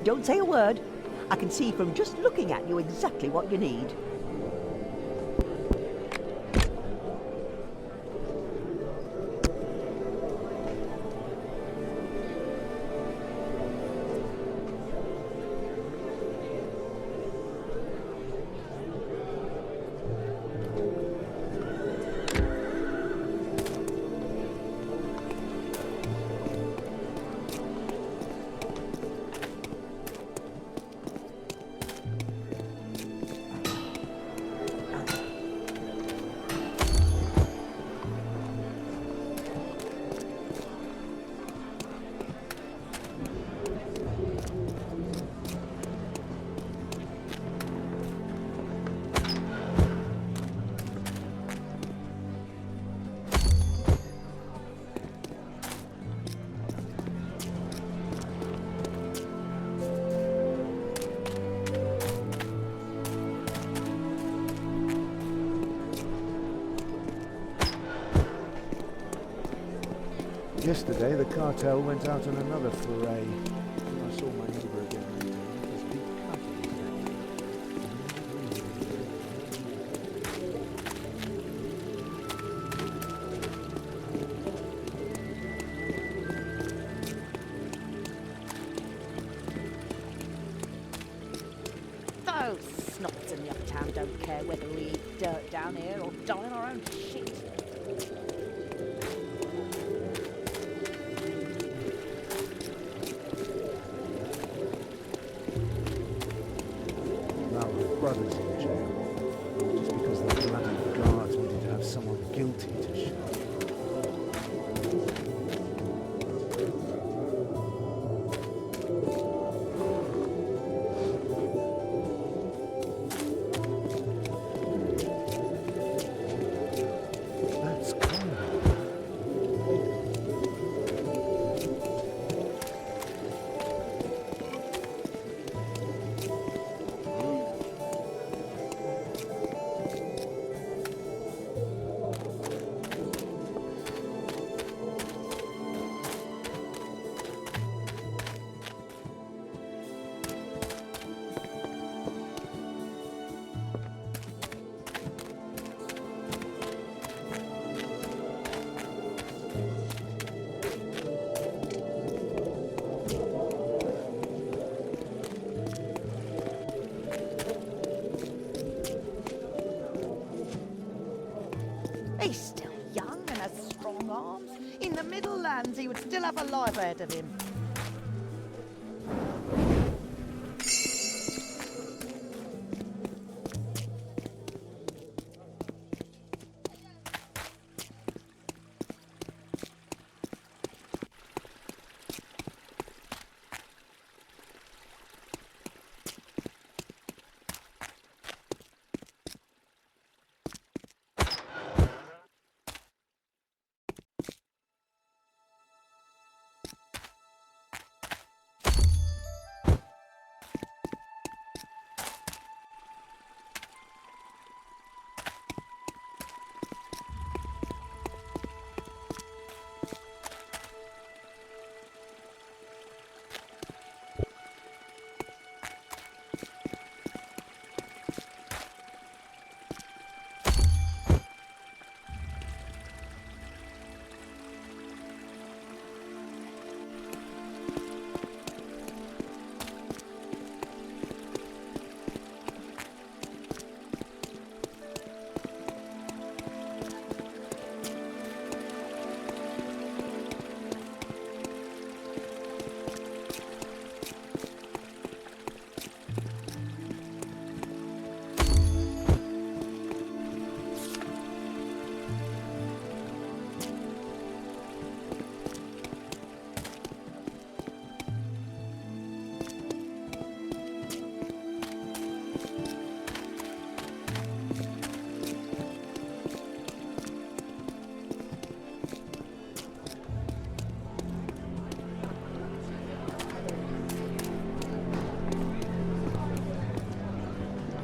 Don't say a word. I can see from just looking at you exactly what you need. Yesterday, the cartel went out on another foray. When I saw my neighbour again later, it was deep cut in his Those snobs in the uptown don't care whether we eat dirt down here or die on our own shit. brothers in jail, just because the bloody guards wanted to have someone guilty to shoot. would still have a life ahead of him.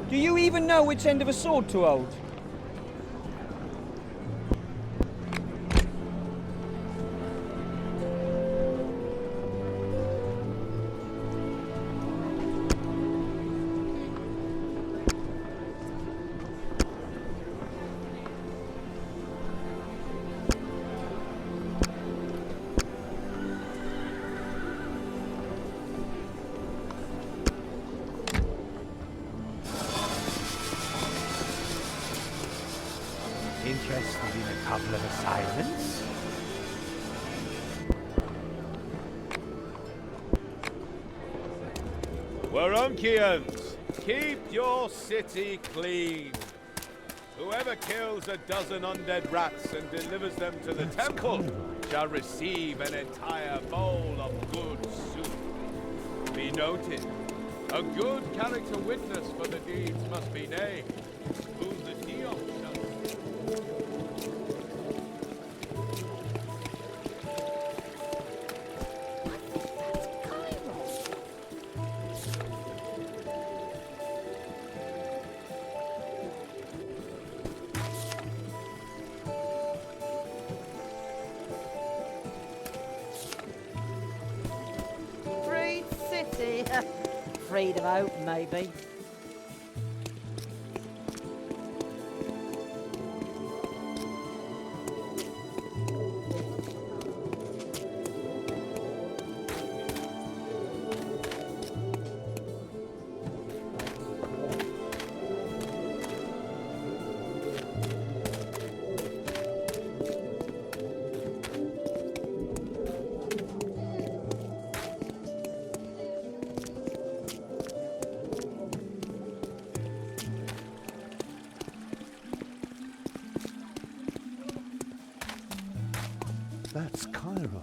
Do you even know which end of a sword to hold? Interested in a couple of assignments? Warunkians, keep your city clean. Whoever kills a dozen undead rats and delivers them to the temple shall receive an entire bowl of good soup. Be noted, a good character witness for the deeds must be named. Who the deal shall Free city. Freedom of hope, maybe. That's Chiron.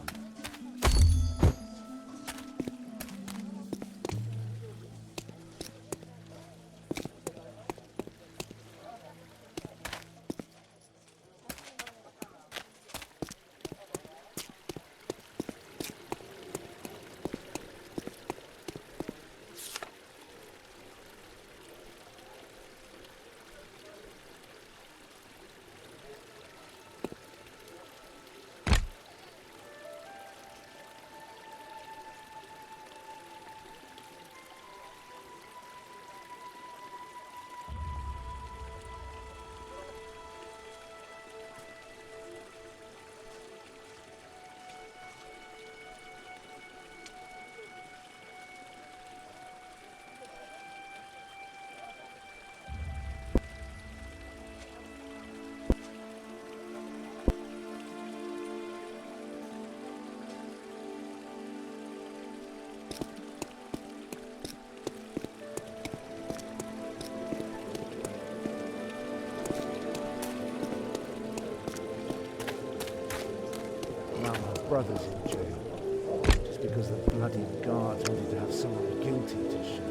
brother's in jail. Just because the bloody guards wanted to have someone guilty to shoot.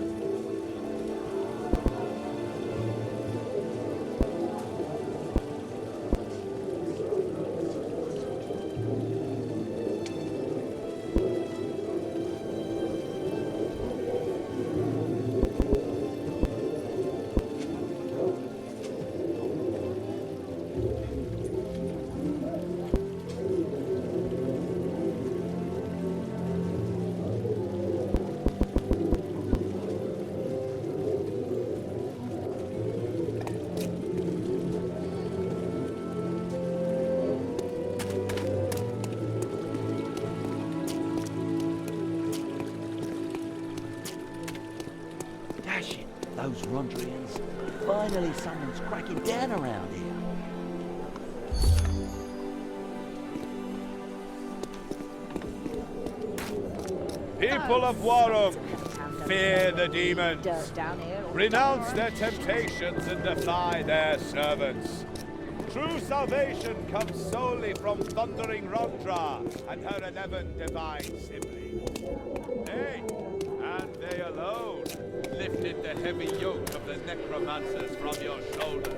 Those Rondrians. Finally someone's cracking down around here. People of Waruk, fear the demons. Renounce their temptations and defy their servants. True salvation comes solely from thundering Rondra and her 11 divine siblings. They, and they alone, lifted the heavy yoke of the necromancers from your shoulders.